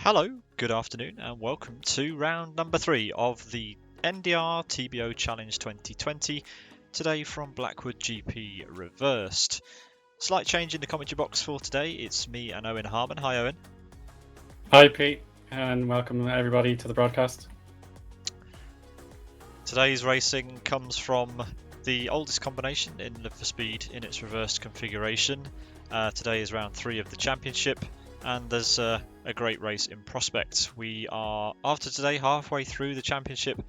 Hello, good afternoon, and welcome to round number 3 of the NDR TBO Challenge 2020, today from Blackwood GP Reversed. Slight change in the commentary box for today. It's me and Eoin Harmon. Hi, Eoin. Hi, Pete, and welcome everybody to the broadcast. Today's racing comes from the oldest combination in Live for Speed in its reversed configuration. Today is round 3 of the championship, and there's a great race in prospect. We are, after today, halfway through the championship,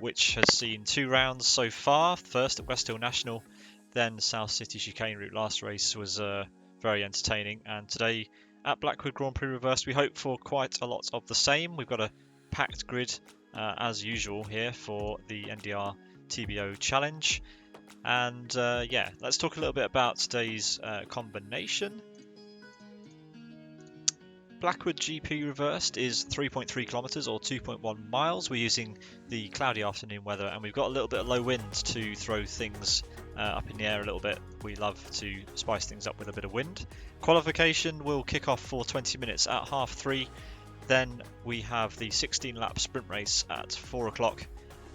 which has seen 2 rounds so far. First at West Hill National, then South City Chicane Route. Last race was very entertaining, and today at Blackwood Grand Prix Reversed we hope for quite a lot of the same. We've got a packed grid as usual here for the NDR TBO Challenge, and let's talk a little bit about today's combination. Blackwood GP Reversed is 3.3 kilometres or 2.1 miles. We're using the cloudy afternoon weather, and we've got a little bit of low wind to throw things up in the air a little bit. We love to spice things up with a bit of wind. Qualification will kick off for 20 minutes at 3:30. Then we have the 16 lap sprint race at 4 o'clock,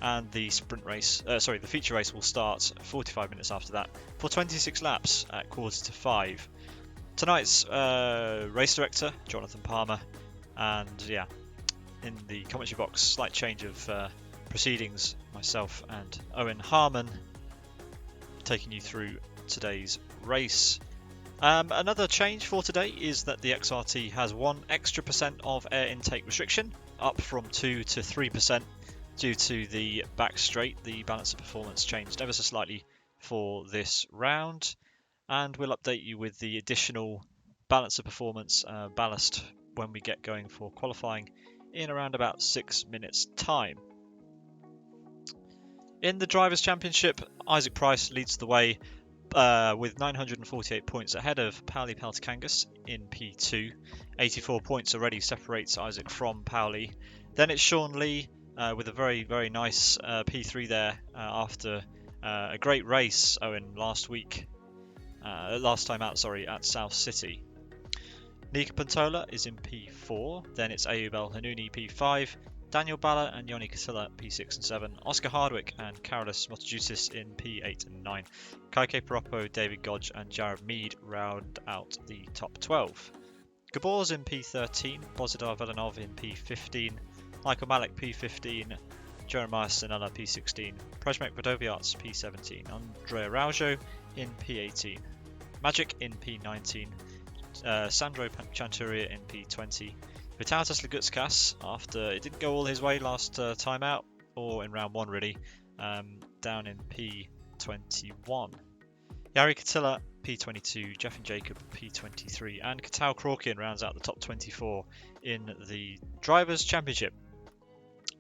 and the the feature race will start 45 minutes after that for 26 laps at 4:45. Tonight's race director, Jonathan Palmer, and in the commentary box, slight change of proceedings, myself and Eoin Harmon taking you through today's race. Another change for today is that the XRT has 1 extra % of air intake restriction, up from 2 to 3% due to the back straight. The balance of performance changed ever so slightly for this round, and we'll update you with the additional balance of performance ballast when we get going for qualifying in around about 6 minutes time. In the Drivers' Championship, Isaac Price leads the way with 948 points ahead of Pauli Peltikangas in P2. 84 points already separates Isaac from Pauli. Then it's Sean Lee with a very, very nice P3 there after a great race, Eoin, last time out, at South City. Nika Pantola is in P4, then it's Ayub El Hanouni P5, Daniel Balla and Yoni Kasilla P6 and 7, Oscar Hardwick and Carolus Motojutis in P8 and 9, Kaike Paroppo, David Godge and Jared Mead round out the top 12. Gabor's in P13, Bozidar Velanov in P15, Michael Malik P15, Jeremiah Sinella P16, Prajmek Vodoviarts P17, Andrea Raujo in P18, Magic in P19, Sandro Chanturia in P20, Vitautas Lagutskas, after it didn't go all his way last time out, or in round 1 really, down in P21. Yari Katila P22, Jeff and Jacob P23, and Katau Crawkin rounds out the top 24 in the Drivers' Championship.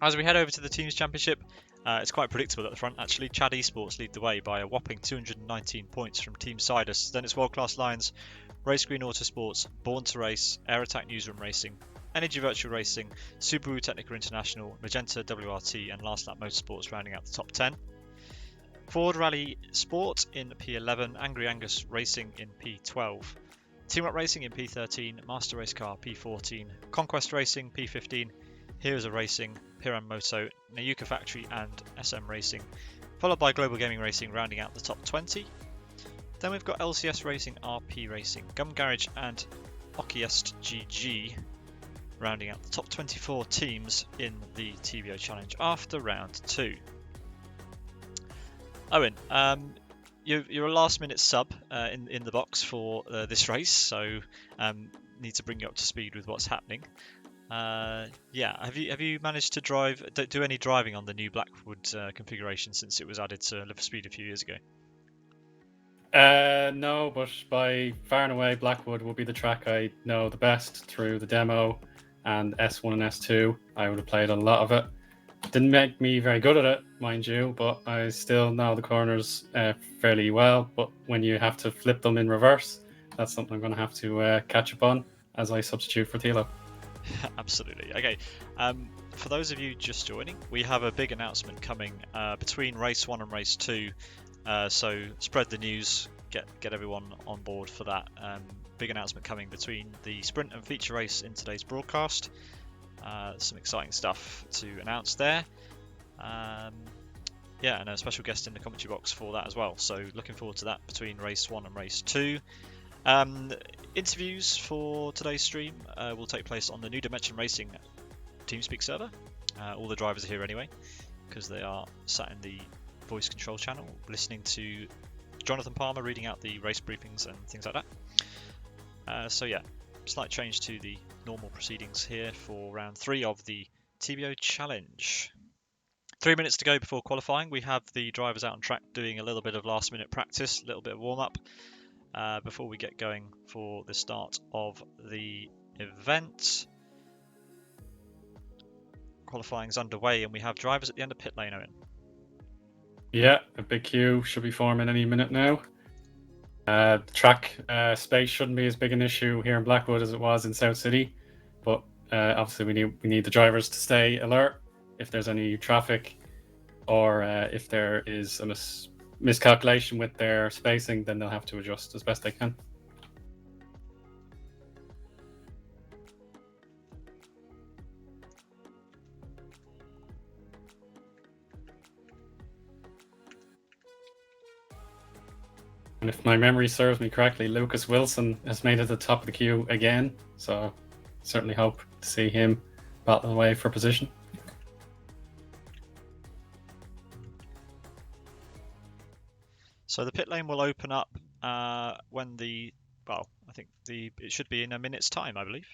As we head over to the Teams' Championship, it's quite predictable at the front actually. Chad Esports lead the way by a whopping 219 points from Team Sidus. Then it's World Class Lions, Race Green Autosports, Born to Race, Air Attack Newsroom Racing, Energy Virtual Racing, Subaru Technica International, Magenta WRT and Last Lap Motorsports rounding out the top 10. Ford Rally Sport in P11, Angry Angus Racing in P12, Team Up Racing in P13, Master Race Car P14, Conquest Racing P15, Heroes of Racing, Piran Moto, Nayuka Factory and SM Racing, followed by Global Gaming Racing rounding out the top 20. Then we've got LCS Racing, RP Racing, Gum Garage and Okiest GG rounding out the top 24 teams in the TBO Challenge after round 2. Owen, you're a last minute sub in the box for this race, so need to bring you up to speed with what's happening. Have you managed to do any driving on the new Blackwood configuration since it was added to Live for Speed a few years ago? No, but by far and away, Blackwood will be the track I know the best through the demo and S1 and S2. I would have played a lot of it. Didn't make me very good at it, mind you, but I still know the corners fairly well. But when you have to flip them in reverse, that's something I'm going to have to catch up on as I substitute for Thilo. Absolutely. Okay. For those of you just joining, we have a big announcement coming between race 1 and race 2. So spread the news, get everyone on board for that. Big announcement coming between the sprint and feature race in today's broadcast. Some exciting stuff to announce there. Yeah, and a special guest in the commentary box for that as well. So looking forward to that between race 1 and race 2. Interviews for today's stream will take place on the new Dimension Racing TeamSpeak server. All the drivers are here anyway, because they are sat in the voice control channel listening to Jonathan Palmer reading out the race briefings and things like that. So yeah, slight change to the normal proceedings here for round 3 of the TBO Challenge. 3 minutes to go before qualifying. We have the drivers out on track doing a little bit of last minute practice, a little bit of warm up before we get going for the start of the event. Qualifying's underway and we have drivers at the end of pit lane, Eoin. Yeah, a big queue should be forming any minute now. The track space shouldn't be as big an issue here in Blackwood as it was in South City, but obviously we need the drivers to stay alert if there's any traffic or if there is a miscalculation with their spacing, then they'll have to adjust as best they can. And if my memory serves me correctly, Lucas Wilson has made it to the top of the queue again, so certainly hope to see him battle away for position. So the pit lane will open up when I think it should be in a minute's time, I believe.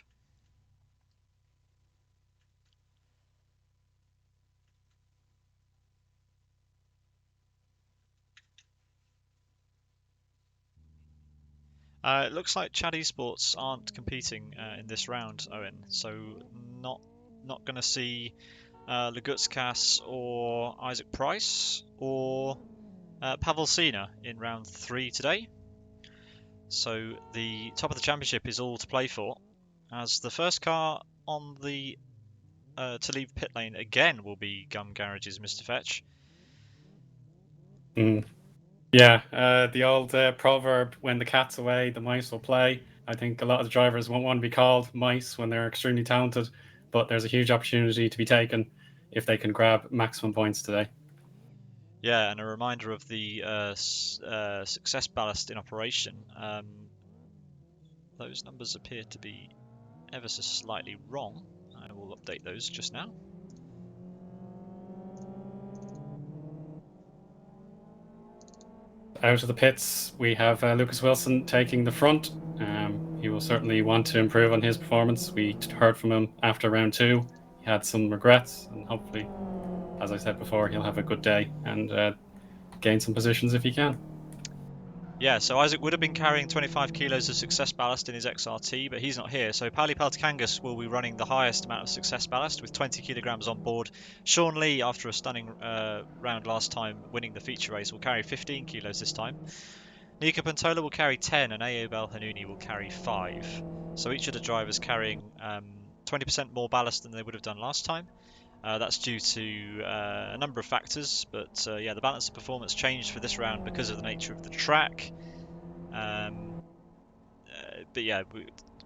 It looks like Chad Esports aren't competing in this round, Eoin, so not going to see Lagutskas or Isaac Price or Pavel Sina in round 3 today. So the top of the championship is all to play for, as the first car on the to leave pit lane again will be Gum Garage's Mr. Fetch. Yeah, the old proverb, when the cat's away, the mice will play. I think a lot of the drivers won't want to be called mice when they're extremely talented, but there's a huge opportunity to be taken if they can grab maximum points today. Yeah, and a reminder of the success ballast in operation. Those numbers appear to be ever so slightly wrong. I will update those just now. Out of the pits, we have Lucas Wilson taking the front. He will certainly want to improve on his performance. We heard from him after round 2. He had some regrets, and hopefully, as I said before, he'll have a good day and gain some positions if he can. Yeah, so Isaac would have been carrying 25 kilos of success ballast in his XRT, but he's not here. So Pauli Peltikangas will be running the highest amount of success ballast with 20 kilograms on board. Sean Lee, after a stunning round last time, winning the feature race, will carry 15 kilos this time. Nika Pantola will carry 10 and Ayo Belhanouni will carry 5. So each of the drivers carrying 20% more ballast than they would have done last time. That's due to a number of factors, but yeah, the balance of performance changed for this round because of the nature of the track. But yeah,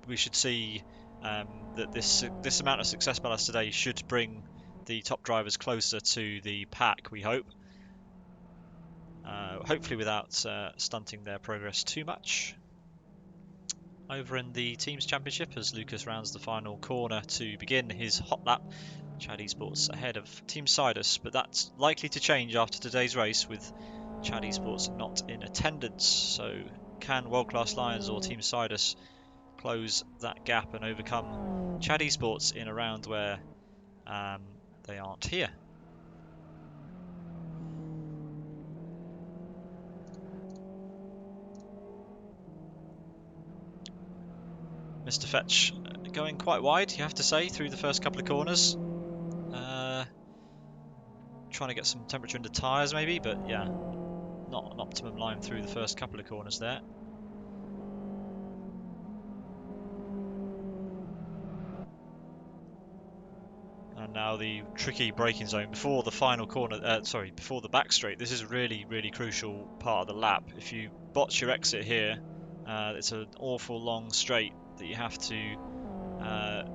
we should see that this amount of success ballast today should bring the top drivers closer to the pack, we hope. Hopefully without stunting their progress too much. Over in the Teams Championship, as Lucas rounds the final corner to begin his hot lap, Chad Esports ahead of Team Sidus, but that's likely to change after today's race with Chad Esports not in attendance. So can World Class Lions or Team Sidus close that gap and overcome Chad Esports in a round where they aren't here? Mr. Fetch going quite wide, you have to say, through the first couple of corners. Trying to get some temperature in the tyres maybe, but yeah, not an optimum line through the first couple of corners there. And now the tricky braking zone before the final corner, before the back straight. This is a really, really crucial part of the lap. If you botch your exit here, it's an awful long straight that you have to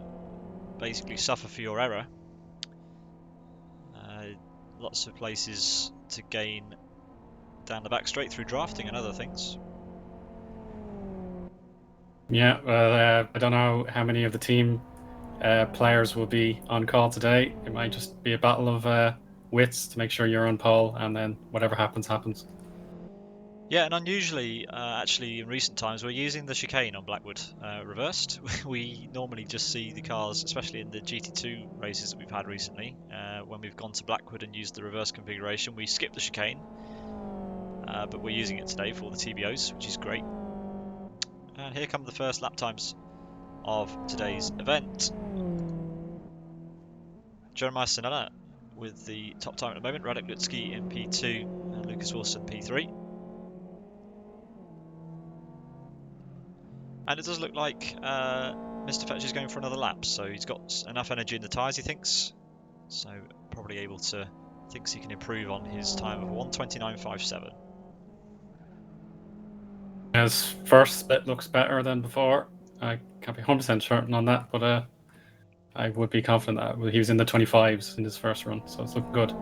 basically suffer for your error. Lots of places to gain down the back straight through drafting and other things. Yeah, well, I don't know how many of the team players will be on call today. It might just be a battle of wits to make sure you're on pole, and then whatever happens, happens. Yeah, and unusually, actually, in recent times, we're using the chicane on Blackwood Reversed. We normally just see the cars, especially in the GT2 races that we've had recently, when we've gone to Blackwood and used the reverse configuration, we skip the chicane. But we're using it today for the TBOs, which is great. And here come the first lap times of today's event. Jeremiah Sinella with the top time at the moment, Radek Lutski in P2 and Lucas Wilson P3. And it does look like Mr. Fetch is going for another lap, so he's got enough energy in the tyres, he thinks. So probably able to, thinks he can improve on his time of 1:29.57. His first split looks better than before. I can't be 100% certain on that, but I would be confident that he was in the 25s in his first run, so it's looking good.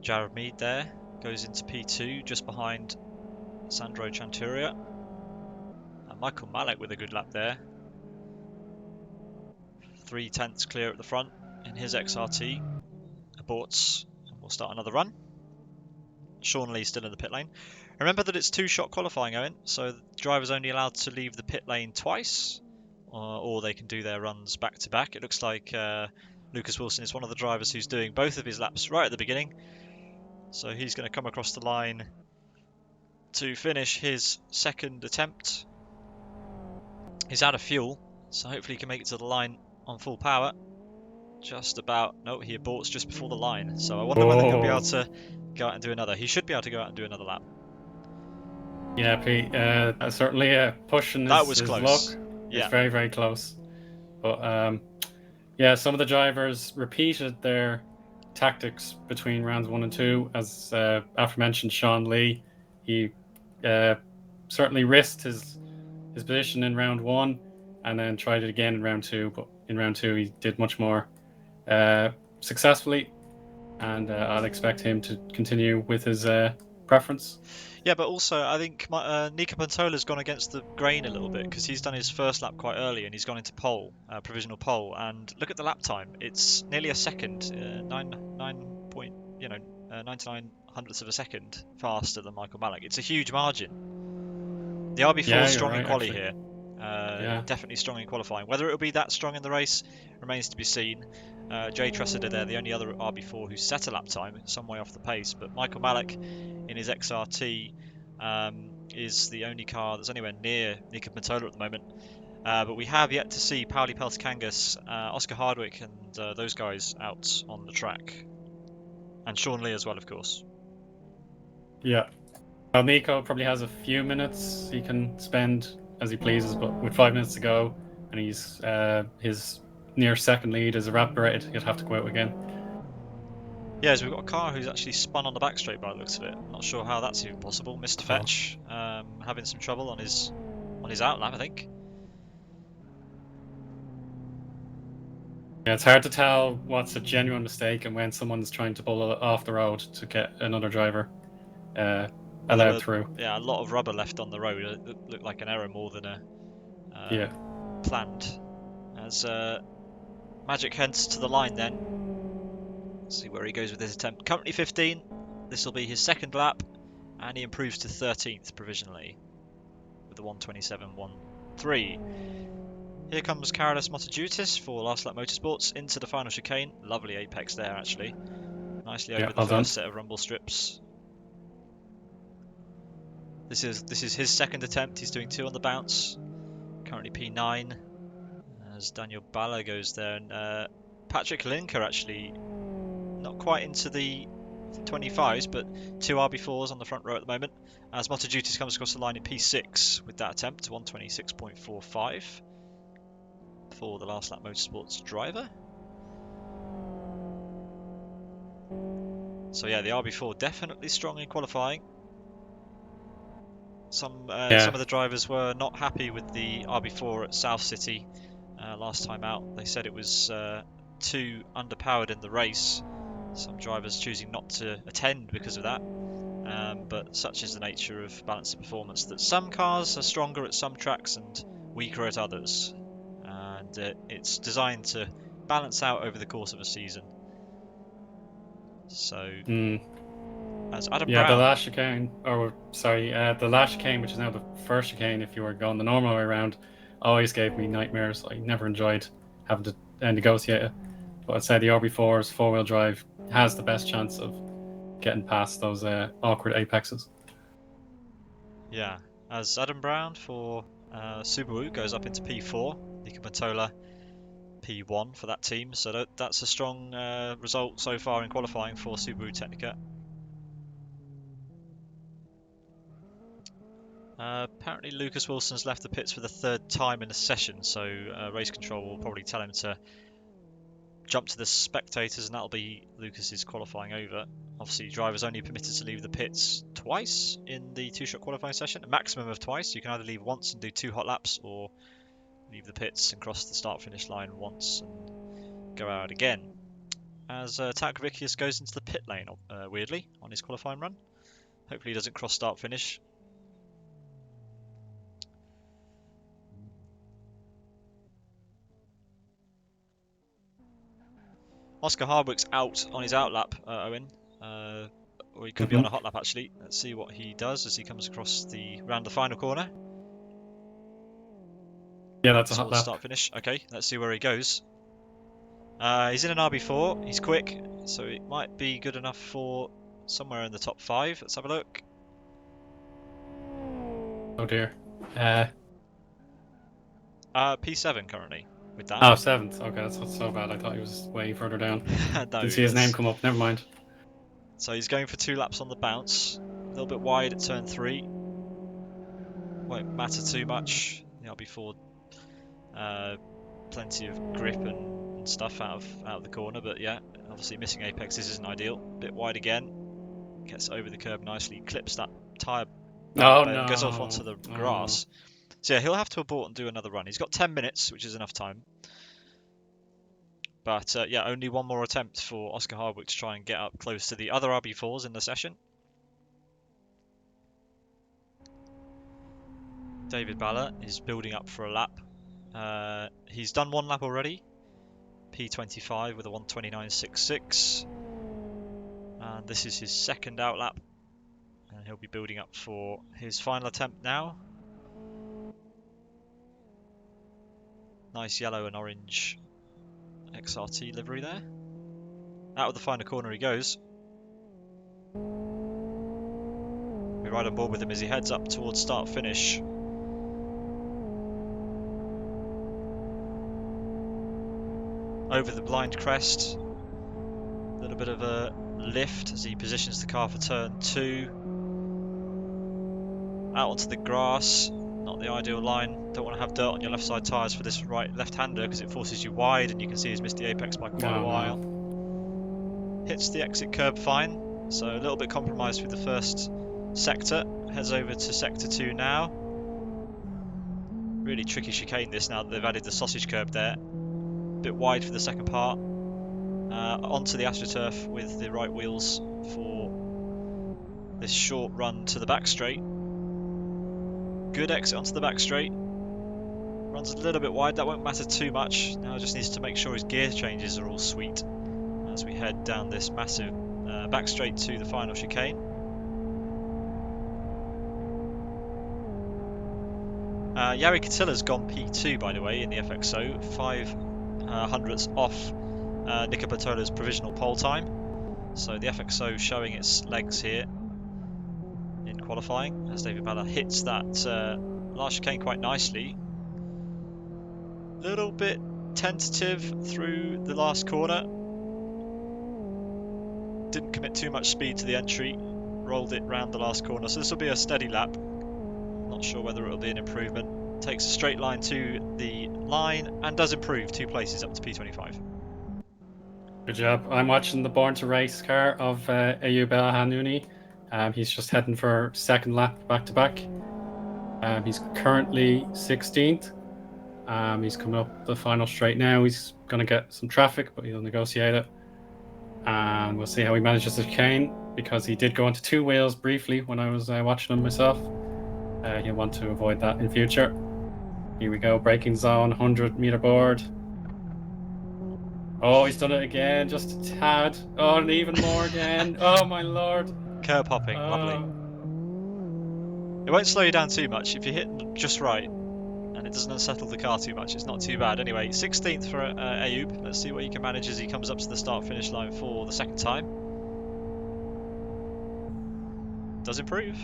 Jared Mead there goes into P2 just behind Sandro Chanturia. And Michael Malek with a good lap there. 3/10 clear at the front in his XRT. Aborts and we'll start another run. Sean Lee still in the pit lane. Remember that it's two-shot qualifying, Eoin, so the driver's only allowed to leave the pit lane twice, or they can do their runs back-to-back. It looks like Lucas Wilson is one of the drivers who's doing both of his laps right at the beginning, so he's going to come across the line to finish his second attempt. He's out of fuel, so hopefully he can make it to the line on full power. Just about. No, he aborts just before the line, so I wonder whether he'll be able to go out and do another. He should be able to go out and do another lap. Yeah, Pete, certainly pushing That was his close. luck. Yeah. It's very, very close. But yeah, some of the drivers repeated their tactics between rounds 1 and 2. As aforementioned, Sean Lee, he certainly risked his position in round 1 and then tried it again in round 2. But in round 2, he did much more successfully, and I'll expect him to continue with his preference. Yeah, but also I think Nico Pantola's gone against the grain a little bit because he's done his first lap quite early and he's gone into pole, provisional pole. And look at the lap time; it's nearly a second, 99 hundredths of a second faster than Michael Malek. It's a huge margin. The RB4 is strong in quali here. Definitely strong in qualifying. Whether it'll be that strong in the race remains to be seen. Jay Tressida there, the only other RB4 who's set a lap time, some way off the pace. But Michael Malek in his XRT is the only car that's anywhere near Nico Pantola at the moment. But we have yet to see Pauli Peltikangas, Oscar Hardwick and those guys out on the track. And Sean Lee as well, of course. Yeah. Well, Nico probably has a few minutes he can spend as he pleases, but with 5 minutes to go, and he's his near second lead is evaporated, he'll have to go out again. Yeah, so we've got a car who's actually spun on the back straight by the looks of it. Not sure how that's even possible. Mr. Fetch having some trouble on his outlap, I think. Yeah, it's hard to tell what's a genuine mistake and when someone's trying to pull off the road to get another driver allowed through. Yeah, a lot of rubber left on the road. It looked like an error more than a planned. As Magic heads to the line then. Let's see where he goes with his attempt. Currently 15. This will be his second lap, and he improves to 13th provisionally with the 1:27.13. Here comes Carolus Motojutis for Last Lap Motorsports into the final chicane. Lovely apex there, actually. Nicely over the first set of rumble strips. This is his second attempt. He's doing 2 on the bounce. Currently P9. As Daniel Balla goes there, and Patrick Linker actually not quite into the 25s, but 2 RB4s on the front row at the moment. As MotoGutis comes across the line in P6 with that attempt, 126.45 for the Last Lap Motorsports driver. So yeah, the RB4 definitely strong in qualifying. Some of the drivers were not happy with the RB4 at South City last time out. They said it was too underpowered in the race. Some drivers choosing not to attend because of that. But such is the nature of balanced performance that some cars are stronger at some tracks and weaker at others. And it's designed to balance out over the course of a season. So, as Adam Brown... the last chicane, the last chicane, which is now the first chicane if you were going the normal way around, always gave me nightmares. I never enjoyed having to negotiate it. But I'd say the RB4's four-wheel drive has the best chance of getting past those awkward apexes. Yeah, as Adam Brown for Subaru goes up into P4, Nico Matola P1 for that team. So that's a strong result so far in qualifying for Subaru Technica. Apparently Lucas Wilson's left the pits for the third time in a session, so race control will probably tell him to jump to the spectators, and that'll be Lucas's qualifying over. Obviously, drivers only permitted to leave the pits twice in the two-shot qualifying session, a maximum of twice. You can either leave once and do 2 hot laps, or leave the pits and cross the start-finish line once and go out again. As Taukavicius goes into the pit lane, weirdly, on his qualifying run. Hopefully he doesn't cross start-finish. Oscar Hardwick's out on his outlap, Eoin. Or he could be on a hot lap, actually. Let's see what he does as he comes across round the final corner. Yeah, that's a hot lap. Start finish. Okay, let's see where he goes. He's in an RB4. He's quick, so it might be good enough for somewhere in the top 5. Let's have a look. Oh dear. P7 currently with that. Oh, 7th. Okay, that's not so bad. I thought he was way further down. No, didn't see his name come up. Never mind. So he's going for 2 laps on the bounce. A little bit wide at turn 3. Won't matter too much. The RB4, plenty of grip and stuff out of the corner, but yeah, obviously missing apexes isn't ideal. Bit wide again. Gets over the curb nicely. Clips that tyre. Goes off onto the grass. So yeah, he'll have to abort and do another run. He's got 10 minutes, which is enough time. But yeah, only one more attempt for Oscar Hardwick to try and get up close to the other RB4s in the session. David Balla is building up for a lap. He's done 1 lap already. P25 with a 129.66. And this is his second out lap. And he'll be building up for his final attempt now. Nice yellow and orange XRT livery there. Out of the final corner he goes. We ride on board with him as he heads up towards start finish. Over the blind crest. A little bit of a lift as he positions the car for turn 2. Out onto the grass. Not the ideal line. Don't want to have dirt on your left side tyres for this left-hander because it forces you wide and you can see he's missed the apex by quite a while. Hits the exit curb fine, so a little bit compromised with the first sector. Heads over to sector 2 now. Really tricky chicane this now that they've added the sausage curb there. A bit wide for the second part. Onto the AstroTurf with the right wheels for this short run to the back straight. Good exit onto the back straight. Runs a little bit wide, that won't matter too much. Now just needs to make sure his gear changes are all sweet as we head down this massive back straight to the final chicane. Jari Katilla's gone P2 by the way in the FXO, 5 hundredths off Nico Bertola's provisional pole time. So the FXO showing its legs here in qualifying as David Balla hits that last chicane quite nicely. Little bit tentative through the last corner. didn't commit too much speed to the entry, rolled it round the last corner. So this will be a steady lap. Not sure whether it'll be an improvement. Takes a straight line to the line and does improve 2 places up to P25. Good job. I'm watching the Born to Race car of Eoin Hanouni. He's just heading for second lap back to back. He's currently 16th. He's coming up the final straight now. He's going to get some traffic, but he'll negotiate it. And we'll see how he manages the chicane, because he did go onto 2 wheels briefly when I was watching him myself. He'll want to avoid that in future. Here we go, braking zone, 100-meter board. Oh, he's done it again, just a tad. Oh, and even more again. Oh, my lord. Curb hopping, lovely. It won't slow you down too much if you hit just right and it doesn't unsettle the car too much. It's not too bad. Anyway, 16th for Eoin. Let's see what he can manage as he comes up to the start-finish line for the second time. Does improve.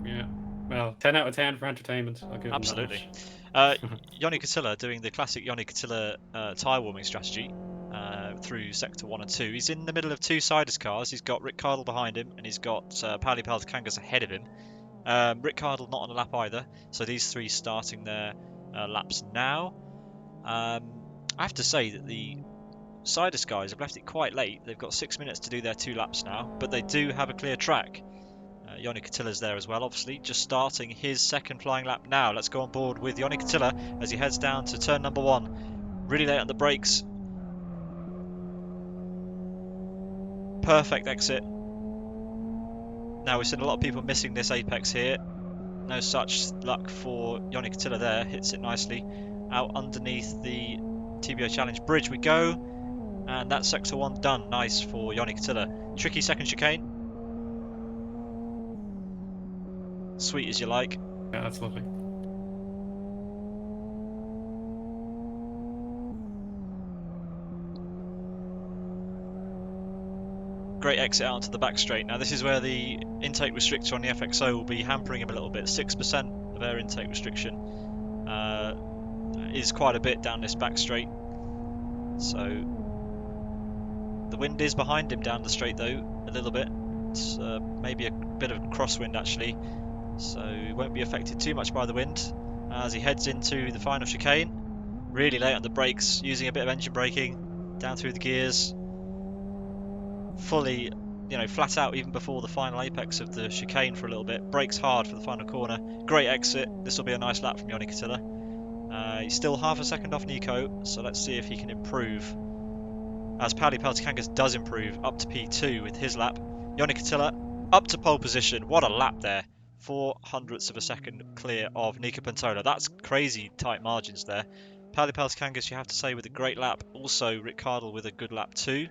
Yeah. Well, 10 out of 10 for entertainment. I'll give Absolutely. him that Eoin Cottilla doing the classic Eoin Cottilla tyre warming strategy through sector 1 and 2. He's in the middle of 2 Siders cars. He's got Rick Cardle behind him and he's got Pauli Peltokangas ahead of him. Rick Cardle not on a lap either, so these 3 starting their laps now. I have to say that the Siders guys have left it quite late. They've got 6 minutes to do their 2 laps now, but they do have a clear track. Eoin Cottilla's there as well, obviously, just starting his second flying lap now. Let's go on board with Eoin Cottilla as he heads down to turn number 1. Really late on the brakes. Perfect exit. Now we've seen a lot of people missing this apex here. No such luck for Eoin Cottilla there. Hits it nicely. Out underneath the TBO Challenge bridge we go. And that's sector 1 done. Nice for Eoin Cottilla. Tricky second chicane. Sweet as you like. Yeah, that's lovely. Great exit out onto the back straight. Now this is where the intake restrictor on the FXO will be hampering him a little bit. 6% of air intake restriction is quite a bit down this back straight. So the wind is behind him down the straight though, a little bit. It's maybe a bit of crosswind actually. So he won't be affected too much by the wind as he heads into the final chicane. Really late on the brakes, using a bit of engine braking down through the gears. Fully, flat out even before the final apex of the chicane for a little bit. Brakes hard for the final corner. Great exit. This will be a nice lap from Eoin Cottilla. He's still half a second off Nico, so let's see if he can improve. As Pauli Peltokangas does improve up to P2 with his lap. Eoin Cottilla up to pole position. What a lap there. 0.04 of a second clear of Nico Pantola. That's crazy tight margins there. Pauli Peltokangas, you have to say, with a great lap. Also, Rick Cardle with a good lap too.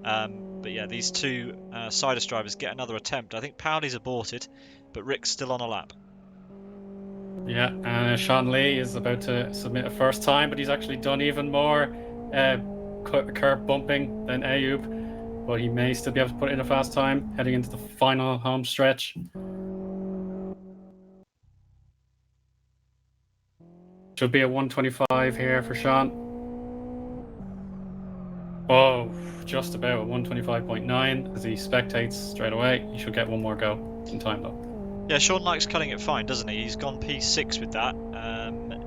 But yeah, these 2 Siders drivers get another attempt. I think Pauli's aborted, but Rick's still on a lap. Yeah, Sean Lee is about to submit a first time, but he's actually done even more curb bumping than Eoin, but he may still be able to put in a fast time heading into the final home stretch. Should be a 125 here for Sean. Oh, just about 125.9 as he spectates straight away. He should get one more go in time though. Yeah, Sean likes cutting it fine, doesn't he? He's gone P6 with that.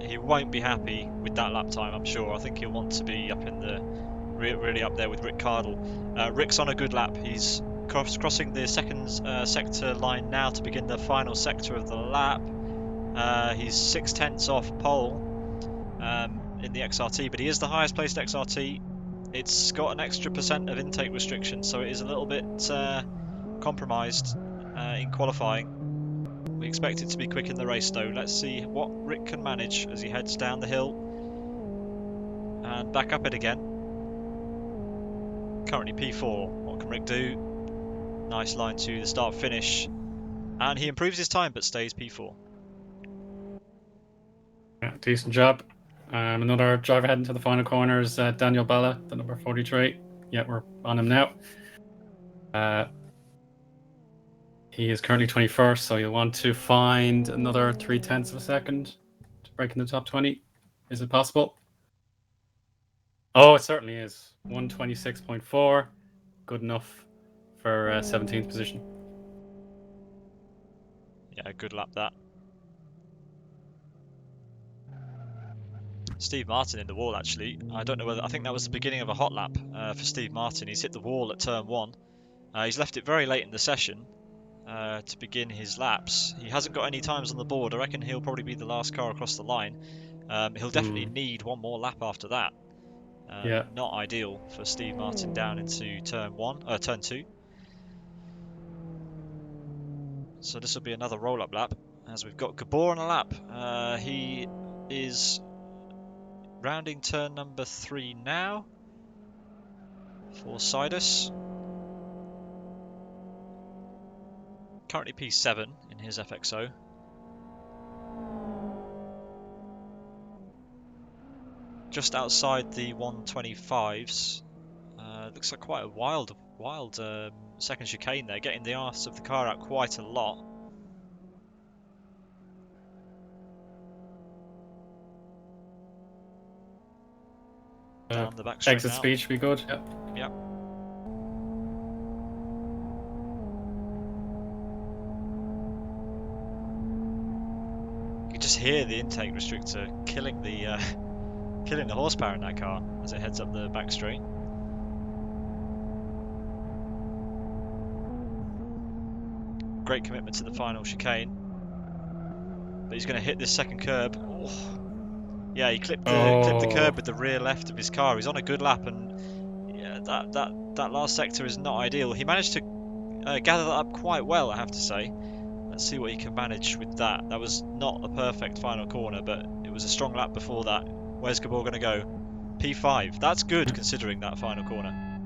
He won't be happy with that lap time, I'm sure. I think he'll want to be up in the really up there with Rick Cardle. Rick's on a good lap. He's crossing the second sector line now to begin the final sector of the lap. He's 6/10 off pole in the XRT, but he is the highest placed XRT. It's got an extra % of intake restriction, so it is a little bit compromised in qualifying. We expect it to be quick in the race though. Let's see what Rick can manage as he heads down the hill and back up it again. Currently P4. What can Rick do? Nice line to the start finish, and he improves his time but stays P4. Yeah, decent job. Another driver heading to the final corner is Daniel Bella, the number 43. Yeah, we're on him now. He is currently 21st, so you'll want to find another 0.3 of a second to break in the top 20. Is it possible? Oh, it certainly is. 126.4. Good enough for 17th position. Yeah, good lap that. Steve Martin in the wall, actually. I don't know whether... I think that was the beginning of a hot lap for Steve Martin. He's hit the wall at turn 1. He's left it very late in the session to begin his laps. He hasn't got any times on the board. I reckon he'll probably be the last car across the line. He'll definitely need one more lap after that. Yeah. Not ideal for Steve Martin down into turn 2. So this will be another roll-up lap, as we've got Gabor on a lap. He is rounding turn number 3 now for Sidus. Currently P7 in his FXO. Just outside the 125s. Looks like quite a wild second chicane there, getting the arse of the car out quite a lot. Down the back straight Exit now. speed should be good. Yep. Yep. You can just hear the intake restrictor killing the horsepower in that car as it heads up the back straight. Great commitment to the final chicane, but he's going to hit this second curb. Oh. Yeah, he clipped the curb with the rear left of his car. He's on a good lap, and yeah, that last sector is not ideal. He managed to gather that up quite well, I have to say. Let's see what he can manage with that. That was not a perfect final corner, but it was a strong lap before that. Where's Gabor going to go? P5. That's good considering that final corner.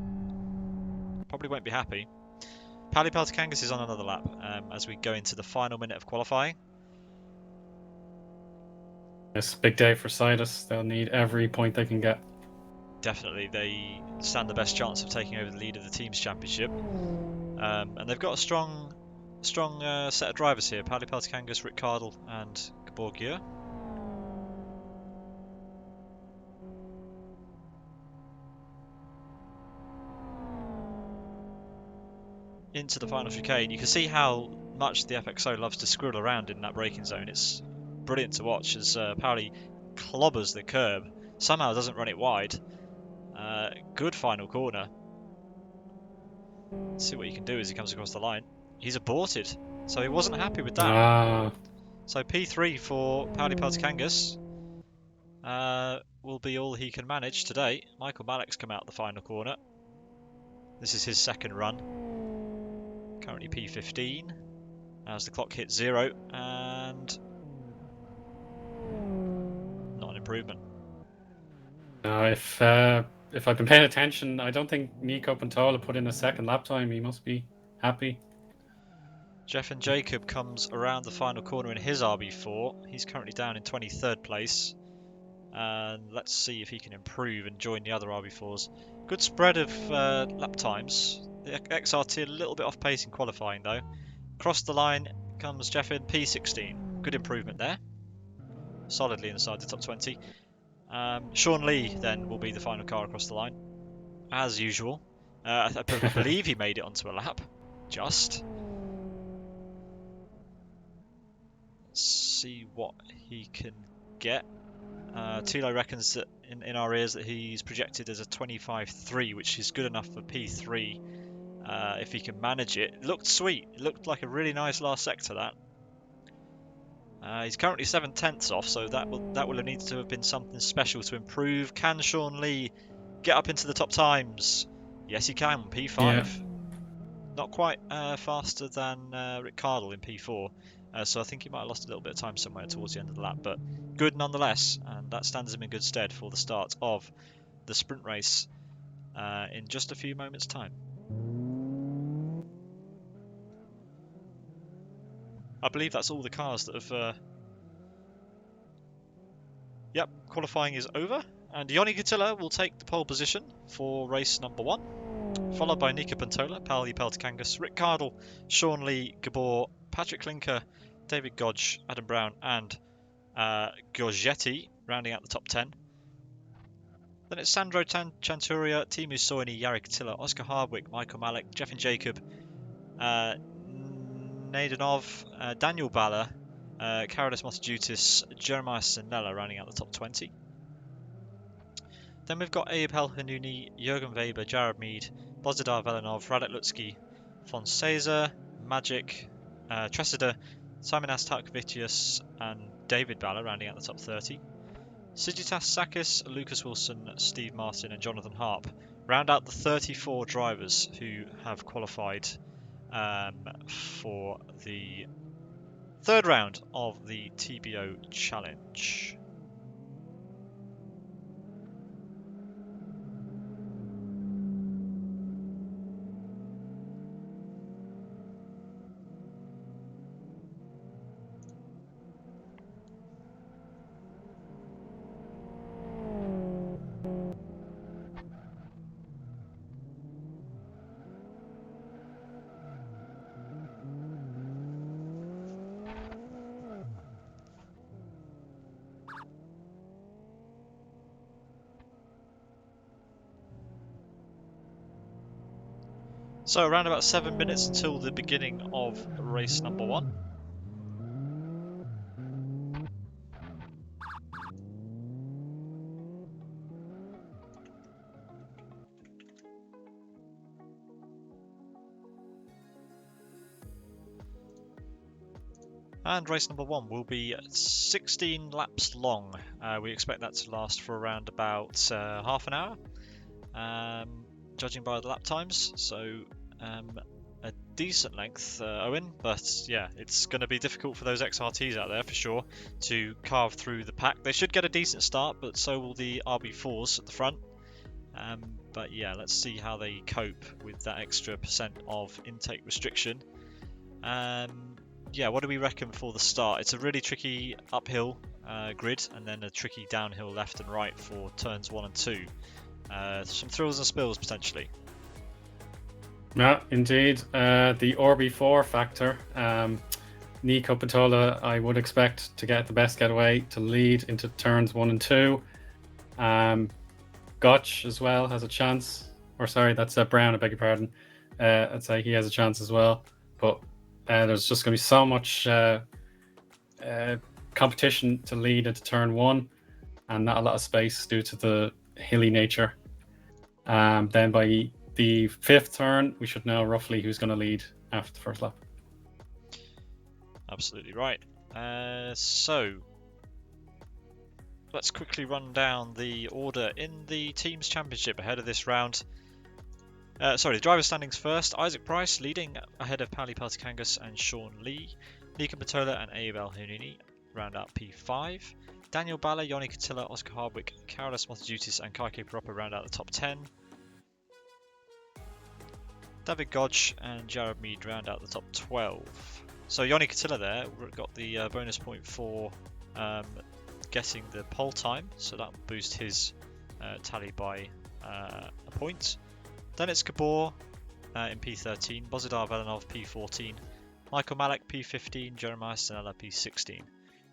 Probably won't be happy. Pauli Peltokangas is on another lap as we go into the final minute of qualifying. It's a big day for Sidus. They'll need every point they can get. Definitely, they stand the best chance of taking over the lead of the team's championship. And they've got a strong set of drivers here. Pauli Peltokangas, Rick Cardle and Gabor Gyur. Into the final chicane. You can see how much the FXO loves to squirrel around in that braking zone. It's brilliant to watch as Pauli clobbers the curb. Somehow doesn't run it wide. Good final corner. Let's see what he can do as he comes across the line. He's aborted, so he wasn't happy with that. So P3 for Pauli Peltokangas will be all he can manage today. Michael Malek's come out the final corner. This is his second run. Currently P15 as the clock hits 0, and not an improvement. If I've been paying attention, I don't think Nico Pantola put in a second lap time. He must be happy. Jeff and Jacob comes around the final corner in his RB4. He's currently down in 23rd place. And let's see if he can improve and join the other RB4s. Good spread of lap times. The XRT a little bit off pace in qualifying though. Across the line comes Jeff in P16. Good improvement there. Solidly inside the top 20. Sean Lee then will be the final car across the line. As usual. I believe he made it onto a lap. Just. Let's see what he can get. Tilo reckons that in our ears that he's projected as a 25.3, which is good enough for P3 if he can manage it. It looked sweet. It looked like a really nice last sector, that. He's currently 7/10 off, so that will have needed to have been something special to improve. Can Sean Lee get up into the top times? Yes, he can. P5. Yeah. Not quite faster than Rick Cardle in P4. So I think he might have lost a little bit of time somewhere towards the end of the lap, but good nonetheless, and that stands him in good stead for the start of the sprint race in just a few moments' time. I believe that's all the cars that have... Yep, qualifying is over, and Ioni Gatilla will take the pole position for race number 1, followed by Nico Pantola, Pauli Peltokangas, Rick Cardle, Sean Lee, Gabor, Patrick Linker, David Godge, Adam Brown and Giorgetti rounding out the top 10. Then it's Sandro Chanturia, Timu Soini, Yari Katila, Oscar Hardwick, Michael Malik, Jeff and Jacob, Nadanov, Daniel Balla, Carolus Motojutis, Jeremiah Sinella rounding out the top 20. Then we've got Abel Hanuni, Jurgen Weber, Jared Mead, Bozidar Velinov, Radek Lutsky, Fonseca, Magic, Tresida, Simon Astak-Vitius, and David Balla rounding out the top 30. Sigitas Sakis, Lucas Wilson, Steve Martin, and Jonathan Harp round out the 34 drivers who have qualified for the third round of the TBO Challenge. So around about 7 minutes until the beginning of race number 1. And race number 1 will be 16 laps long. We expect that to last for around about half an hour, judging by the lap times. So a decent length, Eoin, but yeah, it's going to be difficult for those XRTs out there for sure to carve through the pack. They should get a decent start, but so will the RB4s at the front. But yeah, let's see how they cope with that extra % of intake restriction. Yeah, what do we reckon for the start? It's a really tricky uphill grid, and then a tricky downhill left and right for turns 1 and 2. Some thrills and spills potentially. Yeah, indeed. The RB4 factor. Nico Patola, I would expect to get the best getaway to lead into turns 1 and 2. Gotch as well has a chance. Or sorry, that's Brown, I beg your pardon. I'd say he has a chance as well. But there's just going to be so much competition to lead into turn 1 and not a lot of space due to the hilly nature. Then by the 5th turn, we should know roughly who's going to lead after the first lap. Absolutely right. So let's quickly run down the order in the Teams Championship ahead of this round. The driver standings first. Isaac Price leading ahead of Pauli Peltikangas and Sean Lee. Nika Patola and Abel Hunini round out P5. Daniel Balla, Yoni Katila, Oscar Hardwick, Carolus Motojutis and Kaike Parappa round out the top 10. David Godge and Jared Mead round out the top 12. So Yoni Katila there got the bonus point for getting the pole time, so that will boost his tally by a point. Then it's Gabor in P13, Bozidar Velinov P14, Michael Malik P15, Jeremiah Stanella P16.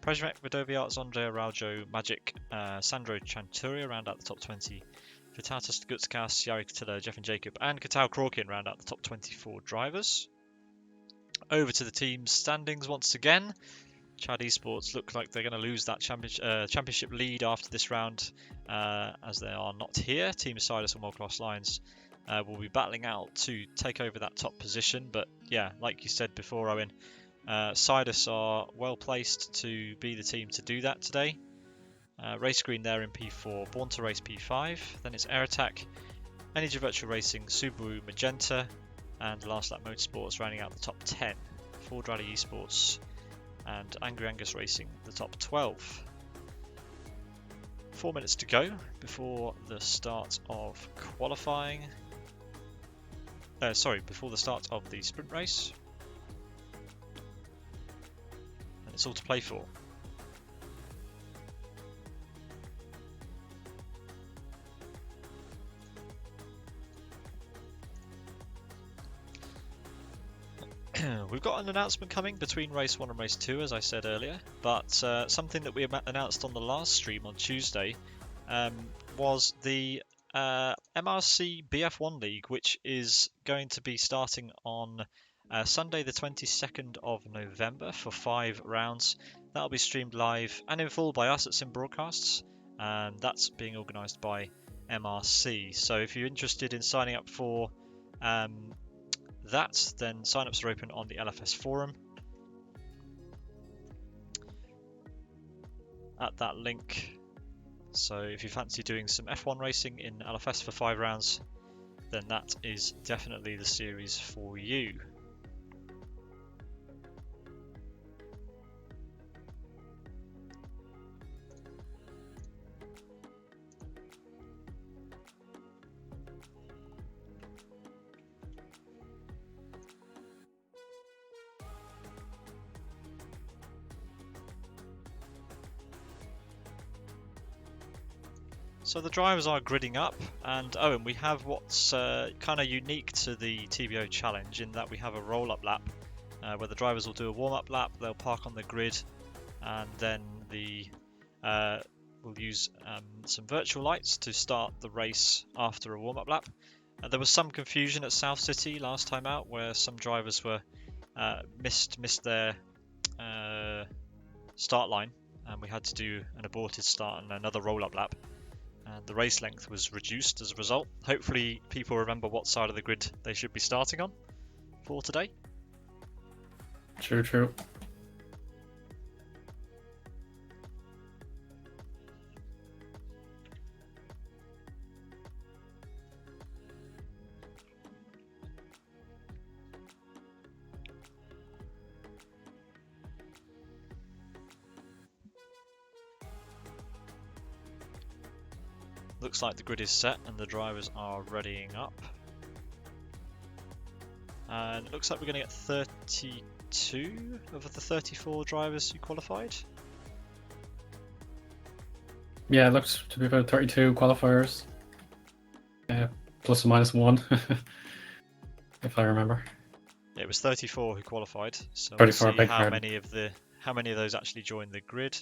Prejmek, Vidoviarts, Andrea Raujo, Magic, Sandro Chanturia round out the top 20. Vitatas Gutskas, Yari Katila, Jeff and Jacob, and Katal Krorkin round out the top 24 drivers. Over to the team standings once again. Chad Esports look like they're going to lose that championship lead after this round, as they are not here. Team Sidus and World Class Lines will be battling out to take over that top position. But yeah, like you said before, Owen, Sidus are well placed to be the team to do that today. Race Green there in P4, Born to Race P5. Then it's Air Attack, Energy Virtual Racing, Subaru Magenta, and Last Lap Motorsports rounding out the top 10. Ford Rally Esports and Angry Angus Racing the top 12. 4 minutes to go before the start of qualifying. Before the start of the sprint race. And it's all to play for. We've got an announcement coming between race 1 and race 2, as I said earlier, but something that we announced on the last stream on Tuesday. was the MRC BF1 League, which is going to be starting on Sunday the 22nd of November for 5 rounds. That'll be streamed live and in full by us at Sim Broadcasts, and that's being organised by MRC. So if you're interested in signing up for that, then sign-ups are open on the LFS forum at that link. So if you fancy doing some F1 racing in LFS for 5 rounds, then that is definitely the series for you. So the drivers are gridding up, and Owen, we have what's kind of unique to the TBO challenge in that we have a roll-up lap where the drivers will do a warm-up lap, they'll park on the grid, and then we'll use some virtual lights to start the race after a warm-up lap. There was some confusion at South City last time out where some drivers were missed their start line, and we had to do an aborted start and another roll-up lap. And the race length was reduced as a result. Hopefully people remember what side of the grid they should be starting on for today. True. Looks like the grid is set and the drivers are readying up. And it looks like we're going to get 32 of the 34 drivers who qualified. Yeah, it looks to be about 32 qualifiers. Plus or minus 1, if I remember. It was 34 who qualified, so 34, we'll see how pardon. many of those actually joined the grid.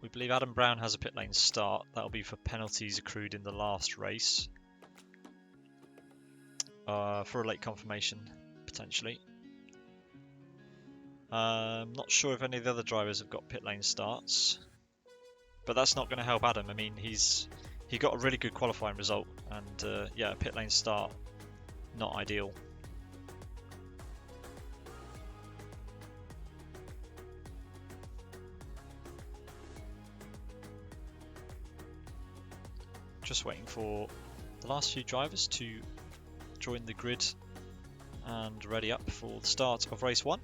We believe Adam Brown has a pit lane start. That'll be for penalties accrued in the last race. For a late confirmation, potentially. Not sure if any of the other drivers have got pit lane starts. But that's not going to help Adam. I mean, he got a really good qualifying result. And yeah, a pit lane start, not ideal. Just waiting for the last few drivers to join the grid and ready up for the start of race 1.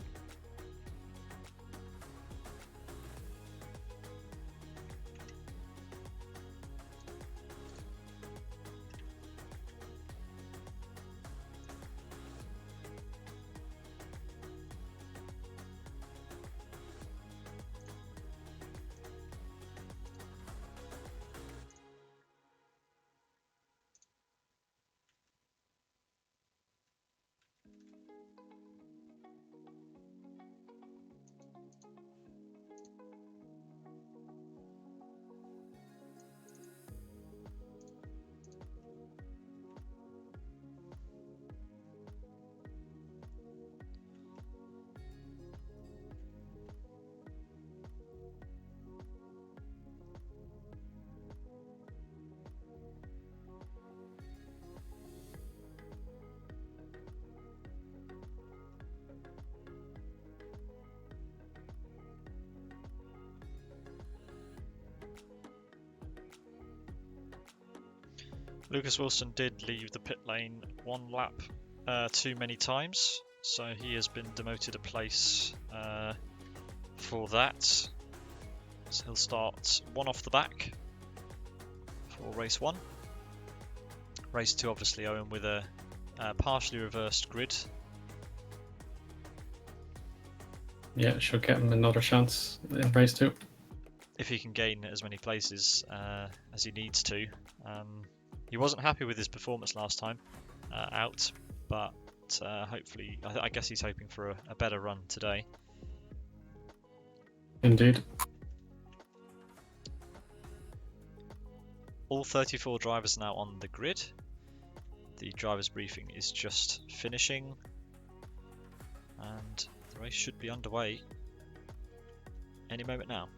Lucas Wilson did leave the pit lane one lap too many times, so he has been demoted a place for that. So he'll start 1 off the back for race 1. Race 2, obviously, Eoin with a partially reversed grid. Yeah, should get him another chance in race 2. If he can gain as many places as he needs to. He wasn't happy with his performance last time out, but but hopefully, I guess he's hoping for a better run today. Indeed. All 34 drivers now on the grid. The driver's briefing is just finishing, and the race should be underway any moment now.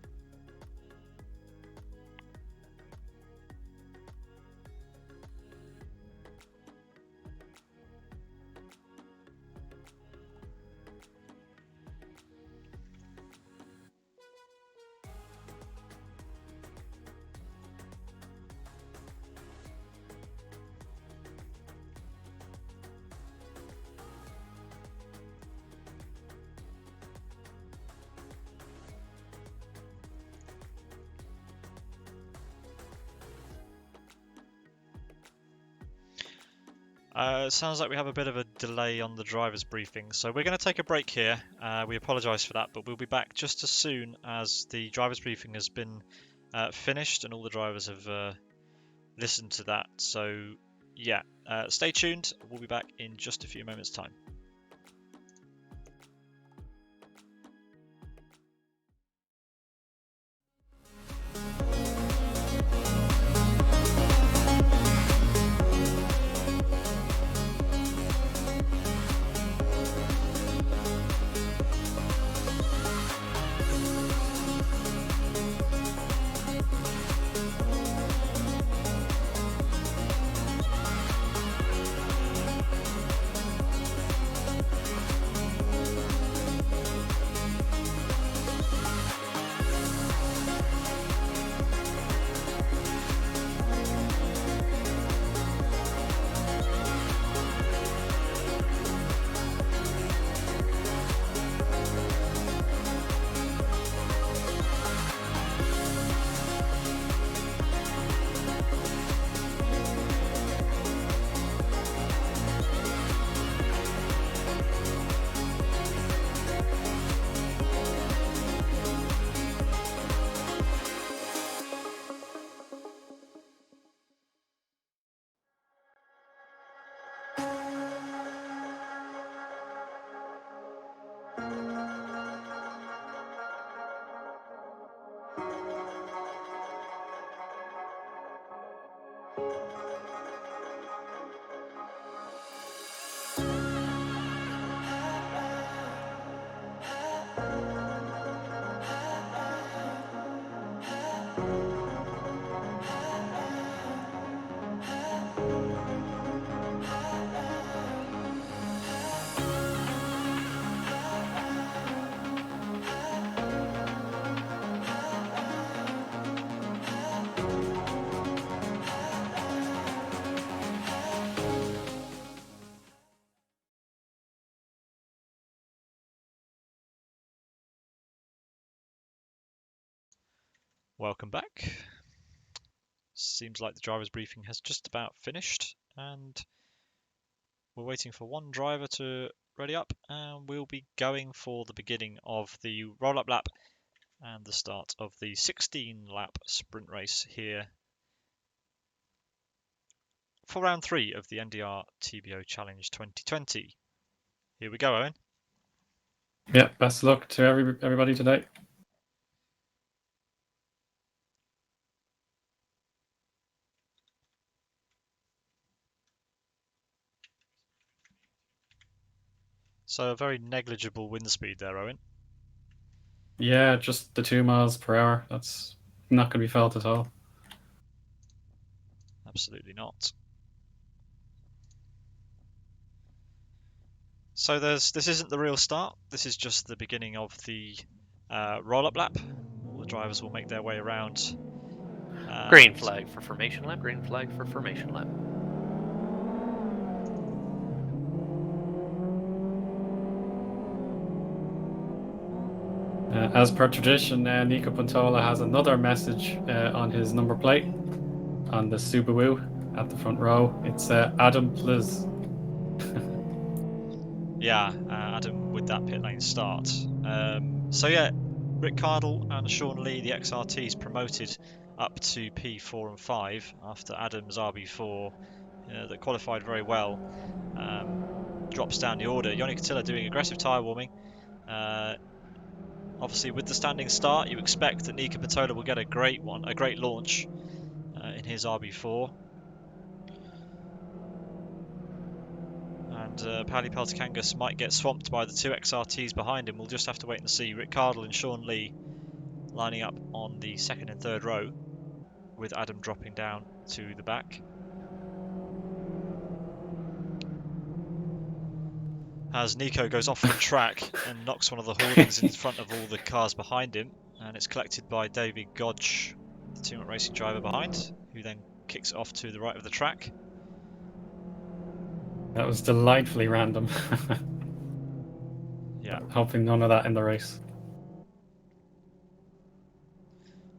Sounds like we have a bit of a delay on the driver's briefing, so we're going to take a break here. We apologise for that, but we'll be back just as soon as the driver's briefing has been finished and all the drivers have listened to that. So yeah, stay tuned. We'll be back in just a few moments' time. Welcome back. Seems like the driver's briefing has just about finished, and we're waiting for one driver to ready up, and we'll be going for the beginning of the roll-up lap and the start of the 16-lap sprint race here for round 3 of the NDR TBO Challenge 2020. Here we go, Eoin. Yeah, best of luck to everybody today. So a very negligible wind speed there, Eoin. Yeah, just the 2 miles per hour. That's not going to be felt at all. Absolutely not. So this isn't the real start. This is just the beginning of the roll-up lap. All the drivers will make their way around. Green flag for formation lap. Green flag for formation lap. As per tradition, Nico Pantola has another message on his number plate on the Subaru at the front row. It's Adam, please. Yeah, Adam with that pit lane start. So yeah, Rick Cardle and Sean Lee, the XRTs, promoted up to P4 and 5 after Adam's RB4 that qualified very well. drops down the order. Eoin Catilla doing aggressive tyre warming. Obviously, with the standing start, you expect that Nika Patola will get a great launch in his RB4. And Pauli Peltikangas might get swamped by the two XRTs behind him. We'll just have to wait and see. Rick Cardle and Sean Lee lining up on the second and third row, with Adam dropping down to the back. As Nico goes off the track and knocks one of the hoardings in front of all the cars behind him, and it's collected by David Godge, the Team Racing driver behind, who then kicks it off to the right of the track. That was delightfully random. Yeah. Hoping none of that in the race.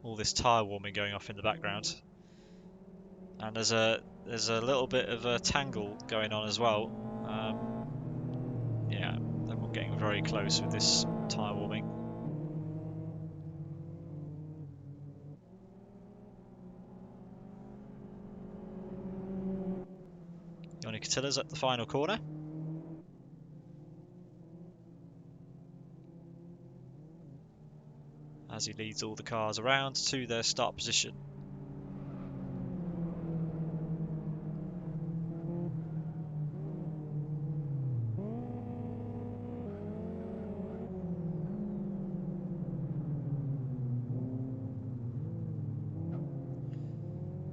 All this tyre warming going off in the background. And there's a little bit of a tangle going on as well. Yeah, they're getting very close with this tyre warming. Eoin Catilla's at the final corner. As he leads all the cars around to their start position.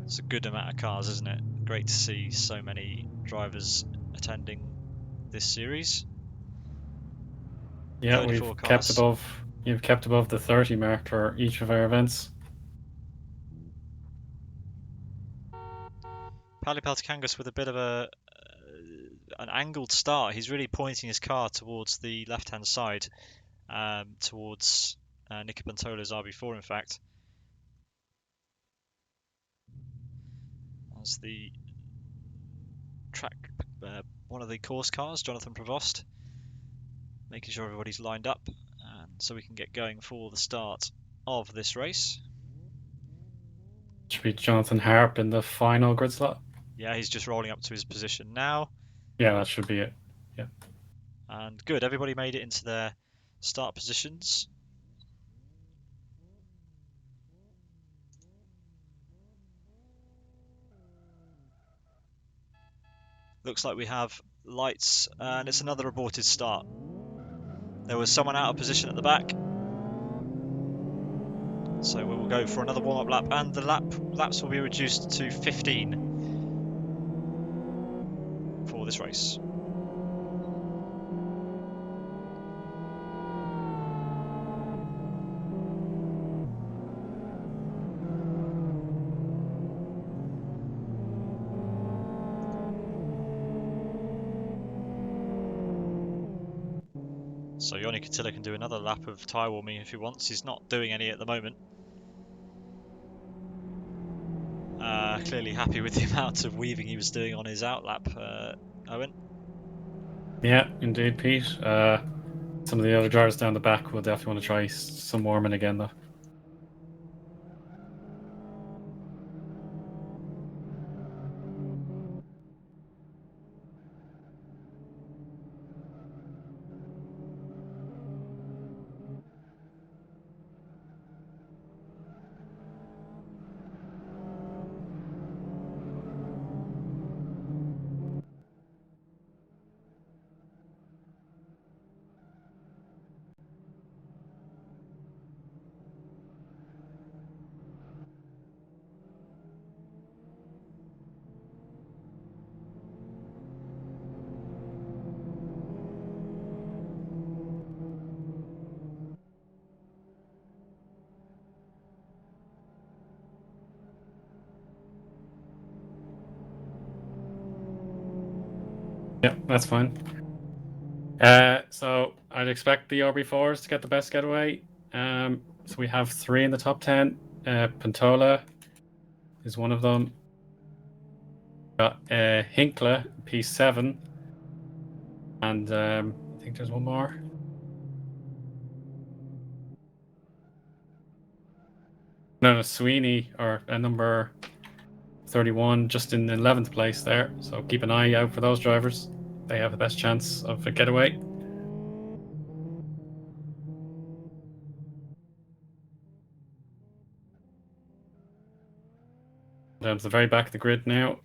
It's a good amount of cars, isn't it? Great to see so many drivers attending this series. Yeah, we've kept above. You've kept above the 30 mark for each of our events. Pauli Peltikangas with a bit of an angled start. He's really pointing his car towards the left-hand side, towards Nika Pantola's RB4, in fact. As the track, one of the course cars, Jonathan Prevost, making sure everybody's lined up, and so we can get going for the start of this race. Should be Jonathan Harp in the final grid slot. Yeah, he's just rolling up to his position now. Yeah, that should be it. Yeah. And good, everybody made it into their start positions. Looks like we have lights, and it's another aborted start. There was someone out of position at the back. So we will go for another warm-up lap, and the laps will be reduced to 15 for this race. So Eoin Catilla can do another lap of tyre warming if he wants. He's not doing any at the moment. Clearly happy with the amount of weaving he was doing on his outlap, Eoin. Yeah, indeed, Pete. Some of the other drivers down the back will definitely want to try some warming again, though. Yeah, that's fine. So I'd expect the RB4s to get the best getaway. So we have 3 in the top 10. Pantola is one of them. Got Hinkle, P7. And I think there's one more. No, Sweeney, or number 31, just in 11th place there. So keep an eye out for those drivers. they have the best chance of a getaway. Down to the very back of the grid now.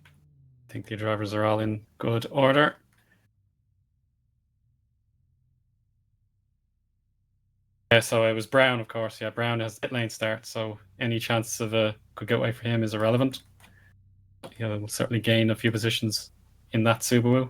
I think the drivers are all in good order. Yeah, so it was Brown, of course. Yeah, Brown has pit lane start, so any chance of a good getaway for him is irrelevant. He'll certainly gain a few positions in that Subaru.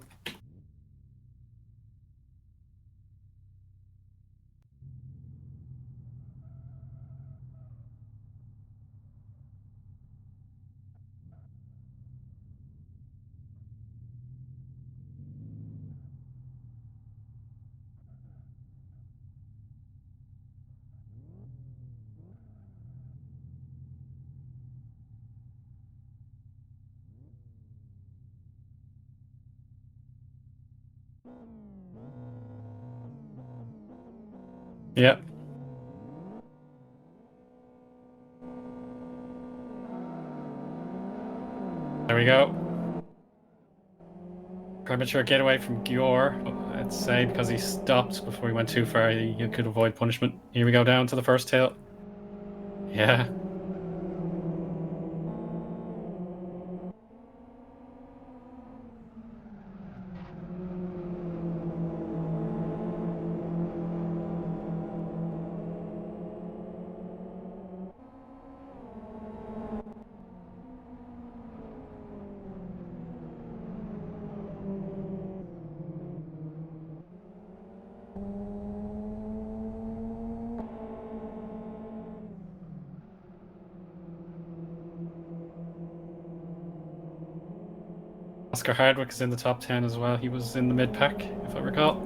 Yeah. There we go. Premature getaway from Gior, I'd say, because he stopped before he went too far. He could avoid punishment. Here we go down to the first tail. Yeah. Oscar Hardwick is in the top 10 as well. He was in the mid-pack, if I recall.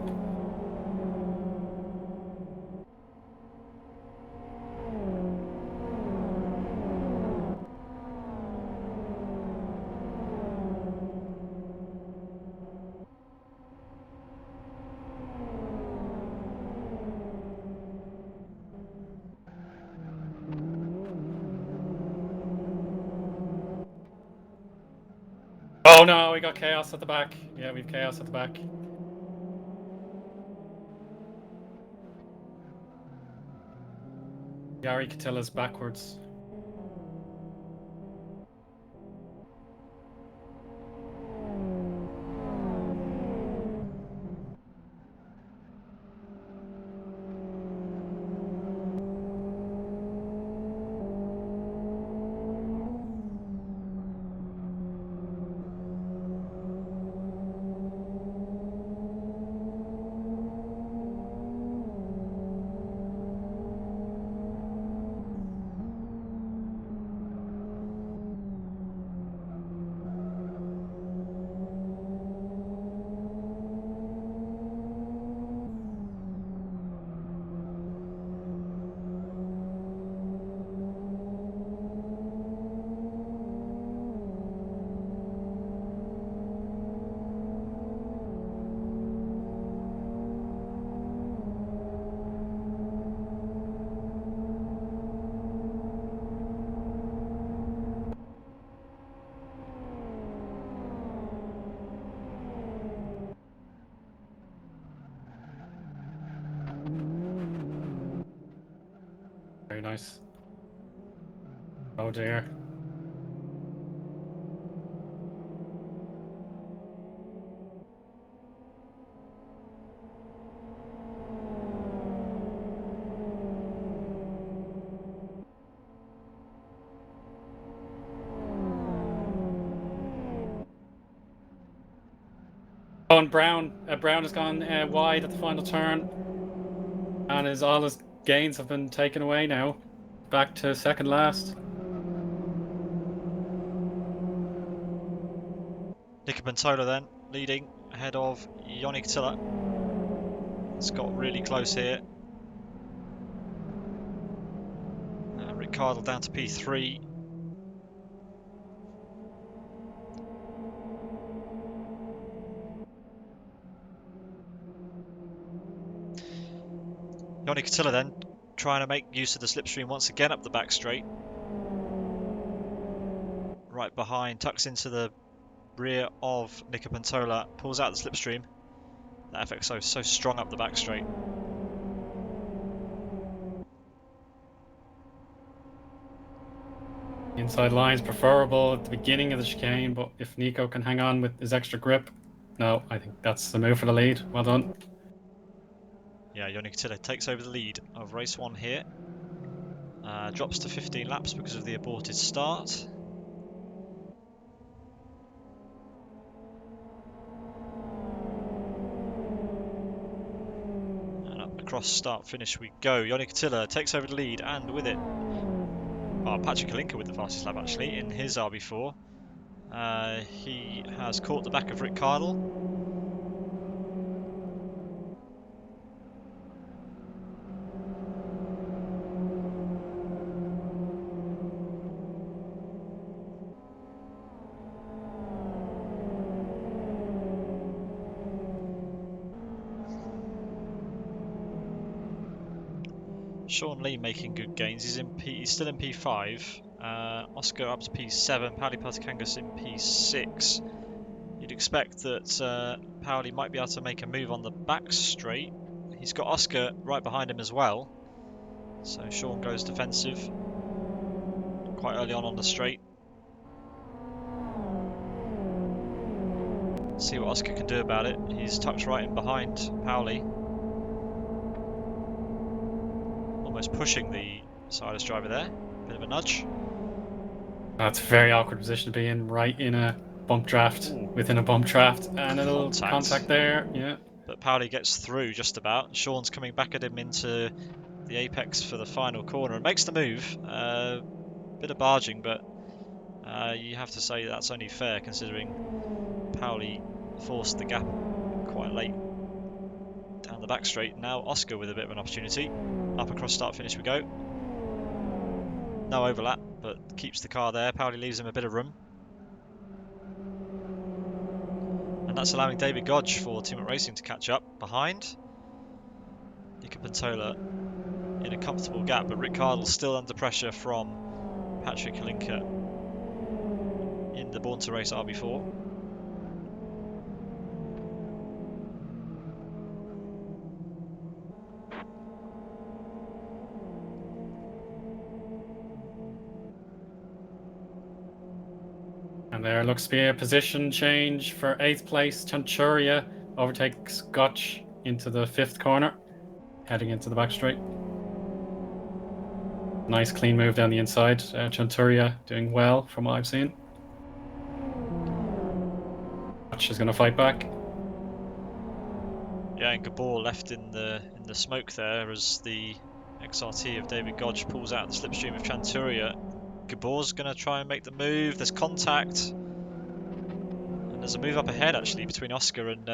Oh no, we got chaos at the back. Yeah, we've chaos at the back. Yari Katila's backwards. Very nice. Oh dear. Oh, and Brown has gone wide at the final turn, and all his gains have been taken away now. Back to second last. Nicky Bentola then leading ahead of Eoin Tiller. It's got really close here. Ricardo down to P3. Eoin Tiller then trying to make use of the slipstream once again up the back straight. Right behind, tucks into the rear of Nicky Bentola, pulls out the slipstream. That FXO is so strong up the back straight. Inside line is preferable at the beginning of the chicane, but if Nico can hang on with his extra grip, no, I think that's the move for the lead. Well done. Yeah, Eoin Attila takes over the lead of race 1 here. Drops to 15 laps because of the aborted start. And up across start finish we go. Eoin Attila takes over the lead, and with it, well, Patrick Kalinka with the fastest lap actually in his RB4. He has caught the back of Rick Cardle. Sean Lee making good gains. He's still in P5. Oscar up to P7. Pauli Peltokangas in P6. You'd expect that Pauli might be able to make a move on the back straight. He's got Oscar right behind him as well. So Sean goes defensive quite early on the straight. See what Oscar can do about it. He's tucked right in behind Pauli. Almost pushing the Silas driver there. Bit of a nudge. That's a very awkward position to be in, right in a bump draft, within a bump draft, and a little contact there, yeah. But Pauli gets through just about. Sean's coming back at him into the apex for the final corner and makes the move. Bit of barging, but you have to say that's only fair considering Pauli forced the gap quite late down the back straight. Now Oscar with a bit of an opportunity. Up across start finish we go. No overlap, but keeps the car there. Pauli leaves him a bit of room. And that's allowing David Godge for Team Racing to catch up behind. Nico Pantola in a comfortable gap, but Rick Cardle still under pressure from Patrick Kalinka in the Born to Race RB4. And there looks to be a position change for 8th place. Chanturia overtakes Gotch into the 5th corner, heading into the back straight. Nice clean move down the inside. Chanturia doing well from what I've seen. Gotch is going to fight back. Yeah, and Gabor left in the smoke there as the XRT of David Godge pulls out the slipstream of Chanturia. Gabor's going to try and make the move. There's contact. And there's a move up ahead, actually, between Oscar and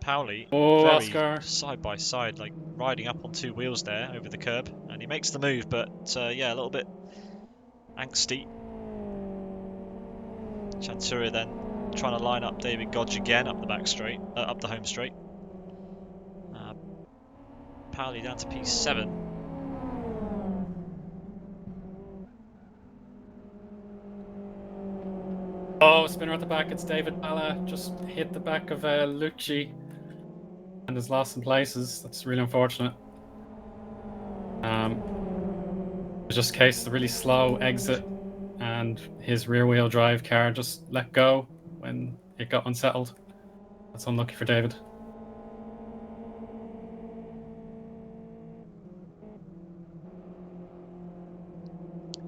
Pauli. Oh, Very Oscar. side by side, like riding up on 2 wheels there over the curb. And he makes the move, but yeah, a little bit angsty. Chanturia then trying to line up David Godge again up the back straight, up the home straight. Pauli down to P7. Oh, spinner at the back. It's David Balla. Just hit the back of Lucci and has lost some places. That's really unfortunate. It's just a case of a really slow exit, and his rear-wheel drive car just let go when it got unsettled. That's unlucky for David.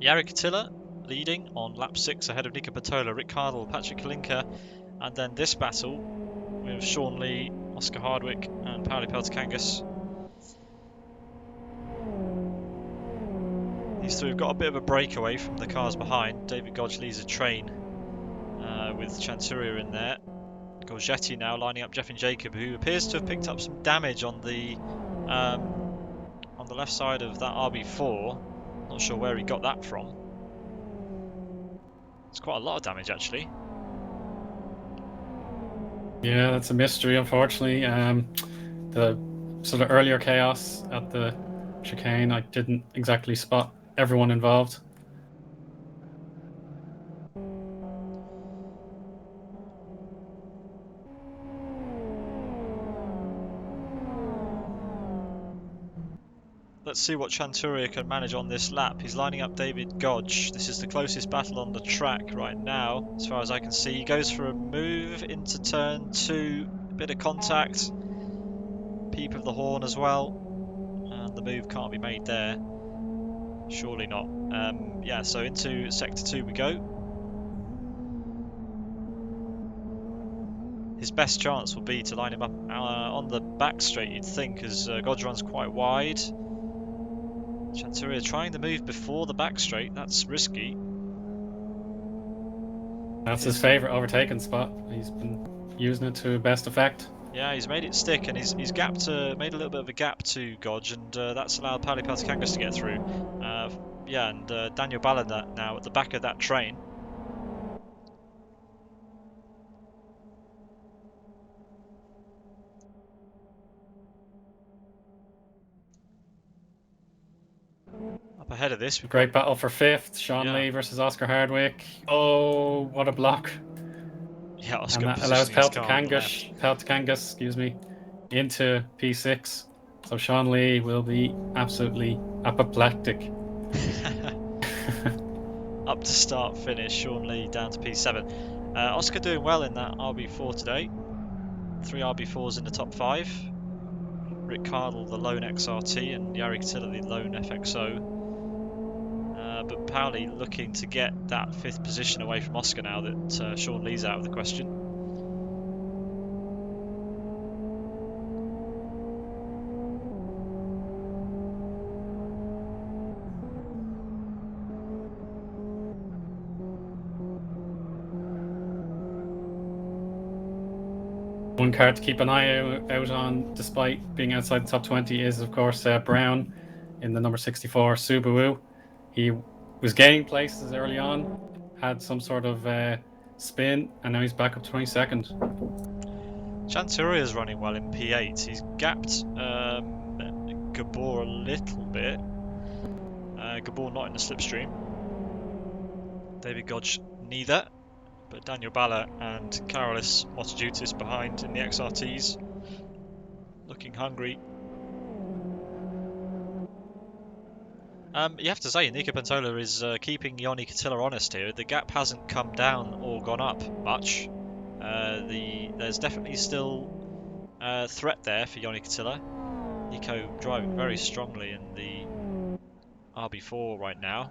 Jarek Attila leading on lap 6 ahead of Nico Pantola, Rick Cardle, Patrick Kalinka, and then this battle with Sean Lee, Oscar Hardwick and Pauli Peltokangas. These 3 have got a bit of a breakaway from the cars behind. David Godge leads a train with Chanturia in there. Gorgetti now lining up Jeff and Jacob, who appears to have picked up some damage on the left side of that RB4. Not sure where he got that from. It's quite a lot of damage, actually. Yeah, that's a mystery, unfortunately. The sort of earlier chaos at the chicane, I didn't exactly spot everyone involved. let's see what Chanturia can manage on this lap. He's lining up David Godge. This is the closest battle on the track right now, as far as I can see. He goes for a move into turn 2, a bit of contact, peep of the horn as well, and the move can't be made there. Surely not. Yeah, so into sector 2 we go. His best chance will be to line him up on the back straight, you'd think, as Godge runs quite wide. Chanturia trying the move before the back straight, that's risky. That's his favourite overtaking spot. He's been using it to best effect. Yeah, he's made it stick, and he's gapped made a little bit of a gap to Godge, and that's allowed Pauli Peltikangas to get through. Yeah, and Daniel Ballard now at the back of that train. Up ahead of this, we've Great battle for 5th. Sean Yeah. Lee versus Oscar Hardwick. Oh, what a block. yeah, Oscar And that allows positioning his car on the left. Peltikangas, into P6. So Sean Lee will be absolutely apoplectic. Up to start finish, Sean Lee down to P7. Oscar doing well in that RB4 today. 3 RB4s in the top 5. Rick Cardle the lone XRT and Jari Katila the lone FXO. But Pauli looking to get that 5th position away from Oscar now that Sean Lee's out of the question. One car to keep an eye out on, despite being outside the top 20, is of course Brown in the number 64 Subaru. He was gaining places early on, had some sort of spin, and now he's back up 22nd. Chanturia is running well in P8. He's gapped Gabor a little bit. Gabor not in the slipstream. David Godge neither. But Daniel Balla and Karolis Motojutis behind in the XRTs. Looking hungry. You have to say, Nico Pantola is keeping Ioni Katila honest here. The gap hasn't come down or gone up much. There's definitely still threat there for Ioni Katila. Nico driving very strongly in the RB4 right now.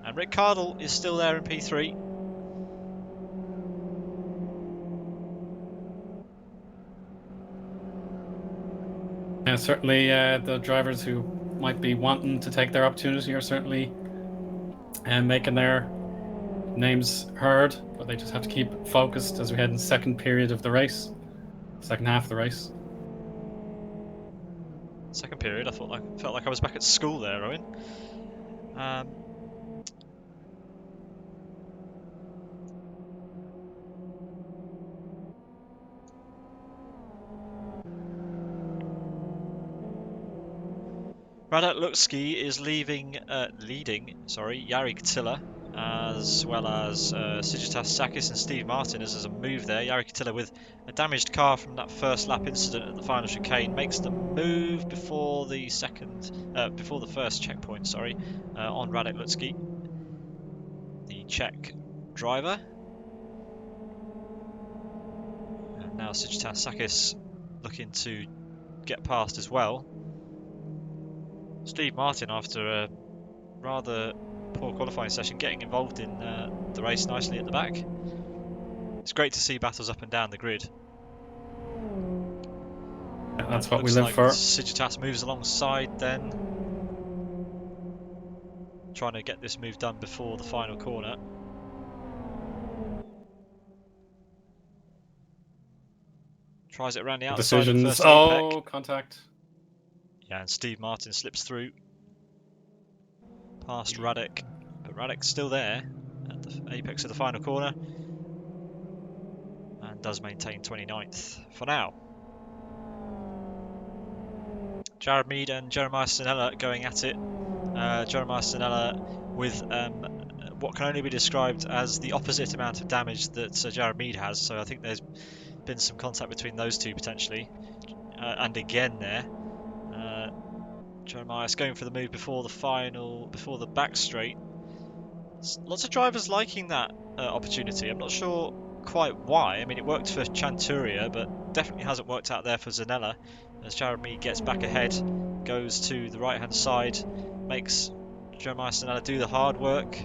And Rick Cardle is still there in P3. Certainly the drivers who might be wanting to take their opportunity are certainly making their names heard, but they just have to keep focused as we head in the second period of the race, second half of the race. Second period, felt like I was back at school there, Eoin. Radek Lutsky is leading Jari Katila, as well as Sigitas Sakis and Steve Martin. As there's a move there, Jari Katila with a damaged car from that first lap incident at the final chicane makes the move before the first checkpoint. On Radek Lutsky, the Czech driver, and now Sigitas Sakis looking to get past as well. Steve Martin, after a rather poor qualifying session, getting involved in the race nicely at the back. It's great to see battles up and down the grid. Yeah, that's what we live for. Sigitas moves alongside then, trying to get this move done before the final corner. Tries it around the outside. Decisions. Of the first apex. Contact. Yeah, and Steve Martin slips through past Radek, but Radek's still there at the apex of the final corner and does maintain 29th for now. Jared Mead and Jeremiah Sinella going at it. Jeremiah Sinella with what can only be described as the opposite amount of damage that Jared Mead has, so I think there's been some contact between those two potentially. And again there, Jeremiah's going for the move before the back straight. Lots of drivers liking that opportunity. I'm not sure quite why. I mean, it worked for Chanturia, but definitely hasn't worked out there for Zanella. As Jared Mead gets back ahead, goes to the right-hand side, makes Jeremiah Zanella do the hard work.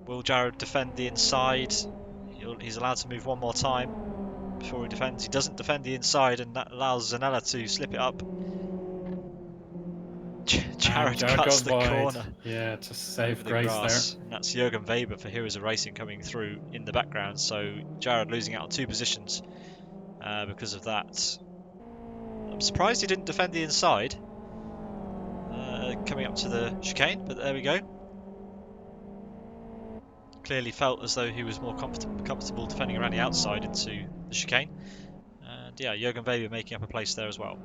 Will Jared defend the inside? He's allowed to move one more time before he defends. He doesn't defend the inside, and that allows Zanella to slip it up. Jared cuts goes the wide. corner. Yeah, just save The grace grass. there. And that's Jürgen Weber for Heroes of Racing coming through in the background. So Jared losing out on 2 positions because of that. I'm surprised he didn't defend the inside coming up to the chicane, but there we go. Clearly felt as though he was more comfortable defending around the outside into the chicane. And yeah, Jürgen Weber making up a place there as well.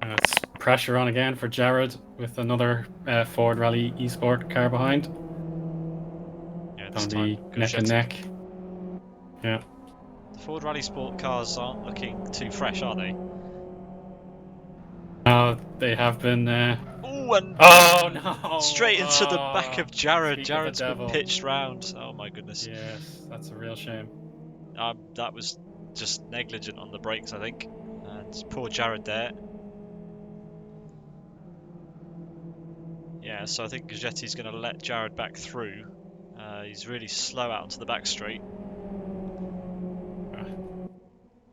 It's pressure on again for Jared with another Ford Rally Esport car behind. Yeah, this On time the neck and neck. Yeah. The Ford Rally Sport cars aren't looking too fresh, are they? They have been. Oh, and Oh no! straight into the back of Jared. Speak Jared's of the been devil. pitched round. Oh my goodness. Yes, that's a real shame. That was just negligent on the brakes, I think. And poor Jared there. Yeah, so I think Gagetti's going to let Jared back through. He's really slow out onto the back straight.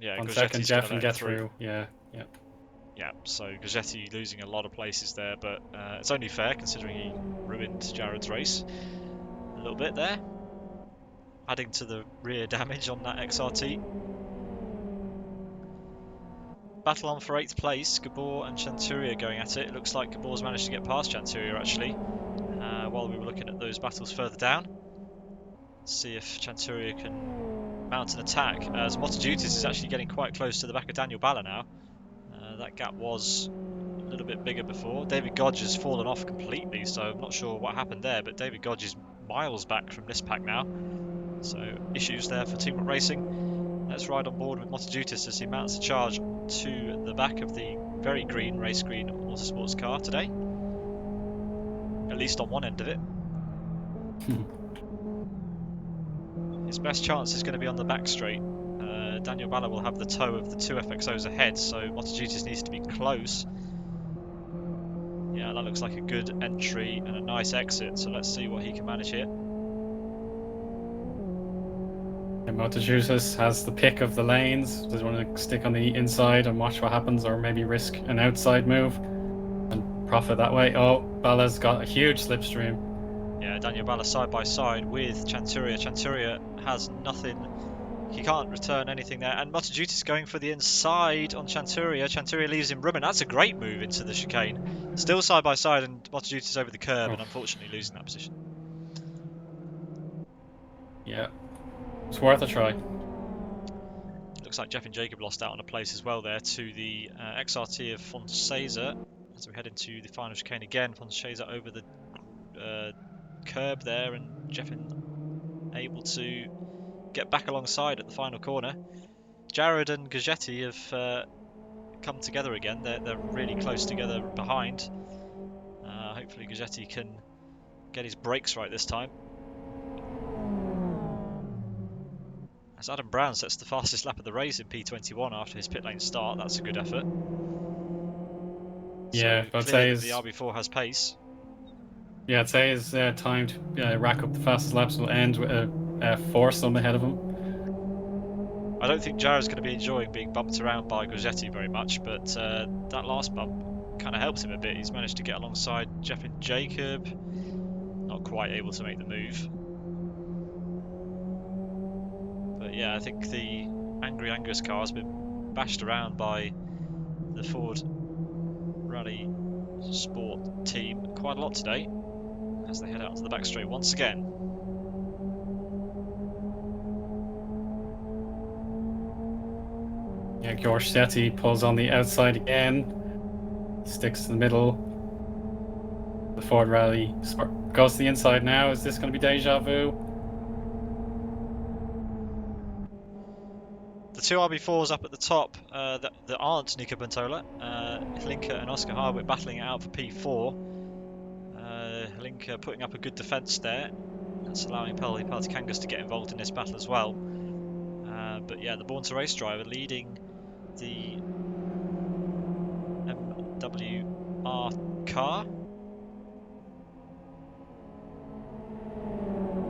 Yeah, 1 Gagetti's second, Jeff going can to let get him through. through. Yeah. Yeah, so Gagetti losing a lot of places there, but it's only fair considering he ruined Jared's race a little bit there. Adding to the rear damage on that XRT. Battle on for 8th place, Gabor and Chanturia going at it. It looks like Gabor's managed to get past Chanturia actually, while we were looking at those battles further down. Let's see if Chanturia can mount an attack, as Motojutis is actually getting quite close to the back of Daniel Balla now. That gap was a little bit bigger before. David Godge has fallen off completely, so I'm not sure what happened there, but David Godge is miles back from this pack now. So issues there for Team Up Racing. Let's ride on board with Motojutis as he mounts a charge to the back of the very green, race green Autosports car today. At least on one end of it. His best chance is going to be on the back straight. Daniel Balla will have the tow of the 2 FXOs ahead, so Motojutis needs to be close. Yeah, that looks like a good entry and a nice exit, so let's see what he can manage here. And Motojutis has the pick of the lanes. Does he want to stick on the inside and watch what happens, or maybe risk an outside move and profit that way? Oh, Balla's got a huge slipstream. Yeah, Daniel Balla side by side with Chanturia. Chanturia has nothing. He can't return anything there. And Motojutis going for the inside on Chanturia. Chanturia leaves him room, and that's a great move into the chicane. Still side by side, and Motojutis over the curb, and unfortunately losing that position. Yeah, it's worth a try. Looks like Jeff and Jacob lost out on a place as well there to the XRT of Foncesa. As we head into the final chicane again, Foncesa over the curb there, and Jeffin able to get back alongside at the final corner. Jared and Gagetti have come together again. They're really close together behind. Hopefully Gagetti can get his brakes right this time. As Adam Brown sets the fastest lap of the race in P21 after his pit lane start, that's a good effort. Yeah, so I'd say the RB4 has pace. Yeah, I'd say his time to rack up the fastest laps will end with a foursome ahead of him. I don't think Jared's going to be enjoying being bumped around by Gagetti very much, but that last bump kind of helps him a bit. He's managed to get alongside Jeff and Jacob, not quite able to make the move. But yeah, I think the Angry Angus car has been bashed around by the Ford Rally Sport team quite a lot today as they head out to the back straight once again. Yeah, Gorsetti pulls on the outside again, sticks to the middle. The Ford Rally goes to the inside now. Is this going to be deja vu? The two RB4s up at the top that aren't Nico Bentola. Hlinka and Oscar Hardwick battling it out for P4. Hlinka putting up a good defence there. That's allowing Pali Kangas to get involved in this battle as well. But yeah, the Born to Race driver leading the MWR car.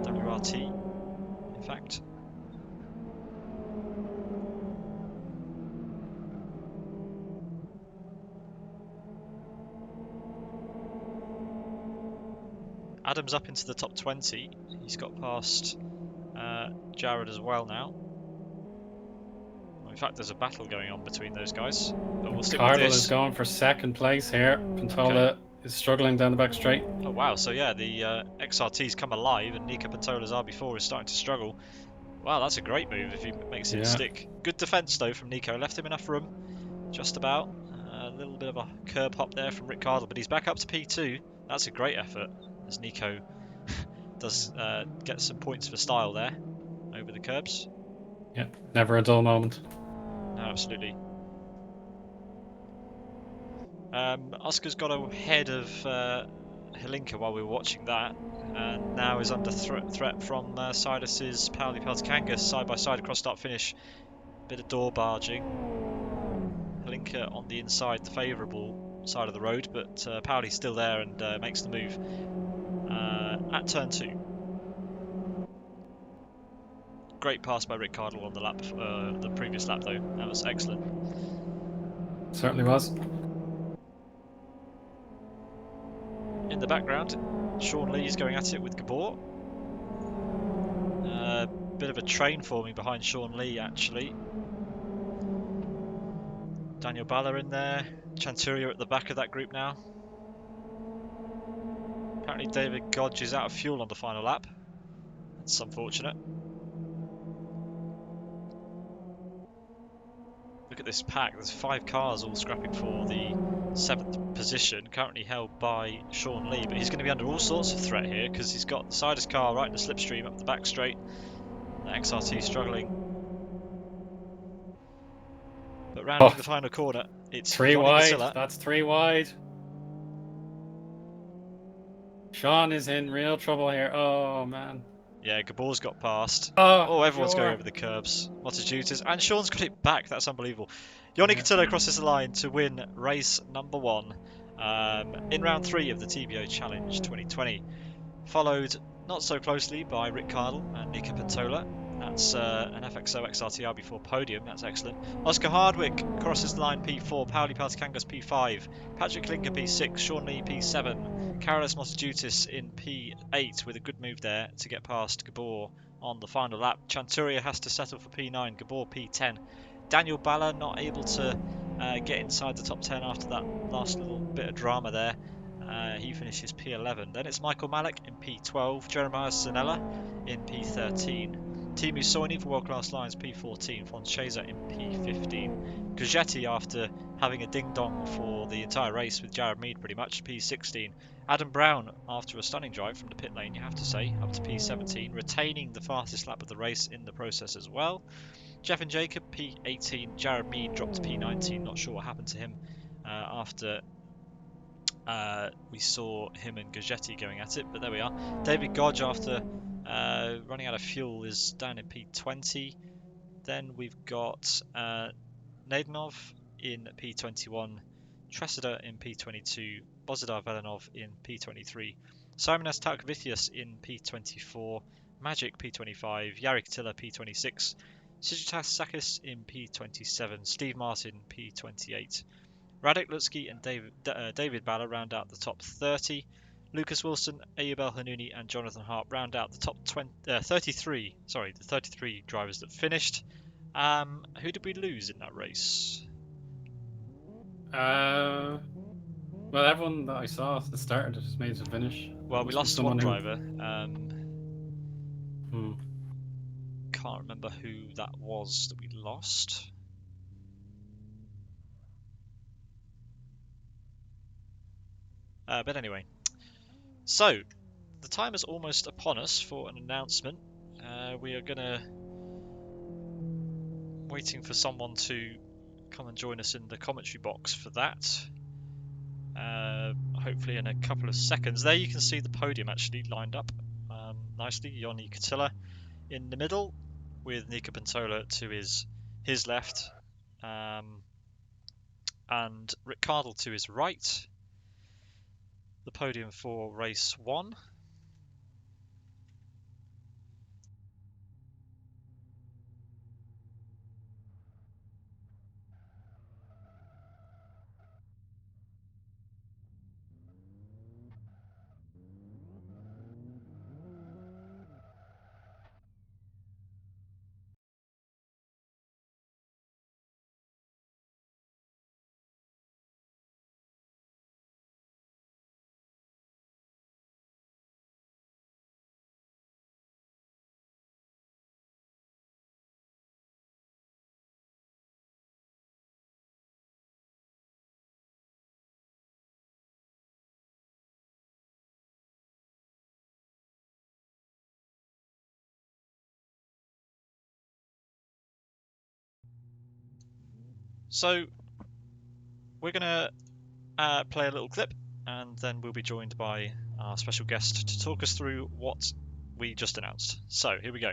WRT, in fact. Adam's up into the top 20. He's got past Jared as well now. In fact, there's a battle going on between those guys. But we'll stick with Cardle this. is going for second place here. Pentola is struggling down the back straight. Oh wow, so yeah, the XRT's come alive and Nico Pentola's RB4 is starting to struggle. Wow, that's a great move if he makes it stick. Good defence though from Nico, left him enough room, just about. A little bit of a curb hop there from Rick Cardle, but he's back up to P2. That's a great effort as Nico does get some points for style there over the curbs. Yeah, never a dull moment. No, absolutely. Oscar's got ahead of Hlinka while we were watching that, and now is under threat from Sidus's Pauli Peltikangas side by side across start finish. Bit of door barging. Hlinka on the inside, the favourable side of the road, but Pauli's still there and makes the move at turn 2. Great pass by Rick Cardle on the lap, the previous lap though. That was excellent. Certainly was. In the background, Sean Lee is going at it with Gabor. Bit of a train forming behind Sean Lee actually. Daniel Balla in there. Chanturia at the back of that group now. Apparently David Godge is out of fuel on the final lap. That's unfortunate. Look at this pack. There's 5 cars all scrapping for the 7th position, currently held by Sean Lee, but he's going to be under all sorts of threat here because he's got the Sidus car right in the slipstream up the back straight. The XRT struggling. But rounding the final corner, it's 3 Yoni wide. Vasila. That's 3 wide. Sean is in real trouble here. Oh man. Yeah, Gabor's got past. Oh, Everyone's going over the curbs. Motojutas. And Sean's got it back. That's unbelievable. Yoni Cotillo crosses the line to win race number 1 in round 3 of the TBO Challenge 2020. Followed not so closely by Rick Cardle and Nico Pentola. That's an FXO XRT RB4 podium. That's excellent. Oscar Hardwick crosses the line P4. Pauli Peltikangas P5. Patrick Hlinka P6. Sean Lee P7. Carolus Motojutis in P8 with a good move there to get past Gabor on the final lap. Chanturia has to settle for P9. Gabor P10. Daniel Balla not able to get inside the top 10 after that last little bit of drama there. He finishes P11. Then it's Michael Malik in P12. Jeremiah Sanella in P13. Timu Soini for World Class Lines P14. Foncheza in P15. Gajetti, after having a ding-dong for the entire race with Jared Mead pretty much, P16. Adam Brown, after a stunning drive from the pit lane, you have to say, up to P17, retaining the fastest lap of the race in the process as well. Jeff and Jacob, P18. Jared Mead dropped to P19. Not sure what happened to him after we saw him and Gajetti going at it, but there we are. David Godge, after running out of fuel, is down in P20. Then we've got Nadenov in P21, Tresida in P22, Bozidar Velenov in P23, Simonas Talkvithius in P24, Magic P25, Yari Katila P26, Sigitas Sakis in P27, Steve Martin P28. Radek Lutsky and David Balla round out the top 30. Lucas Wilson, Ayubel Hanouni and Jonathan Hart round out the top 33. Sorry, the 33 drivers that finished. Who did we lose in that race? Well, everyone that I saw at the start just made it to finish. Well, we lost one driver. Can't remember who that was that we lost. But anyway, so the time is almost upon us for an announcement. We are going to waiting for someone to come and join us in the commentary box for that. Hopefully in a couple of seconds. There you can see the podium actually lined up nicely. Yoni Katilla in the middle with Nika Pentola to his left, and Rick Cardle to his right. The podium for race 1. So we're going to play a little clip, and then we'll be joined by our special guest to talk us through what we just announced. So here we go.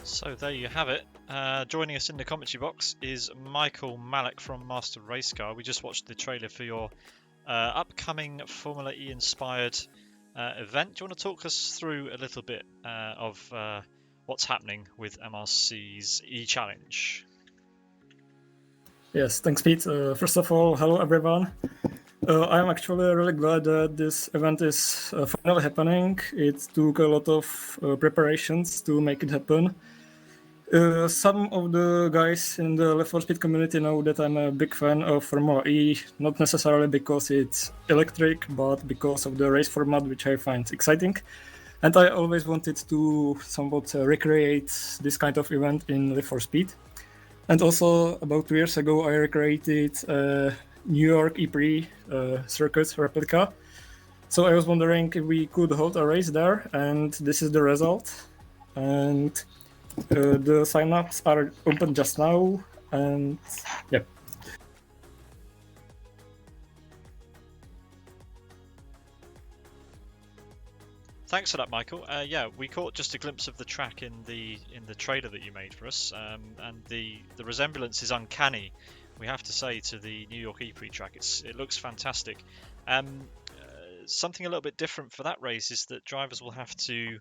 So there you have it. Joining us in the commentary box is Michael Malik from Master Race Car. We just watched the trailer for your upcoming Formula E inspired event. Do you want to talk us through a little bit of what's happening with MRC's E-Challenge? Yes, thanks, Pete. First of all, hello everyone. I'm actually really glad that this event is finally happening. It took a lot of preparations to make it happen. Some of the guys in the Left 4 Speed community know that I'm a big fan of Formula E, not necessarily because it's electric, but because of the race format, which I find exciting. And I always wanted to somewhat recreate this kind of event in Left 4 Speed. And also, about 2 years ago, I recreated a New York E-Prix circuit replica. So I was wondering if we could hold a race there, and this is the result. And the sign-ups are open just now, and yeah. Thanks for that, Michael. Yeah, we caught just a glimpse of the track in the trailer that you made for us, and the resemblance is uncanny, we have to say, to the New York E-Prix track. It looks fantastic. Something a little bit different for that race is that drivers will have to,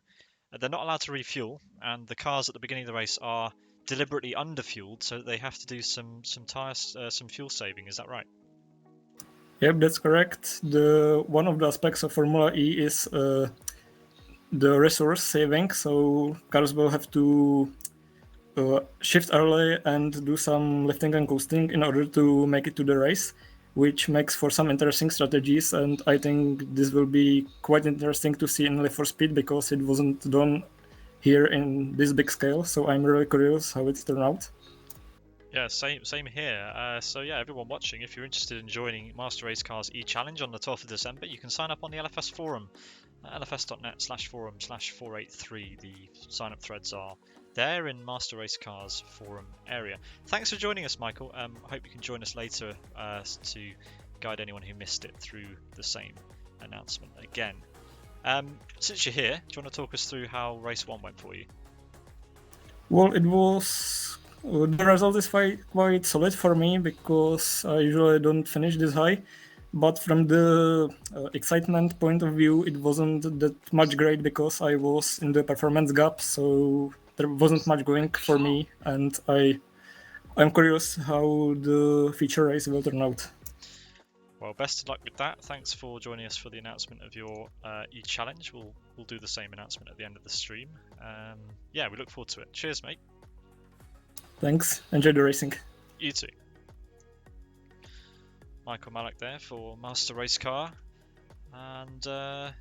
they're not allowed to refuel, and the cars at the beginning of the race are deliberately underfueled, so they have to do some fuel saving. Is that right? Yep, that's correct. One of the aspects of Formula E is the resource saving, so cars will have to shift early and do some lifting and coasting in order to make it to the race, which makes for some interesting strategies, and I think this will be quite interesting to see in Left 4 Speed because it wasn't done here in this big scale, so I'm really curious how it's turned out. Yeah, same here. So yeah, everyone watching, if you're interested in joining Master Race Car's E-Challenge on the 12th of December, you can sign up on the LFS forum, lfs.net/forum/483. The sign-up threads are there in Master Race Car's forum area. Thanks for joining us, Michael. I hope you can join us later to guide anyone who missed it through the same announcement again. Since you're here, do you want to talk us through how race 1 went for you? Well, it was... the result is quite solid for me because I usually don't finish this high. But from the excitement point of view, it wasn't that much great because I was in the performance gap, so there wasn't much going for me, and I'm curious how the feature race will turn out. Well, best of luck with that. Thanks for joining us for the announcement of your e-challenge. We'll do the same announcement at the end of the stream. Yeah, we look forward to it. Cheers, mate. Thanks. Enjoy the racing. You too. Michael Malak there for Master Race Car. And I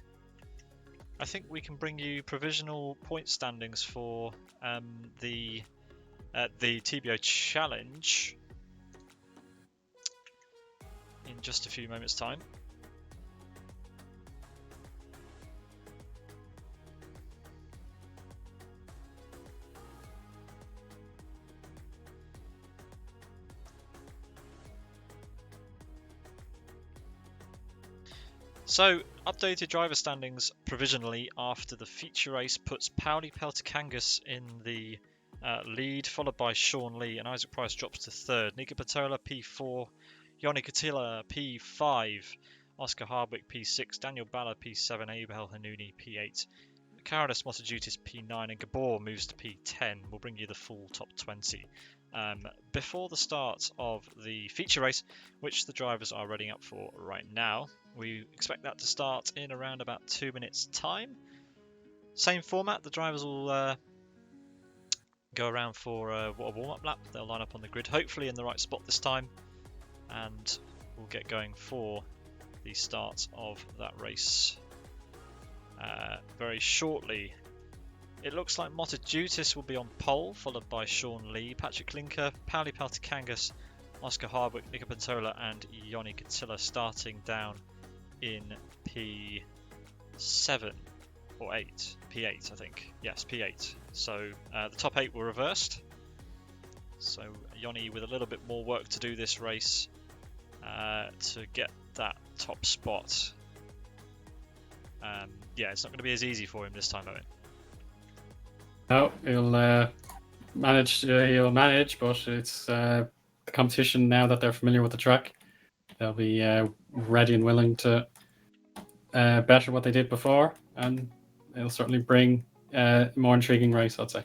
think we can bring you provisional point standings for the TBO challenge in just a few moments' time. So, updated driver standings provisionally after the feature race puts Pauli Peltikangas in the lead, followed by Sean Lee, and Isaac Price drops to third. Nika Patola P4, Yoni Katila P5, Oscar Hardwick P6, Daniel Balla P7, Abel Hanouni P8, Carolus Motojutis P9, and Gabor moves to P10. We'll bring you the full top 20 before the start of the feature race, which the drivers are readying up for right now. We expect that to start in around about 2 minutes time. Same format, the drivers will go around for a warm-up lap. They'll line up on the grid, hopefully in the right spot this time, and we'll get going for the start of that race very shortly. It looks like Motojutis will be on pole, followed by Sean Lee, Patrick Linker, Pauli Peltikangas, Oscar Hardwick, Nika Patola, and Yoni Katila starting down in P7 or 8. P8, I think. Yes, P8. So the top 8 were reversed. So Yoni with a little bit more work to do this race to get that top spot. Yeah, it's not going to be as easy for him this time, Eoin. No, he'll manage, but it's the competition now that they're familiar with the track. They'll be ready and willing to better what they did before, and it'll certainly bring a more intriguing race, I'd say.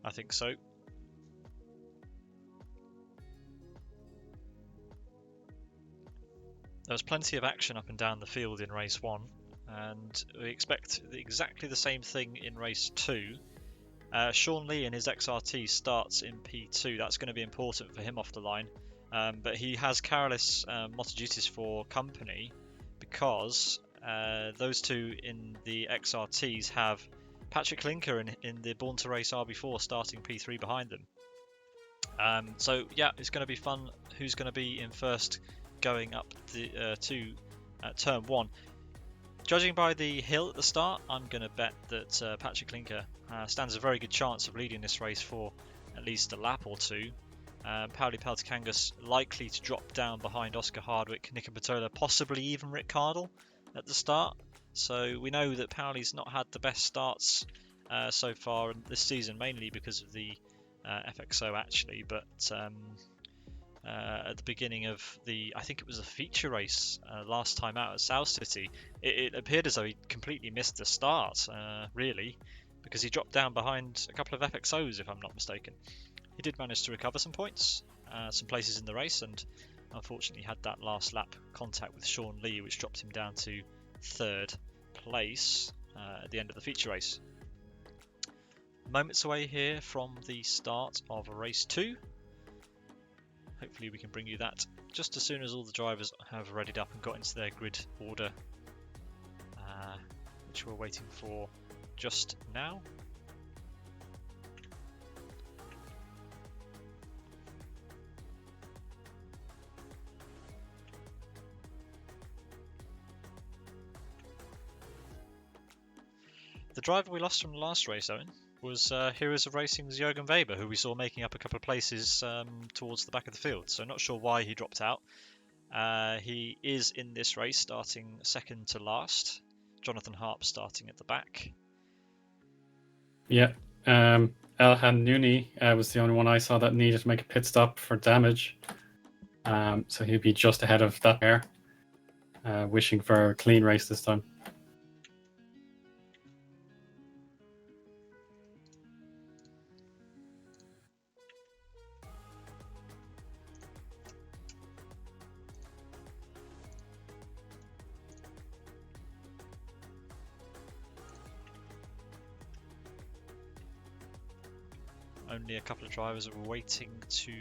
I think so. There was plenty of action up and down the field in race 1, and we expect exactly the same thing in race 2. Sean Lee in his XRT starts in P2. That's going to be important for him off the line, but he has Carolus Motojutis for company because those two in the XRTs have Patrick Linker in the Born to Race RB4 starting P3 behind them. So yeah, it's going to be fun. Who's going to be in first going up to turn 1? Judging by the hill at the start, I'm going to bet that Patrick Linker stands a very good chance of leading this race for at least a lap or two. Pauli Peltikangas likely to drop down behind Oscar Hardwick, Nika Patola, possibly even Rick Cardle at the start. So we know that Pauli's not had the best starts so far this season, mainly because of the FXO actually, but at the beginning of I think it was a feature race last time out at South City, it appeared as though he completely missed the start, really, because he dropped down behind a couple of FXOs, if I'm not mistaken. He did manage to recover some points, some places in the race, and unfortunately had that last lap contact with Sean Lee, which dropped him down to 3rd place at the end of the feature race. Moments away here from the start of race 2. Hopefully we can bring you that just as soon as all the drivers have readied up and got into their grid order, which we're waiting for just now. The driver we lost from the last race, Eoin, was Heroes of Racing's Jürgen Weber, who we saw making up a couple of places towards the back of the field. So not sure why he dropped out. He is in this race starting second to last. Jonathan Harp starting at the back. Yeah, Elhan Nuni was the only one I saw that needed to make a pit stop for damage. So he'd be just ahead of that pair. Wishing for a clean race this time. Only a couple of drivers are waiting to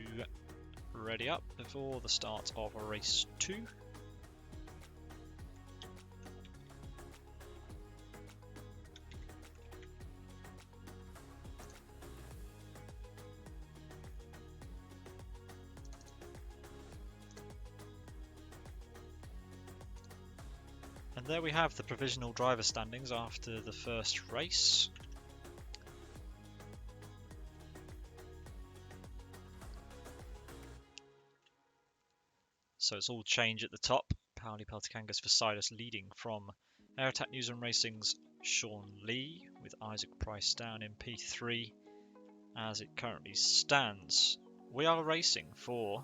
ready up before the start of race 2. And there we have the provisional driver standings after the first race. So it's all change at the top. Pauli Peltikangas Vasidis leading from Air Attack News and Racing's Sean Lee, with Isaac Price down in P3 as it currently stands. We are racing for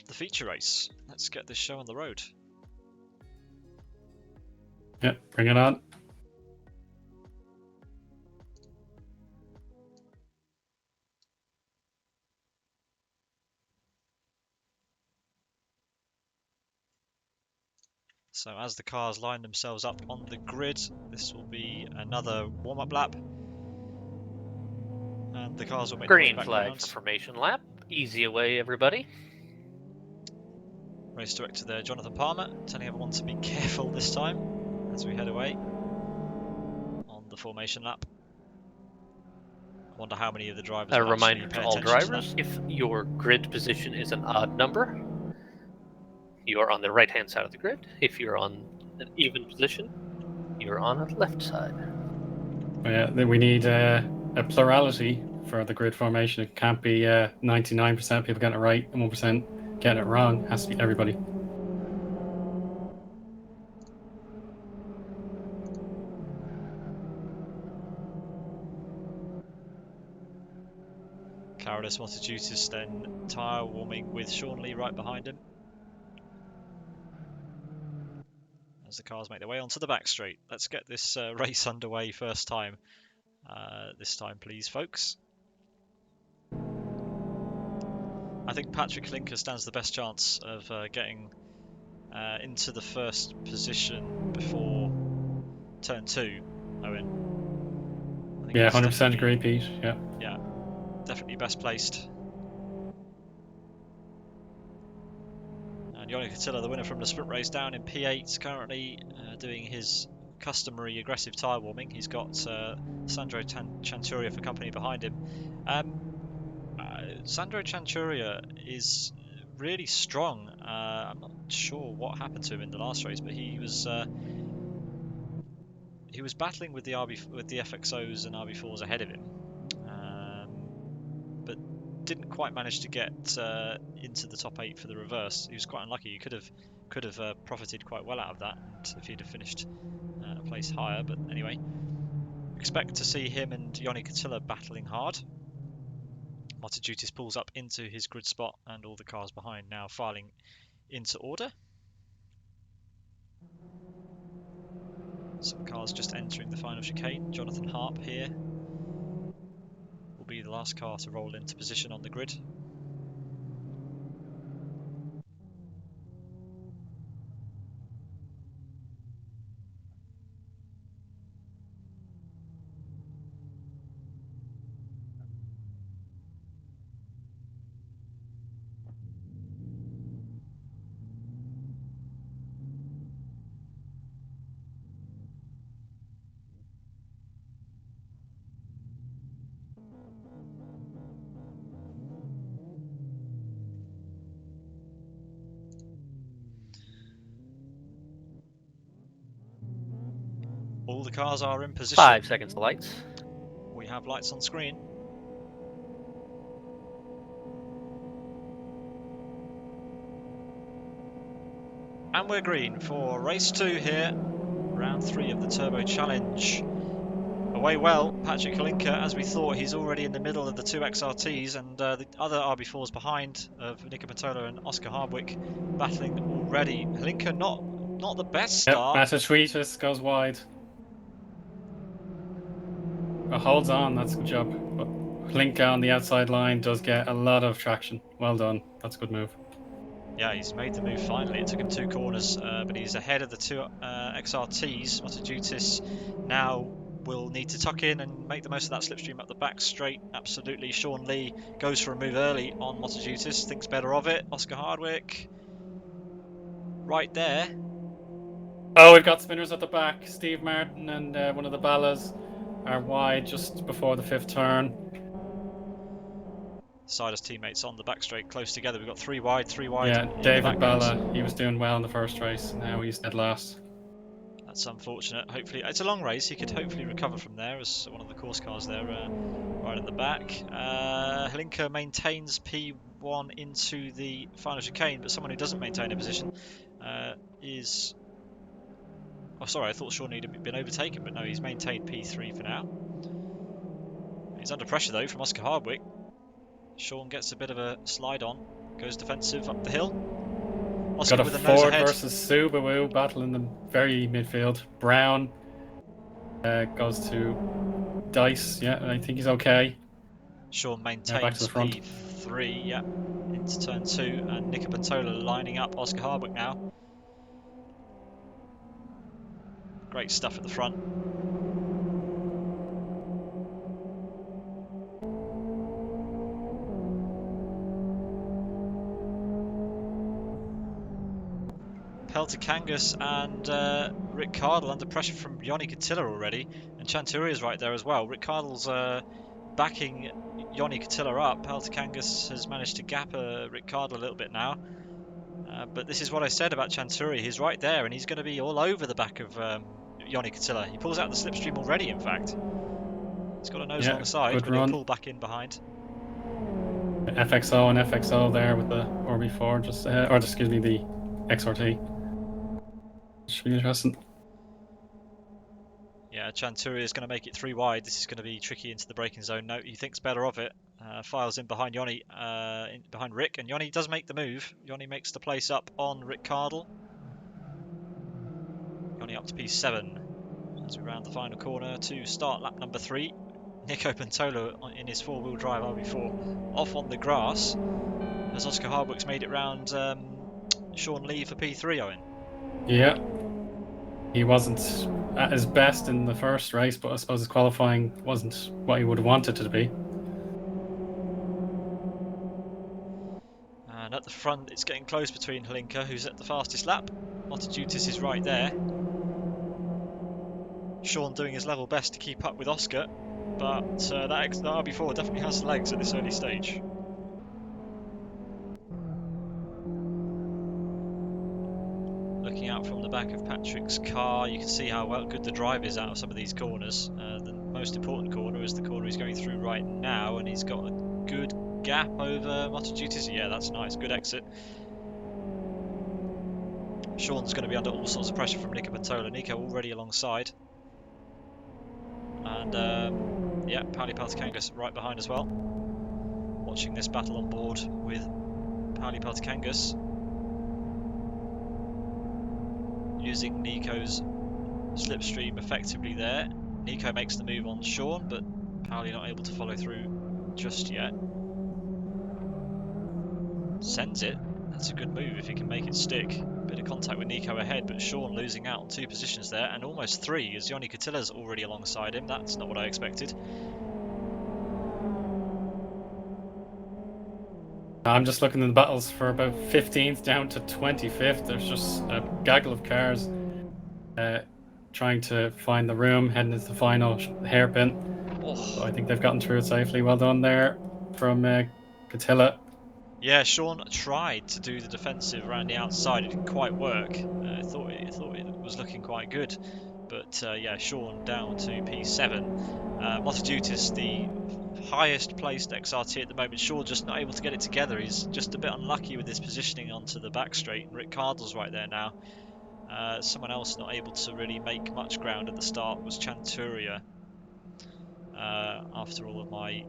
the feature race. Let's get this show on the road. Yep, bring it on. So as the cars line themselves up on the grid, this will be another warm-up lap. And the cars will make their way Green back flag round. for formation lap. Easy away, everybody. Race director there, Jonathan Palmer, telling everyone to be careful this time as we head away on the formation lap. I wonder how many of the drivers A will actually reminder pay to all attention to drivers, that. if your grid position is an odd number, you're on the right-hand side of the grid. If you're on an even position, you're on the left side. Yeah, then we need a plurality for the grid formation. It can't be 99% people getting it right and 1% getting it wrong. It has to be everybody. Carolus Montejudis then tyre warming with Sean Lee right behind him as the cars make their way onto the back straight. Let's get this race underway first time. This time, please, folks. I think Patrick Linker stands the best chance of getting into the first position before turn 2, Owen. I think Yeah, he's 100% agree, Pete. Yeah. Yeah, definitely best placed. And Eoin Catilla, the winner from the sprint race, down in P8 currently, doing his customary aggressive tyre warming. He's got Sandro Chanturia for company behind him. Sandro Chanturia is really strong. I'm not sure what happened to him in the last race, but he was battling with the FXOs and RB4s ahead of him, but didn't quite manage to get into the top 8 for the reverse. He was quite unlucky. He could have profited quite well out of that, and if he'd have finished a place higher. But anyway, expect to see him and Eoin Catilla battling hard. Montejudis pulls up into his grid spot, and all the cars behind now filing into order. Some cars just entering the final chicane. Jonathan Harp here will be the last car to roll into position on the grid. All the cars are in position. 5 seconds to lights. We have lights on screen. And we're green for race 2 here. round 3 of the Turbo Challenge. Away well, Patrick Halinka, as we thought. He's already in the middle of the 2 XRTs, and the other RB4s behind of Nico Patola and Oscar Hardwick battling already. Halinka not the best Yep, start. Massachusetts goes wide. But holds on, that's a good job. But Halinka on the outside line does get a lot of traction. Well done, that's a good move. Yeah, he's made the move finally. It took him 2 corners, but he's ahead of the 2 XRTs. Motojutis now will need to tuck in and make the most of that slipstream up the back straight. Absolutely. Sean Lee goes for a move early on Motojutis, thinks better of it. Oscar Hardwick right there. Oh, we've got spinners at the back. Steve Martin and one of the Ballas are wide just before the 5th turn. Sider's teammates on the back straight close together. We've got 3 wide, 3 wide. Yeah, in David the back Balla, nose. he was doing well in the first race. Now he's dead last. That's unfortunate. Hopefully, it's a long race. He could hopefully recover from there as one of the course cars there right at the back. Halinka maintains P1 into the final chicane, but someone who doesn't maintain a position is... Oh, sorry, I thought Sean had been overtaken, but no, he's maintained P3 for now. He's under pressure, though, from Oscar Hardwick. Sean gets a bit of a slide on, goes defensive up the hill. Oscar Got a with a nose Ford ahead. versus Subaru battle in the very midfield. Brown goes to Dice. Yeah, I think he's okay. Sean back to maintains the front. P3, yeah, into turn 2, and Nico Pantola lining up Oscar Hardwick now. Great stuff at the front. Peltikangas and Rick Cardle under pressure from Yoni Katilla already, and Chanturia's right there as well. Rick Cardle's backing Yoni Katilla up. Peltikangas has managed to gap Rick Cardle a little bit now. But this is what I said about Chanturia. He's right there, and he's going to be all over the back of Yoni Katilla. He pulls out the slipstream already, in fact. He's got a nose alongside, good but run. he'll pull back in behind. FXO and FXO there with the RB4, just or excuse me, the XRT. Should be interesting. Yeah, Chanturia is going to make it 3 wide. This is going to be tricky into the braking zone. No, he thinks better of it. Files in behind Yoni, behind Rick, and Yoni does make the move. Yoni makes the place up on Rick Cardle. Yoni up to P7 as we round the final corner to start lap number 3. Nico Pantola in his 4-wheel drive RB4 off on the grass as Oscar Hardwick's made it round Sean Lee for P3, Eoin. Yeah. He wasn't at his best in the first race, but I suppose his qualifying wasn't what he would have wanted it to be. And at the front, it's getting close between Halinka, who's at the fastest lap. Motojutis is right there. Sean doing his level best to keep up with Oscar, but that RB4 definitely has legs at this early stage. Looking out from the back of Patrick's car, you can see how good the drive is out of some of these corners. The most important corner is the corner he's going through right now, and he's got a good gap over Motojutis. Yeah, that's nice, good exit. Sean's going to be under all sorts of pressure from Nico Pantola. Nico already alongside. And yeah, Pauli Peltikangas right behind as well. Watching this battle on board with Pauli Peltikangas. Using Nico's slipstream effectively there. Nico makes the move on Sean, but Pauli not able to follow through just yet. Sends it. That's a good move if he can make it stick. Bit of contact with Nico ahead, but Sean losing out on 2 positions there, and almost 3 as Yoni Katilla's already alongside him. That's not what I expected. I'm just looking in the battles for about 15th down to 25th. There's just a gaggle of cars trying to find the room, heading into the final hairpin. Oh. So I think they've gotten through it safely. Well done there from Katilla. Yeah, Sean tried to do the defensive around the outside. It didn't quite work. I thought it was looking quite good. But yeah, Sean down to P7. Motojutis, the highest placed XRT at the moment. Sean just not able to get it together. He's just a bit unlucky with his positioning onto the back straight. And Rick Cardle's right there now. Someone else not able to really make much ground at the start was Chanturia. After all of my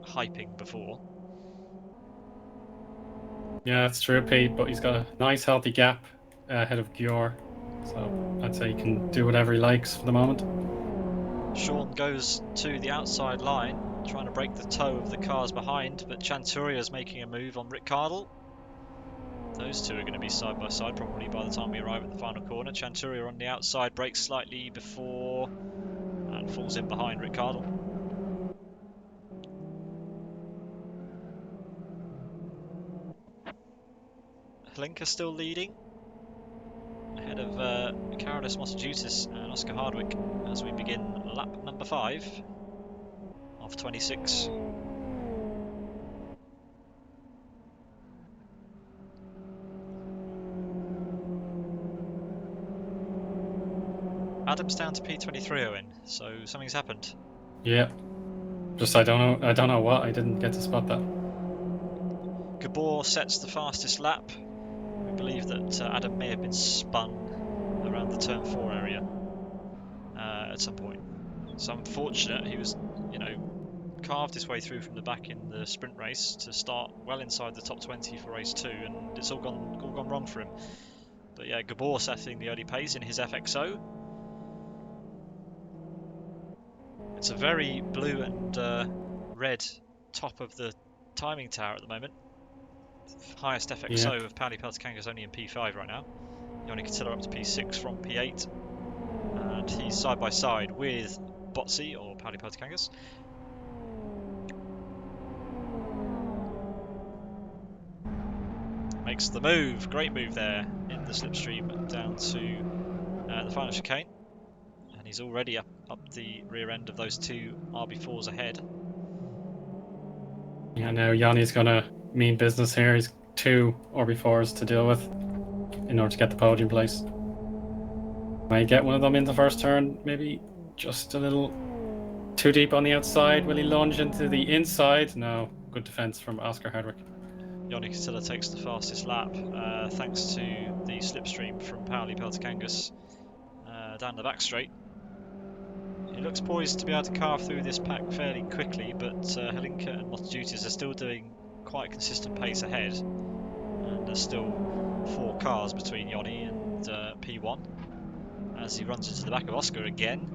hyping before. Yeah, that's true, Pete, but he's got a nice healthy gap ahead of Gior. So I'd say he can do whatever he likes for the moment. Sean goes to the outside line, trying to break the toe of the cars behind, but Chanturia is making a move on Rick Cardle. Those two are going to be side by side probably by the time we arrive at the final corner. Chanturia on the outside, brakes slightly before and falls in behind Rick Cardle. Hlinka still leading, ahead of Carolus Mosajutis and Oscar Hardwick as we begin lap number 5 of 26. Adam's down to P23, Eoin, so something's happened. Yeah. Just I don't know what. I didn't get to spot that. Gabor sets the fastest lap. We believe that Adam may have been spun around the turn 4 area at some point. So unfortunate, he was, carved his way through from the back in the sprint race to start well inside the top 20 for race 2, and it's all gone wrong for him. But yeah, Gabor setting the early pace in his FXO. It's a very blue and red top of the timing tower at the moment. Highest FXO of Pauli Peltokangas only in P5 right now. Eoin Katila up to P6 from P8. And he's side by side with Botsi or Pauli Peltokangas. Makes the move, great move there in the slipstream down to the final chicane. And he's already up the rear end of those two RB4s ahead. Yeah, now Yanni's gonna mean business here. He's 2 RB4s to deal with in order to get the podium place. Might get one of them in the first turn, maybe just a little too deep on the outside. Will he lunge into the inside? No. Good defense from Oscar Hardwick. Eoin Katila takes the fastest lap thanks to the slipstream from Pauli Peltokangas down the back straight. He looks poised to be able to carve through this pack fairly quickly, but Hlinka and Mosajutis are still doing quite a consistent pace ahead. And there's still 4 cars between Eoin and P1 as he runs into the back of Oscar again.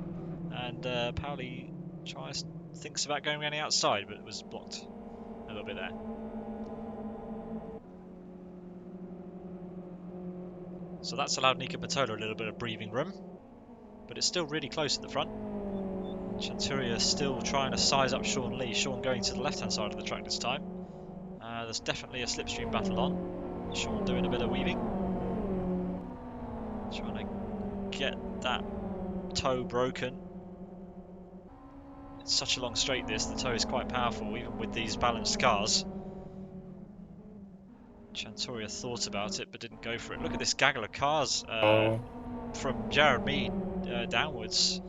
And Pauli thinks about going around the outside, but it was blocked a little bit there. So that's allowed Nika Matola a little bit of breathing room, but it's still really close at the front. Chanturia still trying to size up Sean Lee. Sean going to the left-hand side of the track this time. There's definitely a slipstream battle on. Sean doing a bit of weaving. Trying to get that toe broken. It's such a long straight this. The toe is quite powerful, even with these balanced cars. Chanturia thought about it, but didn't go for it. Look at this gaggle of cars from Jared Mead downwards.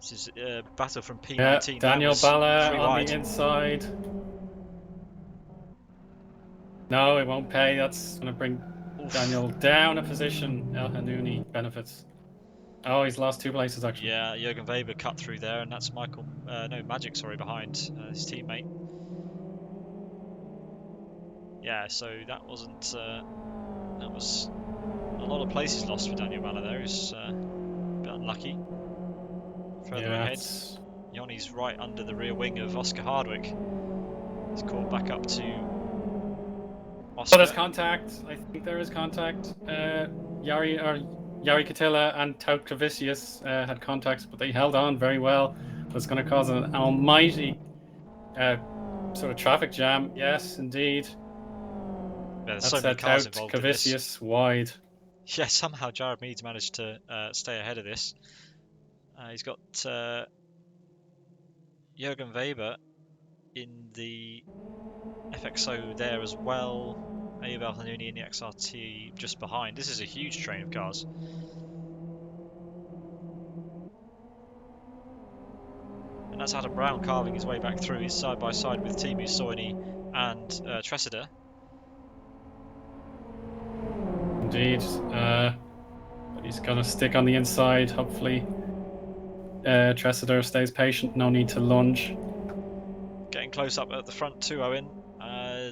This is a battle from P19 Daniel downwards. Bala 3 on wide. the inside. No, it won't pay. That's going to bring Daniel down a position. El Hanouni benefits. Oh, he's lost 2 places actually. Yeah, Jürgen Weber cut through there, and that's Magic, behind his teammate. Yeah, so that wasn't. That was a lot of places lost for Daniel Bala there. He's a bit unlucky. Further ahead, Yoni's right under the rear wing of Oscar Hardwick. He's caught back up to Oscar. Oh, there's contact. I think there is contact. Jari Katila and Taut Kravicius had contacts, but they held on very well. But it's going to cause an almighty sort of traffic jam. Yes, indeed. Yeah, there's so many cars involved in this. Kravicius wide. Yeah, somehow Jared Mead's managed to stay ahead of this. He's got Jürgen Weber in the FXO there as well. Ayoub El Hanouni in the XRT just behind. This is a huge train of cars. And that's Adam Brown carving his way back through. He's side by side with Teemu Soini and Tressida. Indeed. But he's going to stick on the inside, hopefully. Tressider stays patient, no need to lunge. Getting close up at the front too, Eoin.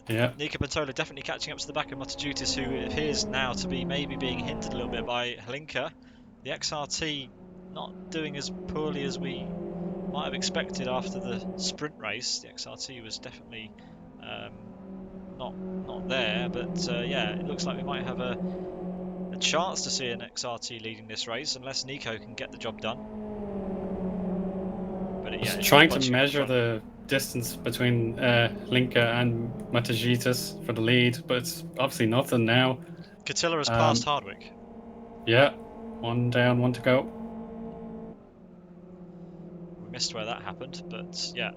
Yeah. Nika Pantola definitely catching up to the back of Motojutis, who appears now to be maybe being hindered a little bit by Hlinka. The XRT not doing as poorly as we might have expected after the sprint race. The XRT was definitely not there, but yeah, it looks like we might have a chance to see an XRT leading this race, unless Nico can get the job done. But yeah, Just trying to measure the distance between Hlinka and Motojutis for the lead, but it's obviously nothing now. Catilla has passed Hardwick. Yeah, one down, one to go. We missed where that happened, but yeah,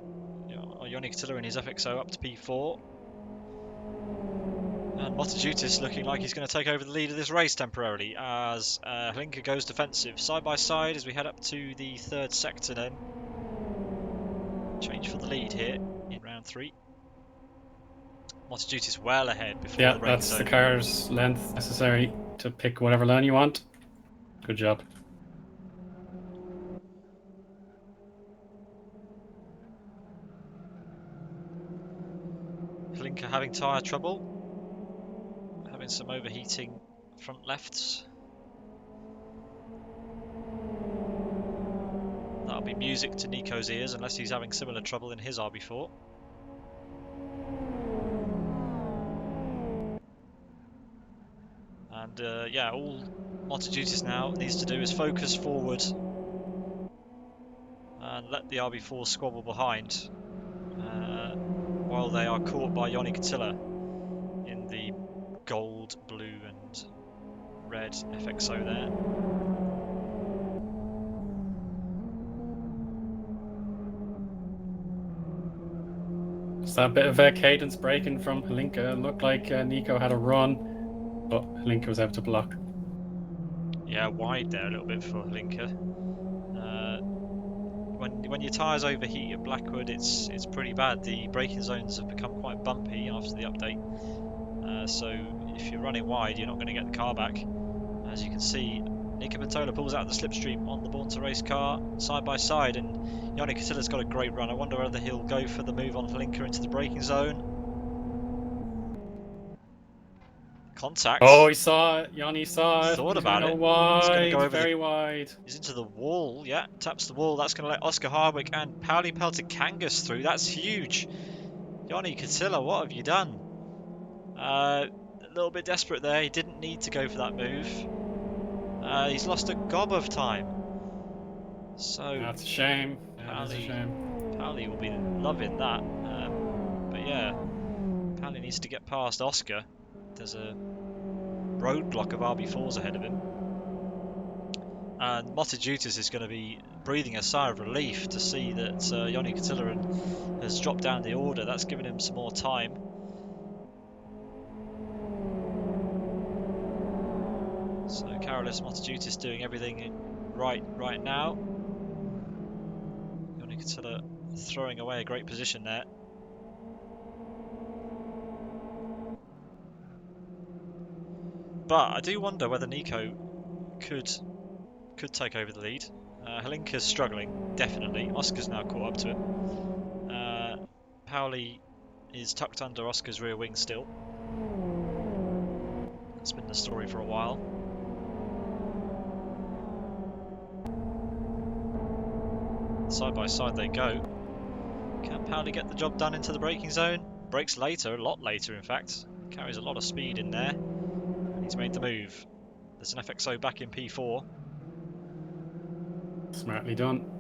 Ioni Catilla in his FXO up to P4. And Motojutis looking like he's going to take over the lead of this race temporarily as Hlinka goes defensive. Side by side as we head up to the third sector then. Change for the lead here in round 3. Motojutis well ahead before the braking zone. That's the car's length necessary to pick whatever lane you want. Good job. Hlinka having tyre trouble. Having some overheating front lefts. That'll be music to Nico's ears unless he's having similar trouble in his RB4. And yeah, all Motojutis now needs to do is focus forward and let the RB4 squabble behind while they are caught by Ioni Catilla in the gold, blue and red FXO there. Just that bit of cadence breaking from Hlinka. Looked like Nico had a run, but Hlinka was able to block. Yeah, wide there a little bit for Hlinka. When your tyres overheat at Blackwood, it's pretty bad. The braking zones have become quite bumpy after the update. So if you're running wide, you're not going to get the car back. As you can see, Nika Pantola pulls out the slipstream on the Born to Race car side by side, and Ioni Catilla's got a great run. I wonder whether he'll go for the move on Hlinka into the braking zone. Contact. Oh, he saw it. Ioni saw it. Thought about it. Wide, He's going to go over very wide. He's into the wall. Yeah, taps the wall. That's going to let Oscar Hardwick and Pauli Peltikangas through. That's huge. Ioni Catilla, what have you done? A little bit desperate there. He didn't need to go for that move. He's lost a gob of time. So That's a shame. That's a shame. Pauli will be loving that. But yeah, Pauli needs to get past Oscar. There's a roadblock of RB4s ahead of him. And Motojutis is going to be breathing a sigh of relief to see that Ioni Catilla has dropped down the order. That's given him some more time. So Carolus Motojutis doing everything right now. Ioni Catilla throwing away a great position there. But I do wonder whether Nico could take over the lead. Hlinka's struggling, definitely. Oscar's now caught up to him. Pauli is tucked under Oscar's rear wing still. That's been the story for a while. Side by side they go. Can Pauli get the job done into the braking zone? Brakes later, a lot later in fact. Carries a lot of speed in there. And he's made the move. There's an FXO back in P4. Smartly done.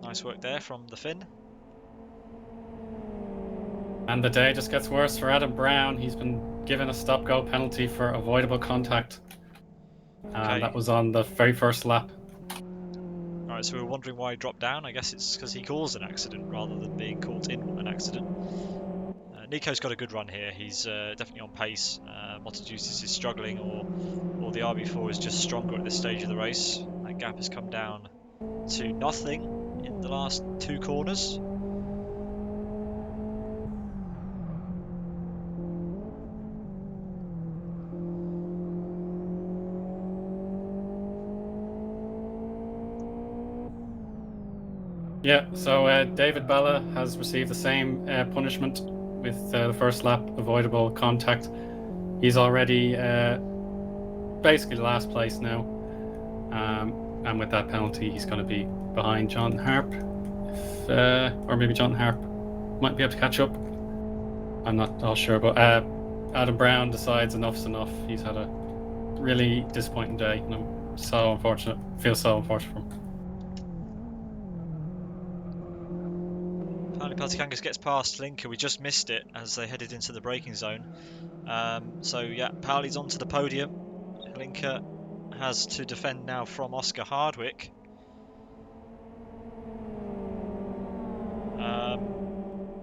Nice work there from the Finn. And the day just gets worse for Adam Brown. He's been given a stop-go penalty for avoidable contact. And that was on the very first lap. Alright, so we were wondering why he dropped down. I guess it's because he caused an accident rather than being caught in an accident. Nico's got a good run here. He's definitely on pace. Motojutis is struggling, or the RB4 is just stronger at this stage of the race. That gap has come down to nothing in the last 2 corners. Yeah, so David Bella has received the same punishment with the first lap avoidable contact. He's already basically last place now. And with that penalty, he's going to be behind John Harp. Or maybe John Harp might be able to catch up. I'm not all sure, but Adam Brown decides enough's enough. He's had a really disappointing day, and I'm so unfortunate. Feel so unfortunate for him. Apparently Peltikangas gets past Linker. We just missed it as they headed into the braking zone. So yeah, Paoli's onto the podium. Linker has to defend now from Oscar Hardwick.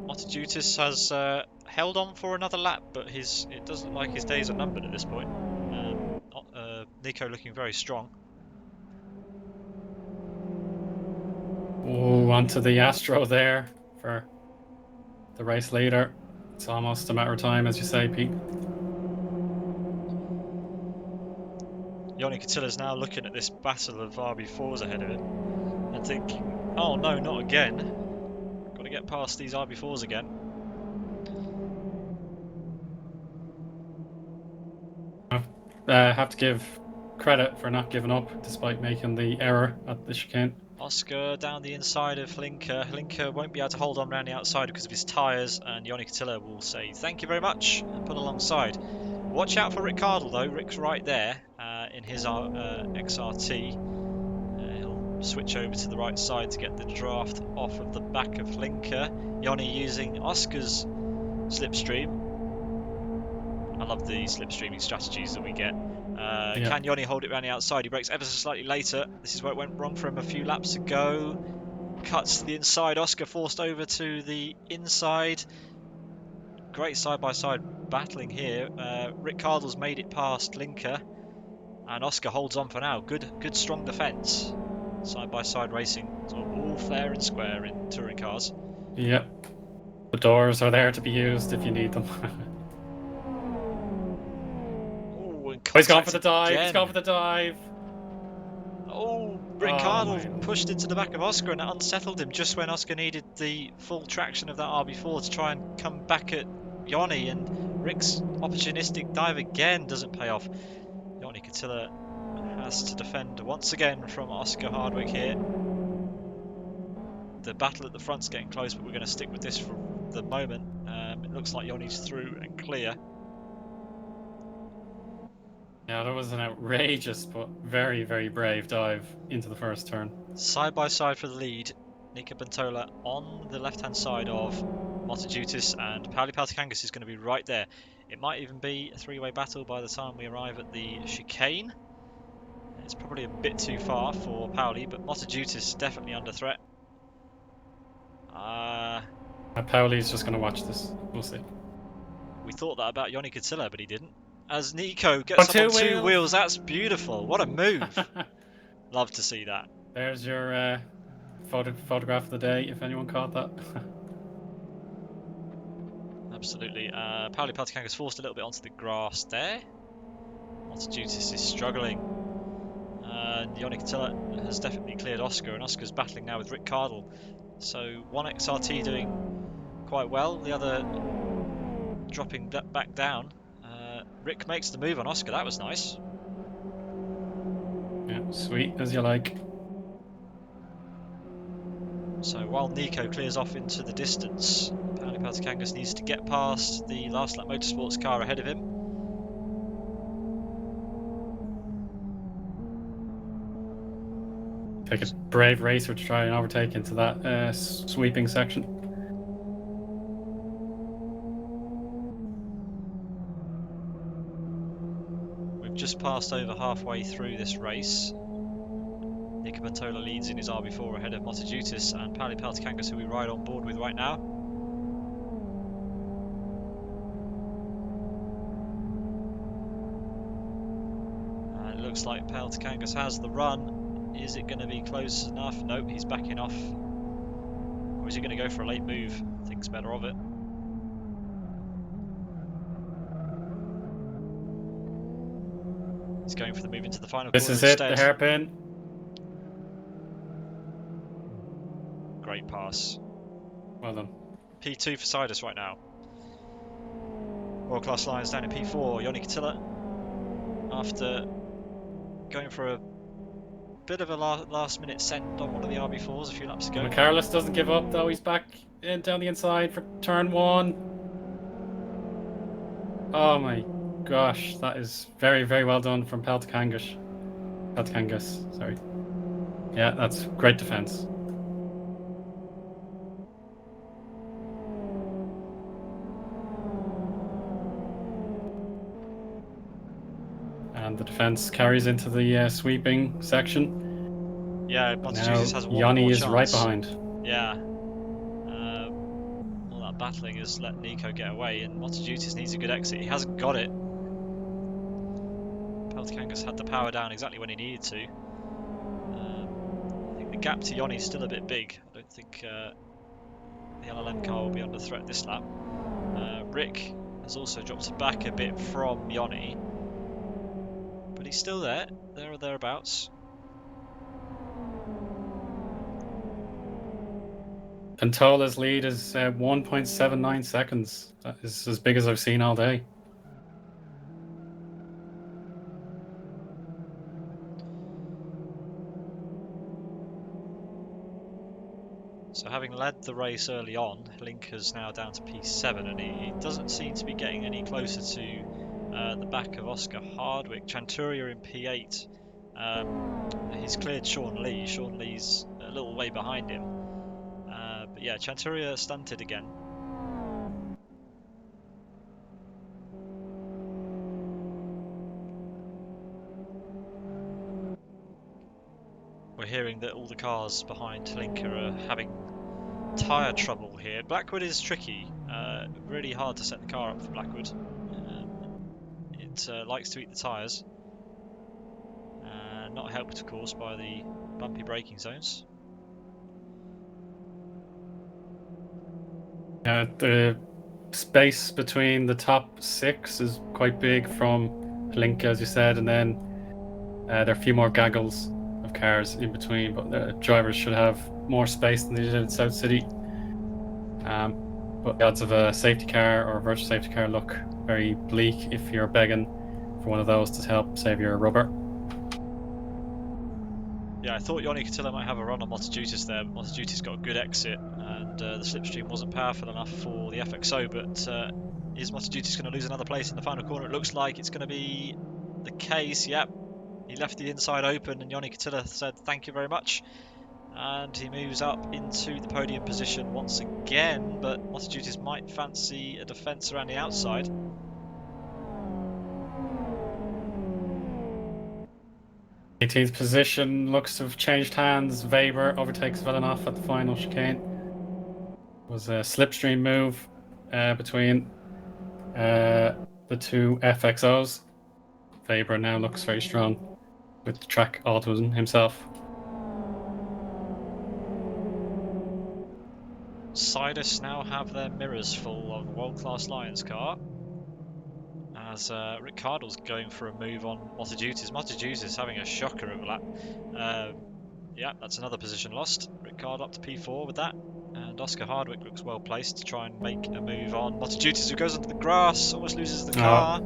Motojutis has held on for another lap, but it doesn't look like his days are numbered at this point. Nico looking very strong. Oh, onto the Astro there for the race leader. It's almost a matter of time, as you say, Pete. Eoin Katilla's now looking at this battle of RB4s ahead of him and thinking, oh no, not again. Got to get past these RB4s again. Have to give credit for not giving up despite making the error at the chicane. Oscar down the inside of Linker. Linker won't be able to hold on around the outside because of his tyres, and Eoin Katilla will say thank you very much and put alongside. Watch out for Rick Cardle though. Rick's right there in his XRT. He'll switch over to the right side to get the draft off of the back of Linker. Eoin using Oscar's slipstream. I love the slipstreaming strategies that we get. Can Eoin hold it around the outside? He brakes ever so slightly later. This is where it went wrong for him a few laps ago. Cuts to the inside. Oscar forced over to the inside. Great side-by-side battling here. Rick Cardle's made it past Linker. And Oscar holds on for now. Good strong defence. Side-by-side racing. Sort of all fair and square in touring cars. Yep. The doors are there to be used if you need them. He's gone for the dive. Again. He's gone for the dive. Oh, Rick Cardle pushed into the back of Oscar and it unsettled him just when Oscar needed the full traction of that RB4 to try and come back at Eoin, and Rick's opportunistic dive again doesn't pay off. Eoin Katilla has to defend once again from Oscar Hardwick here. The battle at the front's getting close, but we're going to stick with this for the moment. It looks like Eoin's through and clear. Yeah, that was an outrageous but very, very brave dive into the first turn. Side by side for the lead. Nika Bentola on the left-hand side of Motojutis, and Pauli Peltikangas is going to be right there. It might even be a three-way battle by the time we arrive at the chicane. It's probably a bit too far for Pauli, but Motojutis definitely under threat. Pauli's just going to watch this. We'll see. We thought that about Eoin Katilla, but he didn't. As Nico gets up on two wheels, that's beautiful. What a move. Love to see that. There's your photograph of the day, if anyone caught that. Absolutely. Pauli Peltikangas forced a little bit onto the grass there. Motojutis is struggling. And Eoin Katilla has definitely cleared Oscar, and Oscar's battling now with Rick Cardle. So one XRT doing quite well, the other dropping back down. Rick makes the move on Oscar. That was nice. Yeah, sweet as you like. So while Nico clears off into the distance, Pauli Peltikangas needs to get past the Last Lap Motorsports car ahead of him. Take a brave racer to try and overtake into that sweeping section. Just passed over halfway through this race. Nika Bentola leads in his RB4 ahead of Motojutis and Pauli Peltikangas, who we ride on board with right now. And it looks like Peltikangas has the run. Is it going to be close enough? Nope, he's backing off. Or is he going to go for a late move? Thinks better of it. He's going for the move into the final corner This is instead. it, the hairpin. great pass. Well done. P2 for Sidus right now. World Class Lions down in P4. Yoni Katila, after going for a bit of a last minute send on one of the RB4s a few laps ago. Carlos doesn't give up though. He's back in down the inside for turn 1. Oh my gosh, that is very, very well done from Peltkangas. Sorry. Yeah, that's great defense. And the defense carries into the sweeping section. Yeah, Now Montejusis has one Yanni more is chance. right behind. Yeah. All that battling has let Nico get away, and Montejutis needs a good exit. He hasn't got it. Peltkangas had the power down exactly when he needed to. I think the gap to Yoni is still a bit big. I don't think the LLM car will be under threat this lap. Rick has also dropped back a bit from Yoni, but he's still there or thereabouts. Pentola's lead is 1.79 seconds. That is as big as I've seen all day. So having led the race early on, Linker's now down to P7, and he doesn't seem to be getting any closer to the back of Oscar Hardwick. Chanturia in P8. He's cleared Sean Lee. Sean Lee's a little way behind him. But yeah, Chanturia stunted again. We're hearing that all the cars behind Linker are having tyre trouble here. Blackwood is tricky. Really hard to set the car up for Blackwood. It likes to eat the tyres. Not helped, of course, by the bumpy braking zones. The space between the top 6 is quite big from Palinka, as you said, and then there are a few more gaggles of cars in between, but the drivers should have more space than they did in South City. But the odds of a safety car or a virtual safety car look very bleak if you're begging for one of those to help save your rubber. Yeah, I thought Yoni Katila might have a run on Montejutis there, but Montejutis got a good exit, and the slipstream wasn't powerful enough for the FXO, but is Montejutis going to lose another place in the final corner? It looks like it's going to be the case. Yep, he left the inside open, and Yoni Katila said thank you very much, and he moves up into the podium position once again, but Montejutis might fancy a defence around the outside. 18th position looks to have changed hands. Weber overtakes Villeneuve at the final chicane. It was a slipstream move between the two FXOs. Weber now looks very strong with the track all to himself. Sidus now have their mirrors full of World Class Lions car, as Ricciardo's going for a move on Montejutis. Montejutis is having a shocker of a lap. Yeah, that's another position lost. Ricciardo up to P4 with that, and Oscar Hardwick looks well placed to try and make a move on Montejutis, who goes onto the grass, almost loses the car.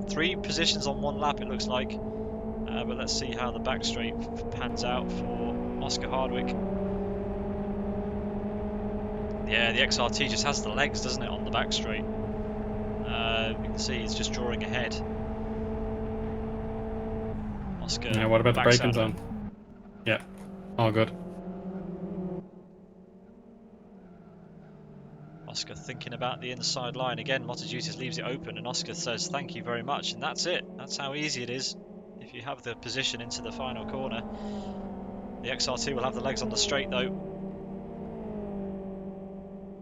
3 positions on 1 lap, it looks like. But let's see how the back straight pans out for Oscar Hardwick. Yeah, the XRT just has the legs, doesn't it, on the back straight? You can see he's just drawing ahead. Oscar. Yeah, what about the braking zone? Yeah, all good. Oscar thinking about the inside line again. Montejutis leaves it open, and Oscar says thank you very much, and that's it. That's how easy it is. If you have the position into the final corner. The XR2 will have the legs on the straight though.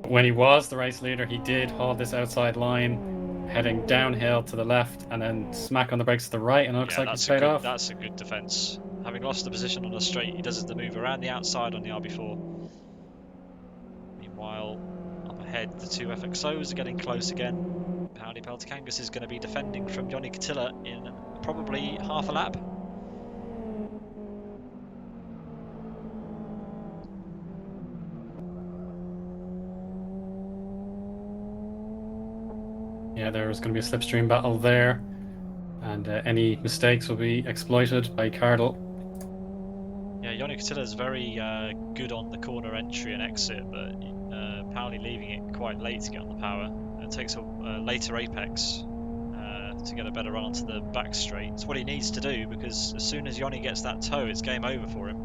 When he was the race leader, he did hold this outside line, heading downhill to the left, and then smack on the brakes to the right, and it looks like he's paid off. That's a good defence. Having lost the position on the straight, he does the move around the outside on the RB4. Meanwhile, up ahead, the 2 FXOs are getting close again. Pauli Peltkangas is going to be defending from Yoni Katila in probably half a lap. Yeah, there's going to be a slipstream battle there, and any mistakes will be exploited by Cardle. Yeah, Ioni Catilla is very good on the corner entry and exit, but Pauli leaving it quite late to get on the power. It takes a later apex to get a better run onto the back straight. It's what he needs to do, because as soon as Ioni gets that toe, it's game over for him.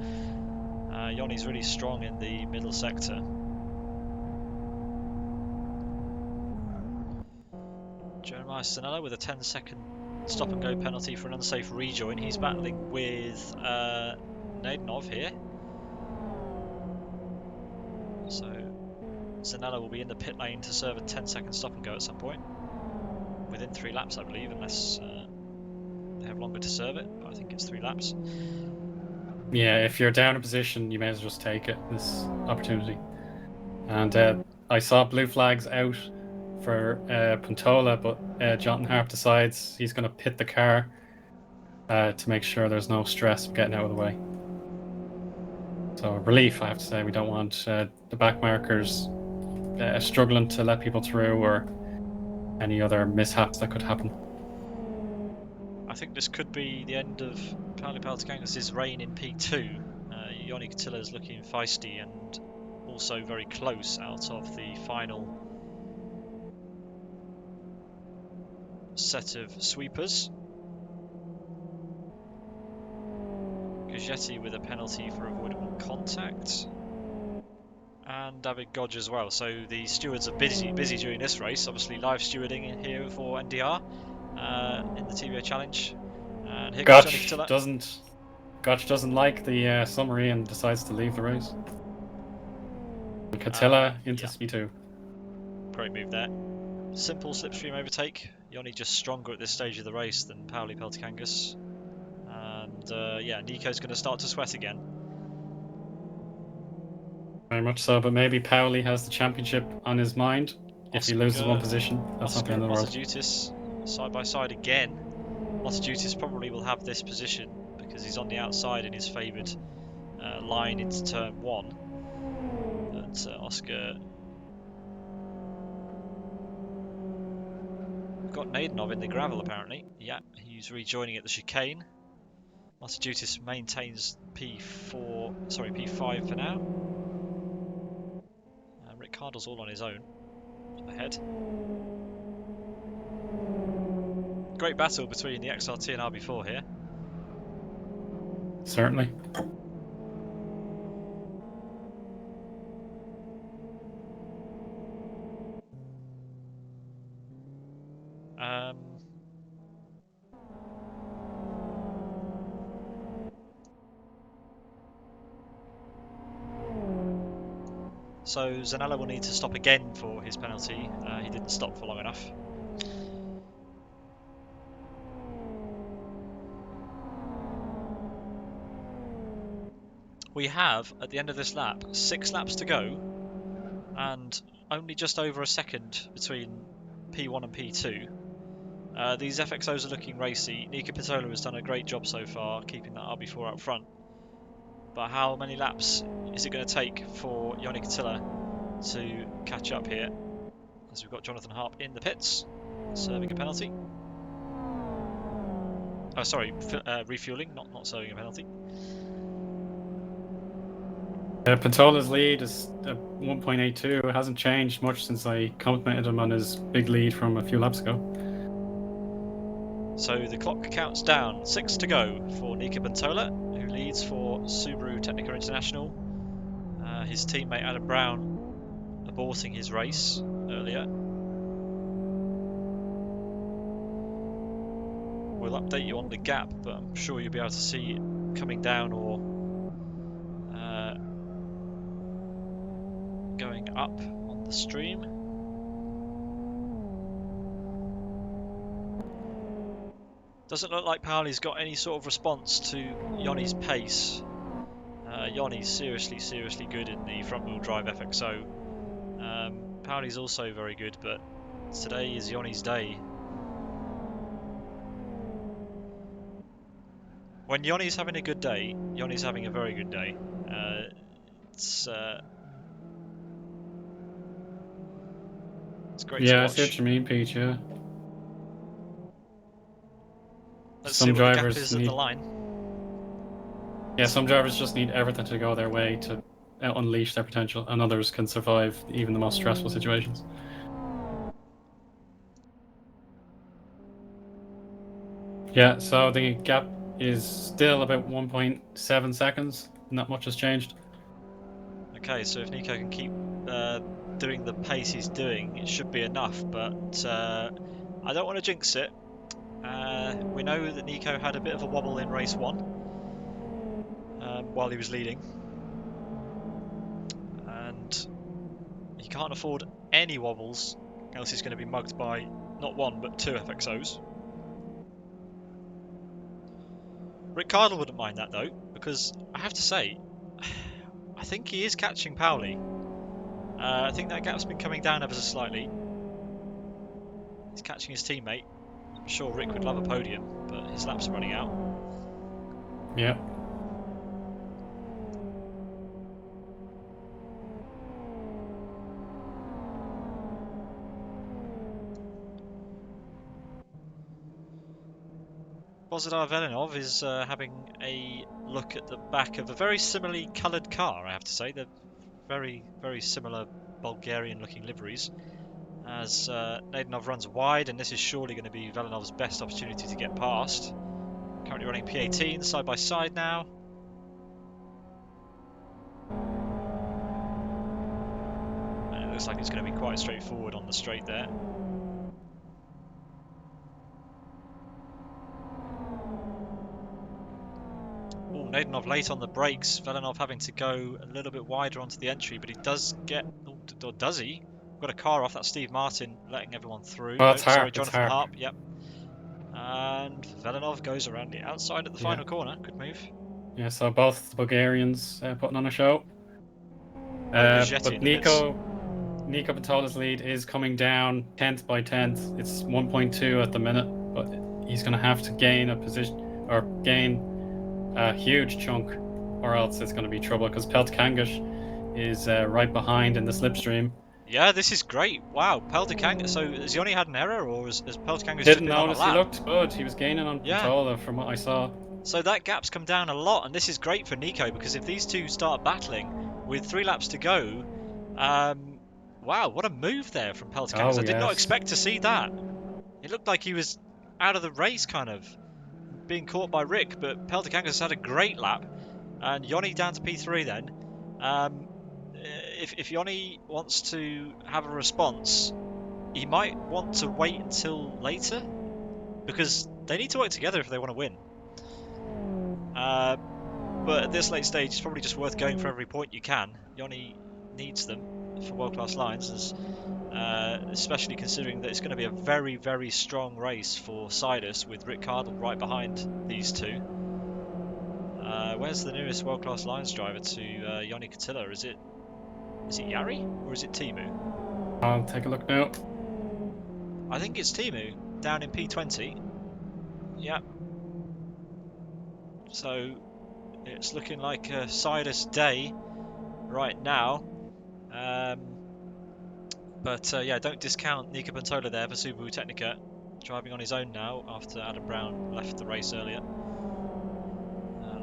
Ioni's really strong in the middle sector. Jeremiah Sanella with a 10-second stop and go penalty for an unsafe rejoin. He's battling with Nadenov here. So Zanella will be in the pit lane to serve a 10-second stop and go at some point. Within 3 laps, I believe, unless they have longer to serve it. But I think it's 3 laps. Yeah, if you're down a position, you may as well just take it, this opportunity. And I saw blue flags out for Puntola, but Jonathan Harp decides he's going to pit the car to make sure there's no stress of getting out of the way. So relief, I have to say. We don't want the back markers struggling to let people through, or any other mishaps that could happen. I think this could be the end of Pauli Peltokangas' reign in P2. Ioni Catilla is looking feisty and also very close out of the final set of sweepers. Gugetti with a penalty for avoidable contact. And David Godge as well. So the stewards are busy during this race. Obviously live stewarding here for NDR in the TBO Challenge. And here comes Ioni Catilla. Gotch doesn't like the summary and decides to leave the race. Catilla into P2. Great move there. Simple slipstream overtake. Ioni just stronger at this stage of the race than Pauli Peltokangas. And yeah, Nico's going to start to sweat again. Very much so, but maybe Pauli has the championship on his mind. If he loses one position, that's not the end of the world. Mottejutis side by side again. Mottejutis probably will have this position because he's on the outside in his favoured line into turn 1. But Oscar... We've got Nadenov in the gravel apparently. Yeah, he's rejoining at the chicane. Mottejutis maintains P5 for now. Rick Cardle's all on his own. Ahead. Great battle between the XRT and RB4 here. Certainly. So Zanella will need to stop again for his penalty. He didn't stop for long enough. We have, at the end of this lap, 6 laps to go, and only just over a second between P1 and P2. These FXOs are looking racy. Nika Pitola has done a great job so far, keeping that RB4 out front. But how many laps is it going to take for Ioni Catilla to catch up here? As we've got Jonathan Harp in the pits, serving a penalty. Oh, sorry, refueling, not serving a penalty. Pintola's lead is 1.82. It hasn't changed much since I complimented him on his big lead from a few laps ago. So the clock counts down. 6 to go for Nika Pintola, who leads for Subaru Technica International. His teammate Adam Brown aborting his race earlier. We'll update you on the gap, but I'm sure you'll be able to see it coming down or going up on the stream. Doesn't look like Pauli's got any sort of response to Ioni's pace. Ioni's seriously good in the front-wheel drive FXO. Pauli's also very good, but today is Ioni's day. When Ioni's having a good day, Ioni's having a very good day. It's great to watch. I see what you mean, Pete, yeah. Let's Some see what the gap drivers is at need- the line. Yeah, some drivers just need everything to go their way to unleash their potential, and others can survive even the most stressful situations. Yeah, so the gap is still about 1.7 seconds. Not much has changed. Okay, so if Nico can keep doing the pace he's doing, it should be enough, but I don't want to jinx it. We know that Nico had a bit of a wobble in race 1 while he was leading, and he can't afford any wobbles, else he's going to be mugged by not 1 but 2 FXOs. Rick Cardle wouldn't mind that though, because I have to say, I think he is catching Pauli. I think that gap's been coming down ever so slightly. He's catching his teammate. I'm sure Rick would love a podium, but his laps are running out. Yeah. Bozidar Velinov is having a look at the back of a very similarly coloured car, I have to say. They're very, very similar Bulgarian-looking liveries. As Nadenov runs wide, and this is surely going to be Velinov's best opportunity to get past. Currently running P18, side by side now. And it looks like it's going to be quite straightforward on the straight there. Oh, Nadenov late on the brakes. Velinov having to go a little bit wider onto the entry, but he does get... Oh, or does he? Got a car off. That's Steve Martin letting everyone through. Oh, it's Harp. Sorry, It's Jonathan Harp. Harp. Yep. And Velinov goes around the outside at the final corner. Good move. Yeah, so both the Bulgarians putting on a show. Gazzetti But in the bits. Nico Patola's lead is coming down 10th by 10th. It's 1.2 at the minute, but he's going to have to gain a position or gain a huge chunk, or else it's going to be trouble because Peltkangas is right behind in the slipstream. Yeah, this is great. Wow, Peltkangas. So has he only had an error, or has Peltkangas just Didn't been on a notice he lap? looked good. He was gaining on Yeah. Patola from what I saw. So that gap's come down a lot, and this is great for Nico because if these two start battling with 3 laps to go, wow, what a move there from Peltkangas. Oh, I did not yes. expect to see that. It looked like he was out of the race, kind of being caught by Rick, but Peltkangas had a great lap, and Eoin down to P3 then. If Eoin wants to have a response, he might want to wait until later because they need to work together if they want to win. But at this late stage, it's probably just worth going for every point you can. Eoin needs them for world-class lines, especially considering that it's going to be a very, very strong race for Sidus with Rick Cardle right behind these two. Where's the nearest world-class lines driver to Eoin Katila? Is it Yari or is it Timu? I'll take a look now. I think it's Timu down in P20. Yep. So it's looking like a Sidus day right now. But yeah, don't discount Nico Pantola there for Subaru Technica, driving on his own now after Adam Brown left the race earlier.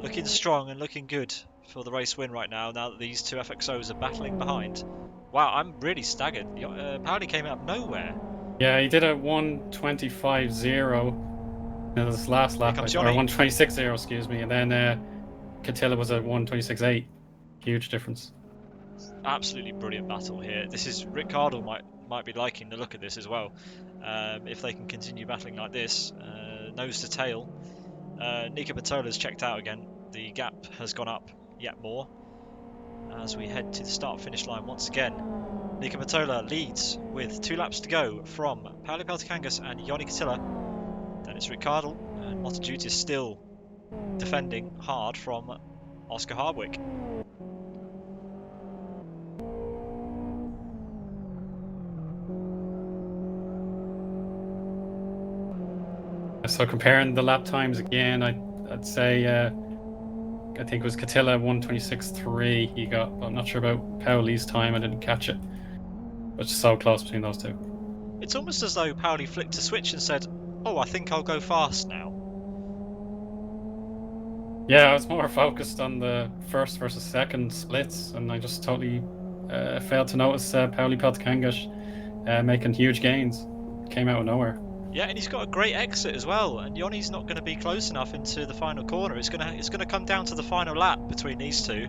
Looking strong and looking good for the race win right now that these two FXOs are battling behind. Wow, I'm really staggered. Pauli came out of nowhere. Yeah, he did a 125.0 in this last lap, or comes Eoin. 126.0, excuse me, and then Katila was at 126.8. Huge difference. Absolutely brilliant battle here. This is Rick Cardle might be liking the look of this as well. If they can continue battling like this, nose to tail. Nico Patola's checked out again. The gap has gone up yet more as we head to the start-finish line once again. Nico Patola leads with 2 laps to go from Pauli Peltkangas and Eoin Katila. Then it's Rick Cardle, and Mottajute is still defending hard from Oscar Hardwick. So comparing the lap times again, I'd say I think it was Katila 126.3 he got, but I'm not sure about Pauli's time. I didn't catch it, but it's so close between those two. It's almost as though Pauli flicked a switch and said, "Oh, I think I'll go fast now." Yeah, I was more focused on the first versus second splits, and I just totally failed to notice Pauli Peltkangas making huge gains. Came out of nowhere. Yeah, and he's got a great exit as well. And Yoni's not going to be close enough into the final corner. It's gonna come down to the final lap between these two.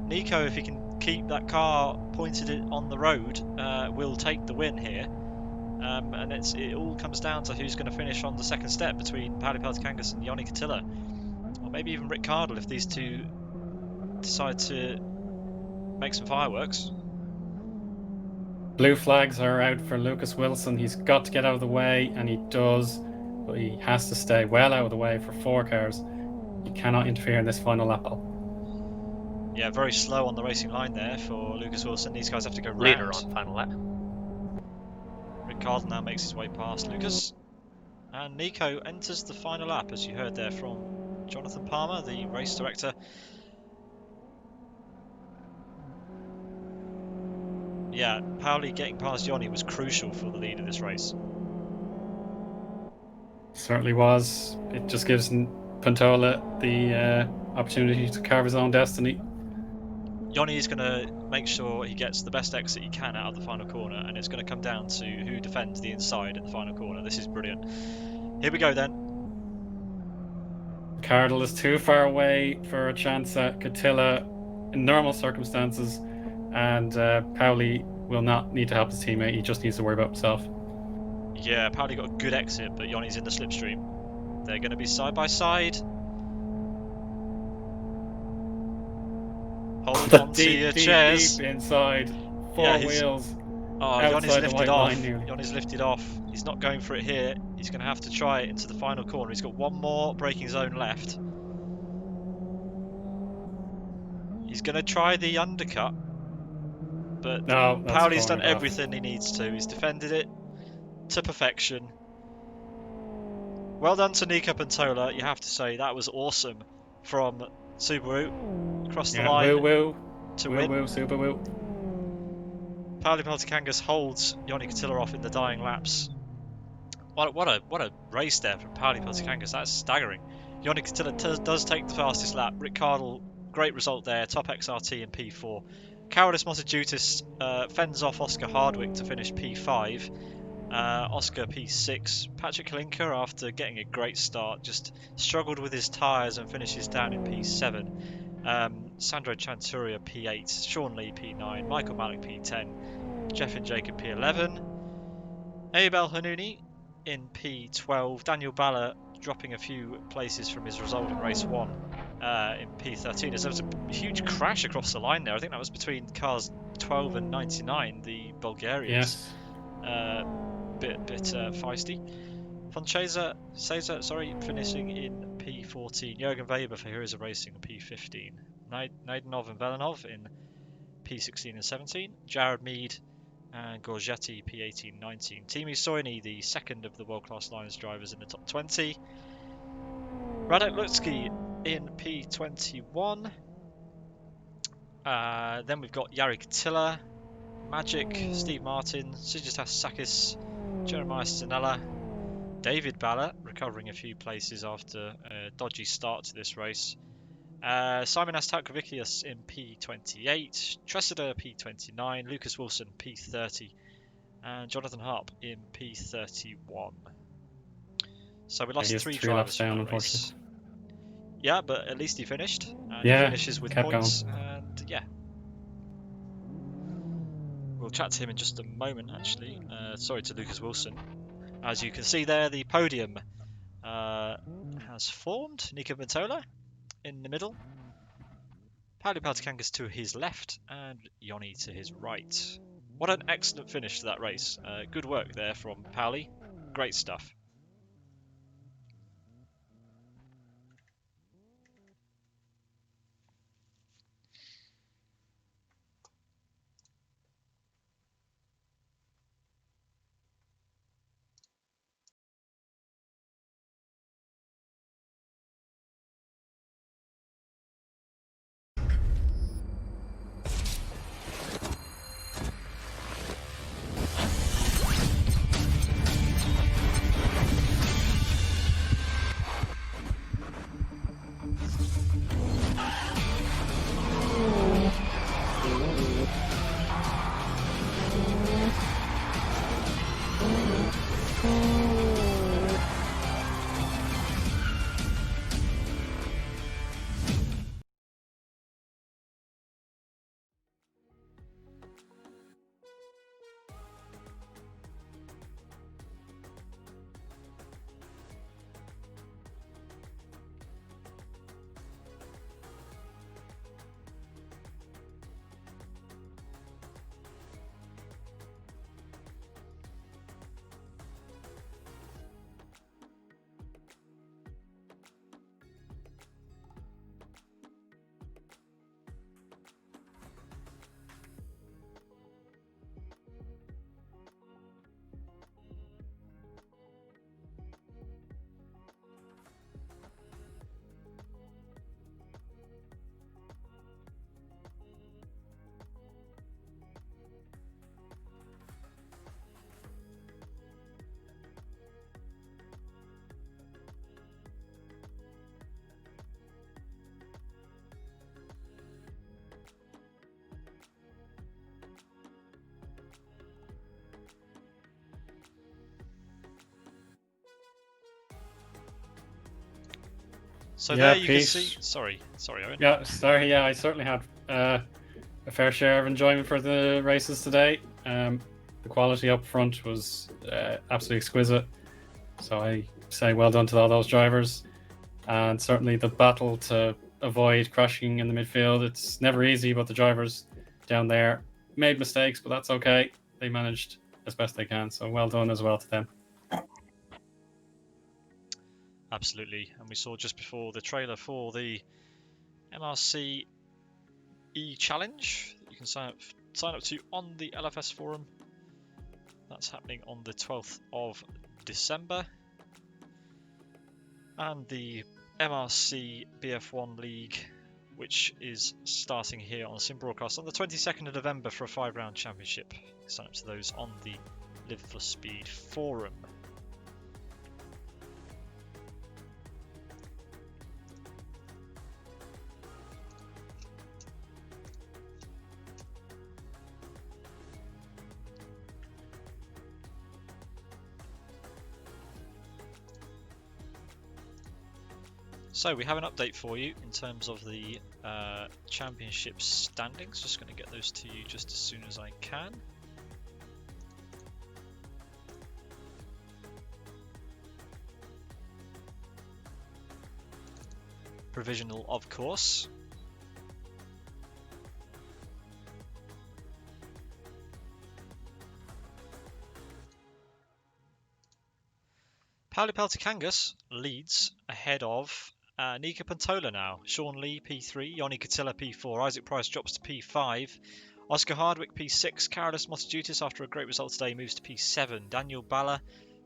Nico, if he can keep that car pointed on the road, will take the win here. And it all comes down to who's going to finish on the second step between Pauli Peltkangas and Eoin Katila, or maybe even Rick Cardle if these two decide to make some fireworks. Blue flags are out for Lucas Wilson. He's got to get out of the way, and he does, but he has to stay well out of the way for 4 cars. He cannot interfere in this final lap. Yeah, very slow on the racing line there for Lucas Wilson. These guys have to go Later round. on final lap. Rick Cardle now makes his way past Lucas. And Nico enters the final lap, as you heard there from Jonathan Palmer, the race director. Yeah, Pauli getting past Yoni was crucial for the lead of this race. Certainly was. It just gives Pantola the opportunity to carve his own destiny. Yoni is going to make sure he gets the best exit he can out of the final corner, and it's going to come down to who defends the inside at the final corner. This is brilliant. Here we go then. Cardle is too far away for a chance at Katila in normal circumstances, and Pauli will not need to help his teammate. He just needs to worry about himself. Yeah, Pauli got a good exit, but Yoni's in the slipstream. They're going to be side by side. Hold on to your chairs. Deep inside. 4 wheels. Oh, Yoni's outside the lifted white off. line nearly. Yoni's lifted off. He's not going for it here. He's going to have to try it into the final corner. He's got one more braking zone left. He's going to try the undercut. But No, that's Pauli's done fine enough. everything he needs to. He's defended it to perfection. Well done to Nico Pantola. You have to say that was awesome from Subaru. Across the line woo to woo win. woo super woo. Pauli Peltkangas holds Eoin Katila off in the dying laps. What a race there from Pauli Peltkangas. That's staggering. Eoin Katila does take the fastest lap. Rick Cardle, great result there. Top XRT in P4. Carolus Motojutis fends off Oscar Hardwick to finish P5. Oscar P6. Patrick Kalinka, after getting a great start, just struggled with his tyres and finishes down in P7. Sandro Chanturia P8, Sean Lee P9, Michael Malik P10, Jeff and Jacob P11, Abel Hanouni in P12, Daniel Balla dropping a few places from his result in race 1 in P13. As there was a huge crash across the line there. I think that was between cars 12 and 99, the Bulgarians. Yes. Bit feisty. Von Cesar, finishing in P14. Jürgen Weber for Heroes of Racing P15. Naidenov and Velenov in P16 and 17. Jared Mead and Gorgetti P18 19. Timi Soini, the second of the World Class Lions drivers, in the top 20. Radek Lutsky in P21. Then we've got Jari Katila, Magic, Steve Martin, Sigitas Sakis, Jeremiah Stanella, David Balla, recovering a few places after a dodgy start to this race. Simon Astalkovicius in P28, Tressida P29, Lucas Wilson P30, and Jonathan Harp in P31. So we lost 3 drivers down, from that race. unfortunately. Yeah, but at least he finished. And Yeah, he finishes with kept points. And yeah. We'll chat to him in just a moment, actually. Sorry to Lucas Wilson. As you can see there, the podium has formed. Nico Pantola in the middle. Pauli Peltkangas to his left and Yoni to his right. What an excellent finish to that race. Good work there from Pauli. Great stuff. So Yeah, there you can Pete. see. Sorry, Owen. Yeah, sorry. Yeah, I certainly had a fair share of enjoyment for the races today. The quality up front was absolutely exquisite. So I say well done to all those drivers. And certainly the battle to avoid crashing in the midfield. It's never easy, but the drivers down there made mistakes, but that's okay. They managed as best they can. So well done as well to them. Absolutely. And we saw just before the trailer for the MRC Challenge that you can sign up to on the LFS forum. That's happening on the 12th of December. And the MRC BF1 League, which is starting here on Sim Broadcast on the 22nd of November for a 5-round championship. Sign up to those on the Live for Speed forum. So we have an update for you in terms of the championship standings. Just going to get those to you just as soon as I can. Provisional, of course. Pauli Peltikangas leads ahead of Nika Pantola now. Sean Lee P3, Yoni Katila P4, Isaac Price drops to P5, Oscar Hardwick P6, Carolus Motojutis after a great result today moves to P7, Daniel Balla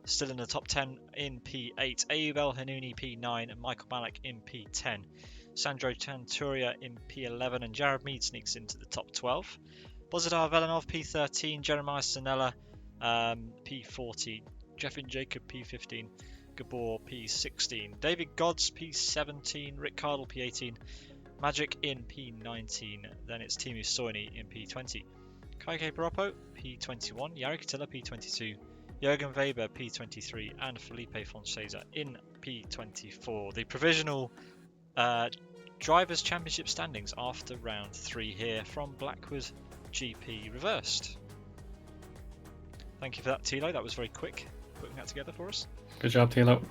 still in the top 10 in P8, Ayub El Hanouni P9 and Michael Malik in P10, Sandro Tanturia in P11 and Jared Mead sneaks into the top 12, Bozidar Velanov P13, Jeremiah Sanella P14, Jeffin Jacob P15, Gabor P16, David Godds P17, Rick Cardle P18, Magic in P19, then it's Timu Soini in P20, Kaike Paroppo P21, Yari Katila P22, Jürgen Weber P23 and Felipe Fonseca in P24. The provisional Drivers' Championship standings after round 3 here from Blackwood GP Reversed. Thank you for that, Tilo. That was very quick, putting that together for us. Good job, Tilo.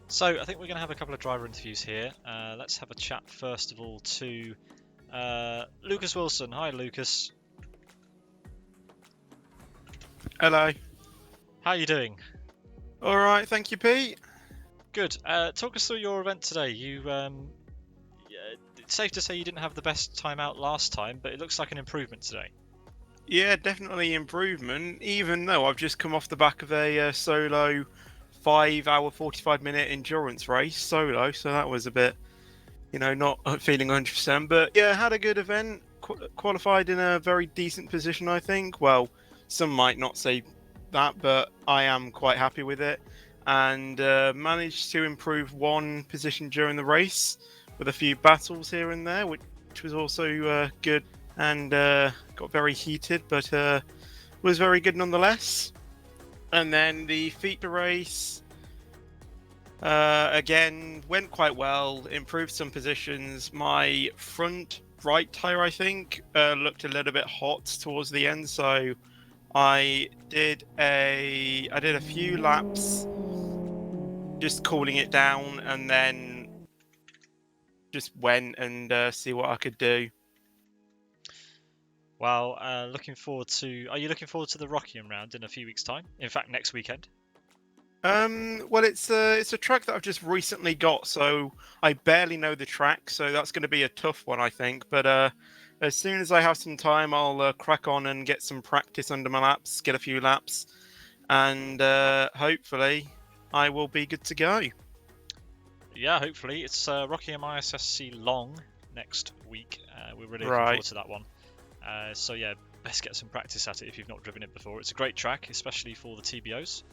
So I think we're going to have a couple of driver interviews here. Let's have a chat first of all to Lucas Wilson. Hi, Lucas. Hello. How are you doing? All right, thank you, Pete. Good. Talk us through your event today. It's safe to say you didn't have the best time out last time, but it looks like an improvement today. Yeah, definitely improvement, even though I've just come off the back of a solo 5-hour, 45-minute endurance race solo, so that was a bit, not feeling 100%. But yeah, had a good event, qualified in a very decent position, I think. Well, some might not say that, but I am quite happy with it. And managed to improve one position during the race with a few battles here and there, which was also good. And got very heated, but was very good nonetheless. And then the feature race, again, went quite well, improved some positions. My front right tyre, I think, looked a little bit hot towards the end, so I did a few laps just cooling it down, and then just went and see what I could do. Well, are you looking forward to the Rockingham round in a few weeks' time? In fact, next weekend. Well, it's a track that I've just recently got, so I barely know the track, so that's going to be a tough one, I think. But as soon as I have some time, I'll crack on and get some practice under my laps, get a few laps, and hopefully I will be good to go. Yeah, hopefully. It's Rockingham ISSC Long next week. We're really looking Right. forward to that one. So yeah, best get some practice at it if you've not driven it before. It's a great track, especially for the TBOs.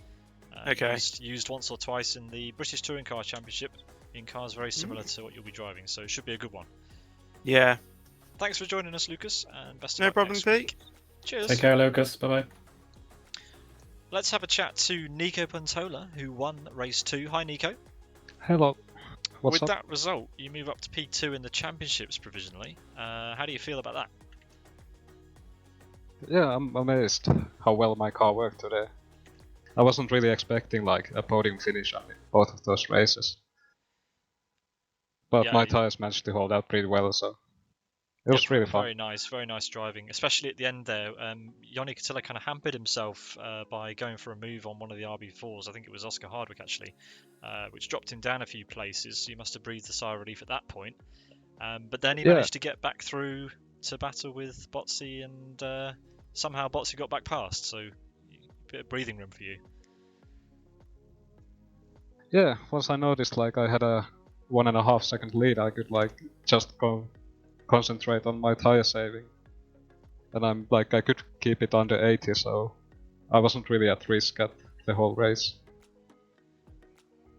Okay. Used once or twice in the British Touring Car Championship in cars very similar to what you'll be driving, so it should be a good one. Yeah. Thanks for joining us, Lucas, and best of No luck problem, next Pete. week. Cheers. Take care, Lucas. Bye-bye. let's have a chat to Nico Pantola, who won race 2. Hi, Nico. Hello. What's With up? that result, you move up to P2 in the championships provisionally. How do you feel about that? Yeah, I'm amazed how well my car worked today. I wasn't really expecting like a podium finish on both of those races. But Yeah, my tires managed to hold out pretty well, so it was really fun. Very nice driving, especially at the end there. Eoin Catilla kind of hampered himself by going for a move on one of the RB4s. I think it was Oscar Hardwick actually, which dropped him down a few places. So you must have breathed a sigh of relief at that point. But then he managed to get back through to battle with Botsy, and somehow Botsy got back past. So a bit of breathing room for you. Yeah, once I noticed like I had a 1.5 second lead, I could like just go concentrate on my tire saving. And I could keep it under 80, so I wasn't really at risk at the whole race.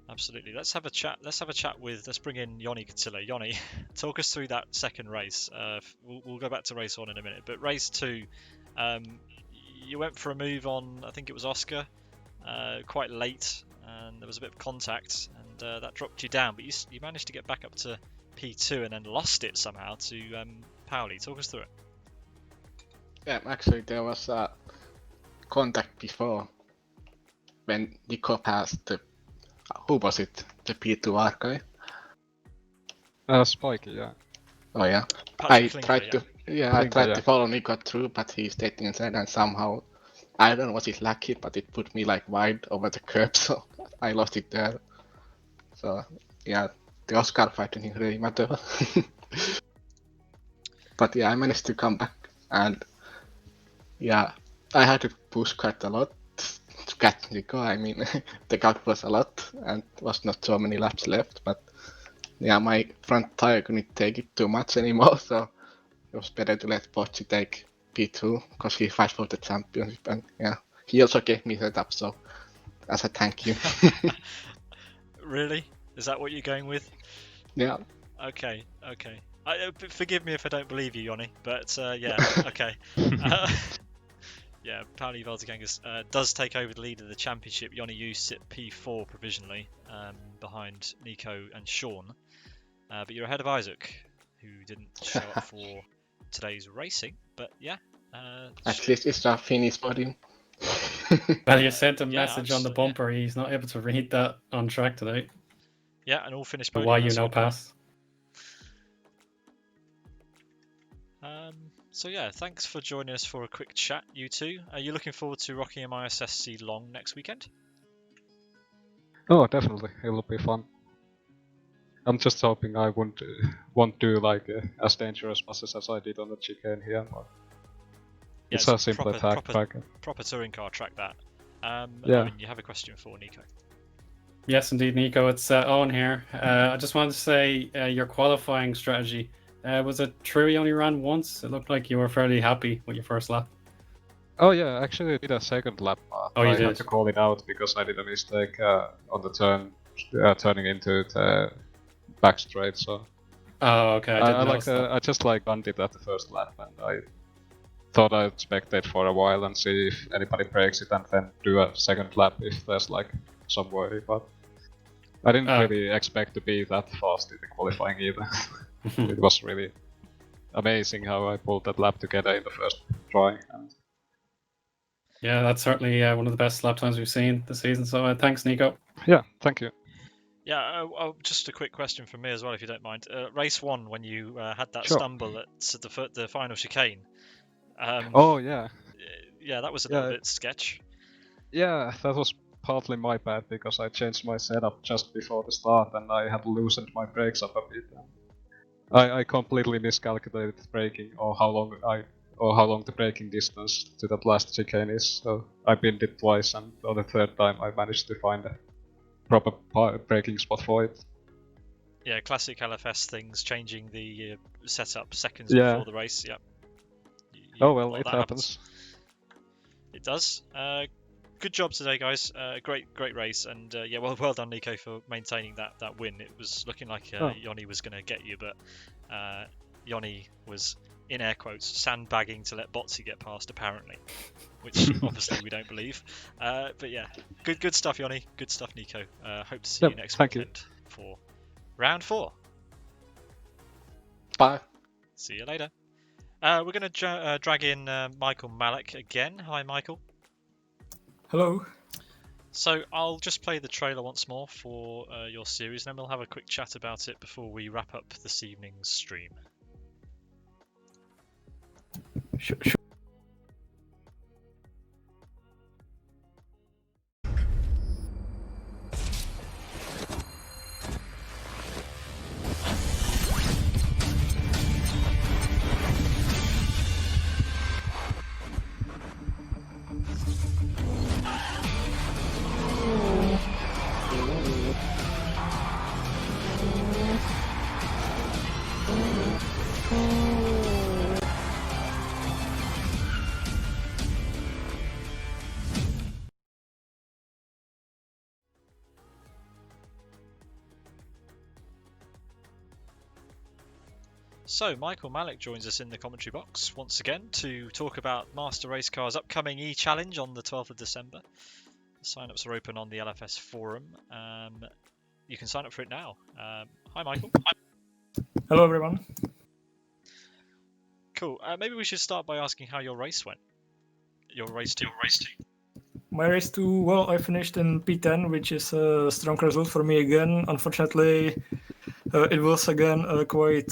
Absolutely. Let's have a chat. Let's bring in Eoin Catilla. Eoin, talk us through that second race. We'll go back to race 1 in a minute, but race 2, you went for a move on, I think it was Oscar, quite late, and there was a bit of contact, and that dropped you down, but you managed to get back up to P2 and then lost it somehow to Pauli. Talk us through it. Yeah, actually there was a contact before when Nico passed the, who was it? The P2 archive? Spiky, yeah. Oh yeah. Patrick I Klinker, tried yeah. to to follow Nico through, but he stayed inside, and somehow I don't know, was it lucky, but it put me like wide over the curb, so I lost it there. So yeah, the Oscar fight didn't really matter. But yeah, I managed to come back, and yeah, I had to push quite a lot to catch Nico. I mean, the gap was a lot, and was not so many laps left, but yeah, my front tire couldn't take it too much anymore, so it was better to let Bocci take P2, because he fights for the championship, and yeah, he also gave me that up, so as a thank you. Really? Is that what you're going with? Yeah. Okay. Forgive me if I don't believe you, Eoin, but yeah, okay. Yeah, Pauli Veltikangas does take over the lead of the championship. Eoin, you sit P4 provisionally behind Nico and Sean, but you're ahead of Isaac, who didn't show up for today's racing. But yeah, at least it's a Finnish podium. Well, you sent a Yeah, message on the absolutely, yeah. bumper. He's not able to read that on track today. Yeah, an all finished So podium. why you that's no a good point. pass? So yeah, thanks for joining us for a quick chat, you two. Are you looking forward to Rockingham ISSC Long next weekend? Oh, definitely, it'll be fun. I'm just hoping I won't do like as dangerous passes as I did on the chicane here. But Yeah, it's a simple attack track. Proper touring car track that. Yeah. Owen, you have a question for Nico. Yes, indeed, Nico. It's Owen here. I just wanted to say your qualifying strategy. Was it true you only ran once? It looked like you were fairly happy with your first lap. Oh yeah, actually I did a second lap. Oh, you I did? had to call it out because I did a mistake on the turn, turning into the back straight. So Oh, okay. I just like gunned it at the first lap, and I thought I'd spectate for a while and see if anybody breaks it, and then do a second lap if there's like some worry. But I didn't really expect to be that fast in the qualifying either. It was really amazing how I pulled that lap together in the first try. And Yeah, that's certainly one of the best lap times we've seen this season. So thanks, Nico. yeah, thank you. Yeah, just a quick question from me as well, if you don't mind. Race 1, when you had that Sure. stumble at the final chicane. Oh yeah. Yeah, that was a little bit sketch. Yeah, that was partly my bad because I changed my setup just before the start and I had loosened my brakes up a bit. I completely miscalculated braking or how long the braking distance to that last chicane is. So I binned it twice, and on the third time I managed to find a proper braking spot for it. Yeah, classic LFS things, changing the setup seconds Yeah. before the race. Yeah. Oh well, Well, it that happens. It does. Good job today, guys. Great race, and yeah, well done, Nico, for maintaining that win. It was looking like Eoin was going to get you, but Eoin was, in air quotes, sandbagging to let Botsy get past, apparently. which obviously we don't believe. But yeah, good stuff, Yoni. Good stuff, Nico. Hope to see you next thank you. weekend for round 4. Bye. See you later. We're going to drag in Michael Malik again. Hi, Michael. Hello. So I'll just play the trailer once more for your series, and then we'll have a quick chat about it before we wrap up this evening's stream. Sure. So Michael Malik joins us in the commentary box once again to talk about Master Race Car's upcoming E-Challenge on the 12th of December. Sign-ups are open on the LFS forum. You can sign up for it now. Hi, Michael. Hello, everyone. Cool. Maybe we should start by asking how your race went. Your race 2. My race 2, well, I finished in P10, which is a strong result for me again. Unfortunately, it was again quite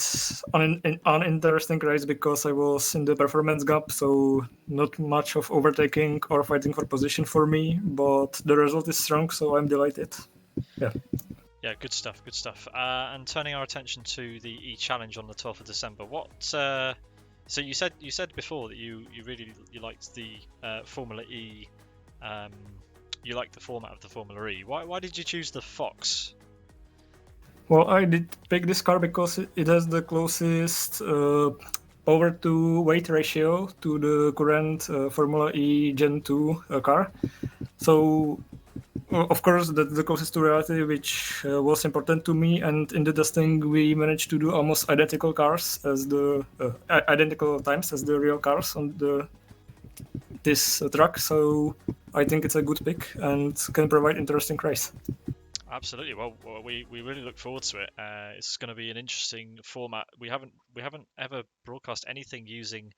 uninteresting race because I was in the performance gap, so not much of overtaking or fighting for position for me, but the result is strong, so I'm delighted. Yeah, good stuff. And turning our attention to the E-Challenge on the 12th of December, what... So you said before that you really liked the Formula E. You liked the format of the Formula E. Why did you choose the Fox? Well, I did pick this car because it has the closest power to weight ratio to the current Formula E Gen 2 car. So, of course, that's the closest to reality, which was important to me. And in the testing, we managed to do almost identical cars as the identical times as the real cars on this track. So, I think it's a good pick and can provide interesting race. Absolutely. Well, we really look forward to it. It's going to be an interesting format. We haven't ever broadcast anything using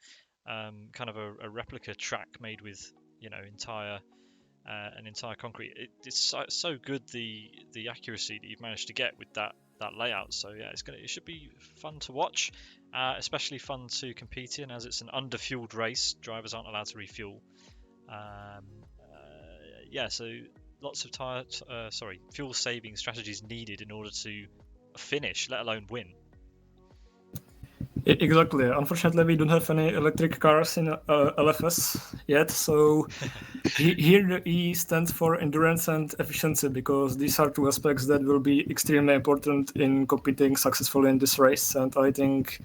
kind of a replica track made with an entire concrete. It's so good the accuracy that you've managed to get with that layout. So yeah, it should be fun to watch, especially fun to compete in as it's an underfueled race. Drivers aren't allowed to refuel. So lots of fuel saving strategies needed in order to finish, let alone win. Exactly. Unfortunately, we don't have any electric cars in LFS yet, so here the E stands for endurance and efficiency, because these are two aspects that will be extremely important in competing successfully in this race, and I think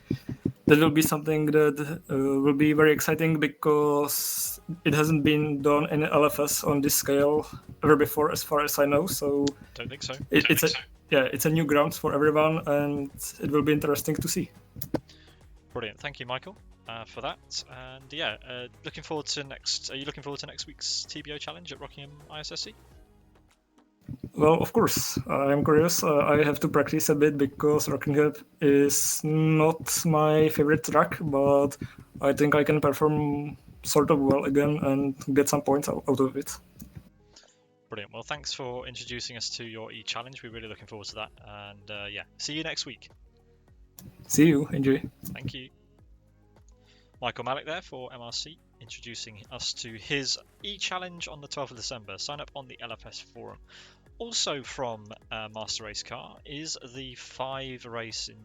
that will be something that will be very exciting because it hasn't been done in LFS on this scale ever before, as far as I know. So don't think so. It's a new ground for everyone, and it will be interesting to see. Brilliant. Thank you, Michael, for that. And looking forward to next. Are you looking forward to next week's TBO challenge at Rockingham ISSC? Well, of course. I'm curious. I have to practice a bit because Rockingham is not my favorite track, but I think I can perform sort of well again and get some points out of it. Brilliant. Well, thanks for introducing us to your E-Challenge. We're really looking forward to that. And see you next week. See you. Enjoy. Thank you. Michael Malik there for MRC, introducing us to his E-Challenge on the 12th of December. Sign up on the LFS forum. Also from Master Race Car is the 5-race in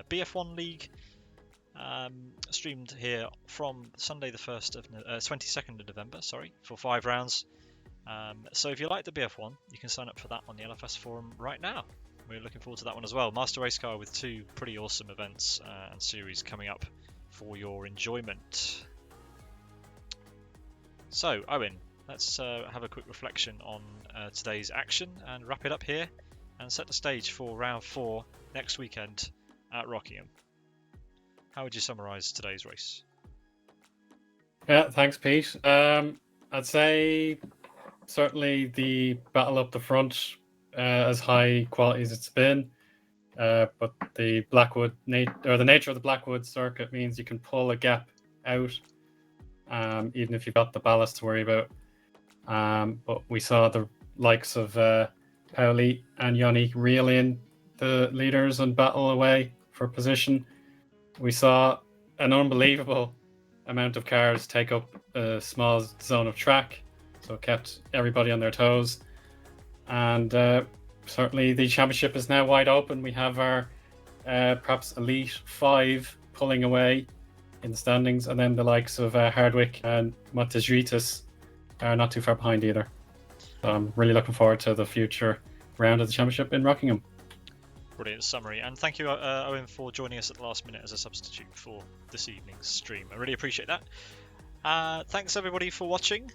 BF1 League, streamed here from Sunday the 22nd of November, for 5 rounds. So if you like the BF1, you can sign up for that on the LFS forum right now. We're looking forward to that one as well. Master Race Car with 2 pretty awesome events and series coming up for your enjoyment. So, Eoin, let's have a quick reflection on today's action and wrap it up here and set the stage for round 4 next weekend at Rockingham. How would you summarise today's race? Yeah, thanks, Pete. I'd say certainly the battle up the front, as high quality as it's been. But the Blackwood the nature of the Blackwood circuit means you can pull a gap out, even if you've got the ballast to worry about. But we saw the likes of Pauli and Yanni reel in the leaders and battle away for position. We saw an unbelievable amount of cars take up a small zone of track, so it kept everybody on their toes. And certainly the championship is now wide open. We have our perhaps elite 5 pulling away in the standings, and then the likes of Hardwick and Montezritas are not too far behind either. So I'm really looking forward to the future round of the championship in Rockingham. Brilliant summary, and thank you, Eoin, for joining us at the last minute as a substitute for this evening's stream. I really appreciate that. Thanks everybody for watching.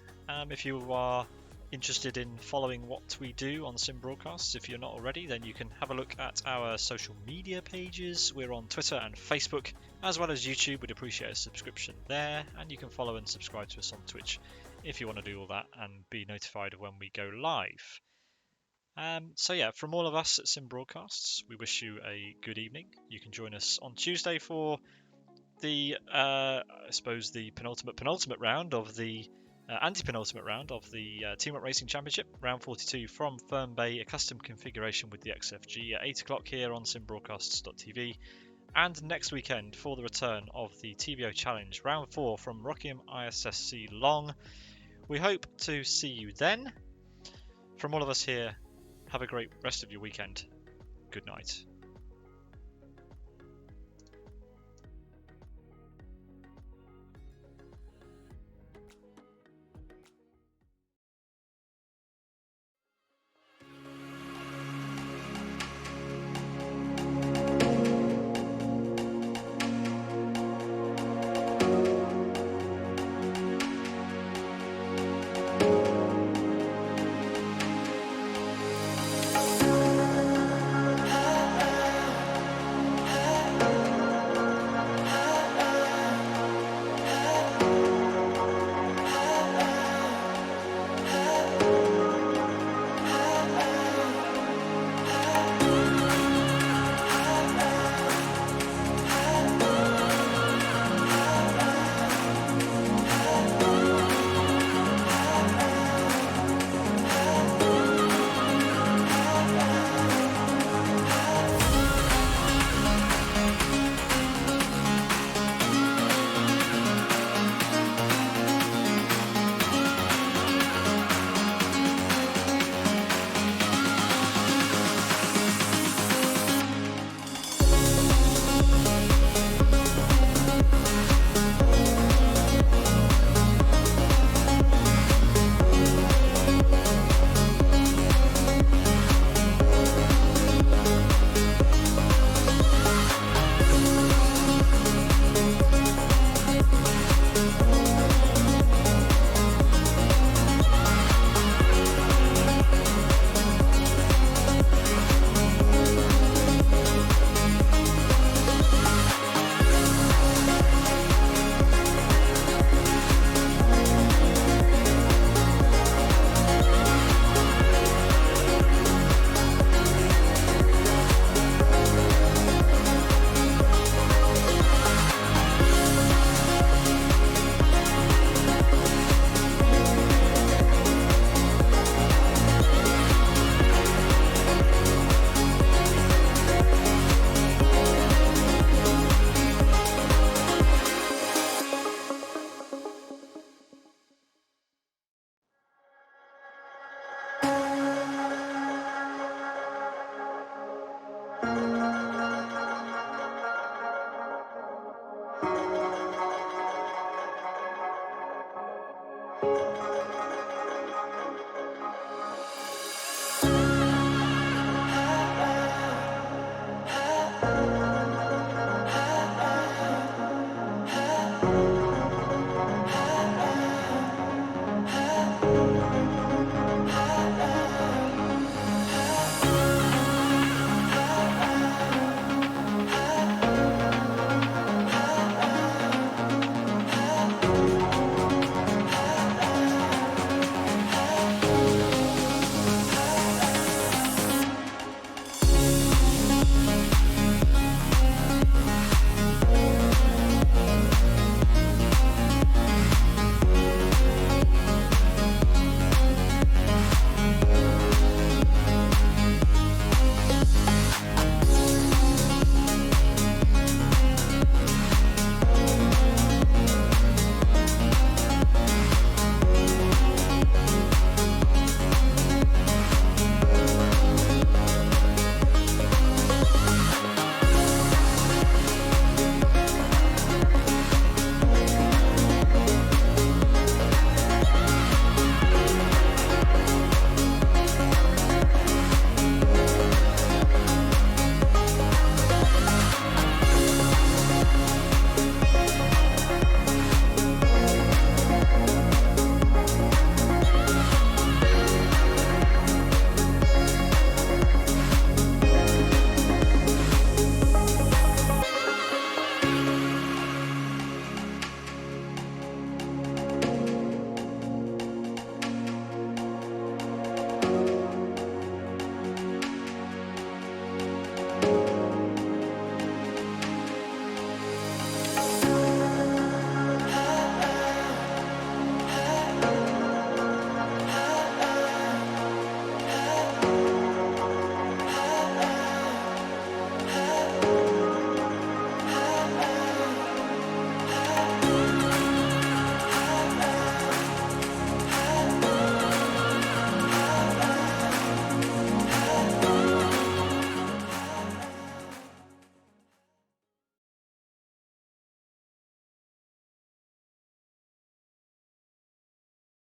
If you are interested in following what we do on Sim Broadcasts, if you're not already, then you can have a look at our social media pages. We're on Twitter and Facebook, as well as YouTube. We'd appreciate a subscription there, and you can follow and subscribe to us on Twitch if you want to do all that and be notified of when we go live. So yeah, from all of us at Sim Broadcasts, we wish you a good evening. You can join us on Tuesday for the, I suppose, the penultimate round of the anti-penultimate round of the Team Up Racing Championship, round 42 from Fern Bay, a custom configuration with the XFG at 8 o'clock here on simbroadcasts.tv. And next weekend for the return of the TBO Challenge, round 4 from Rockingham ISSC Long. We hope to see you then. From all of us here, have a great rest of your weekend. Good night.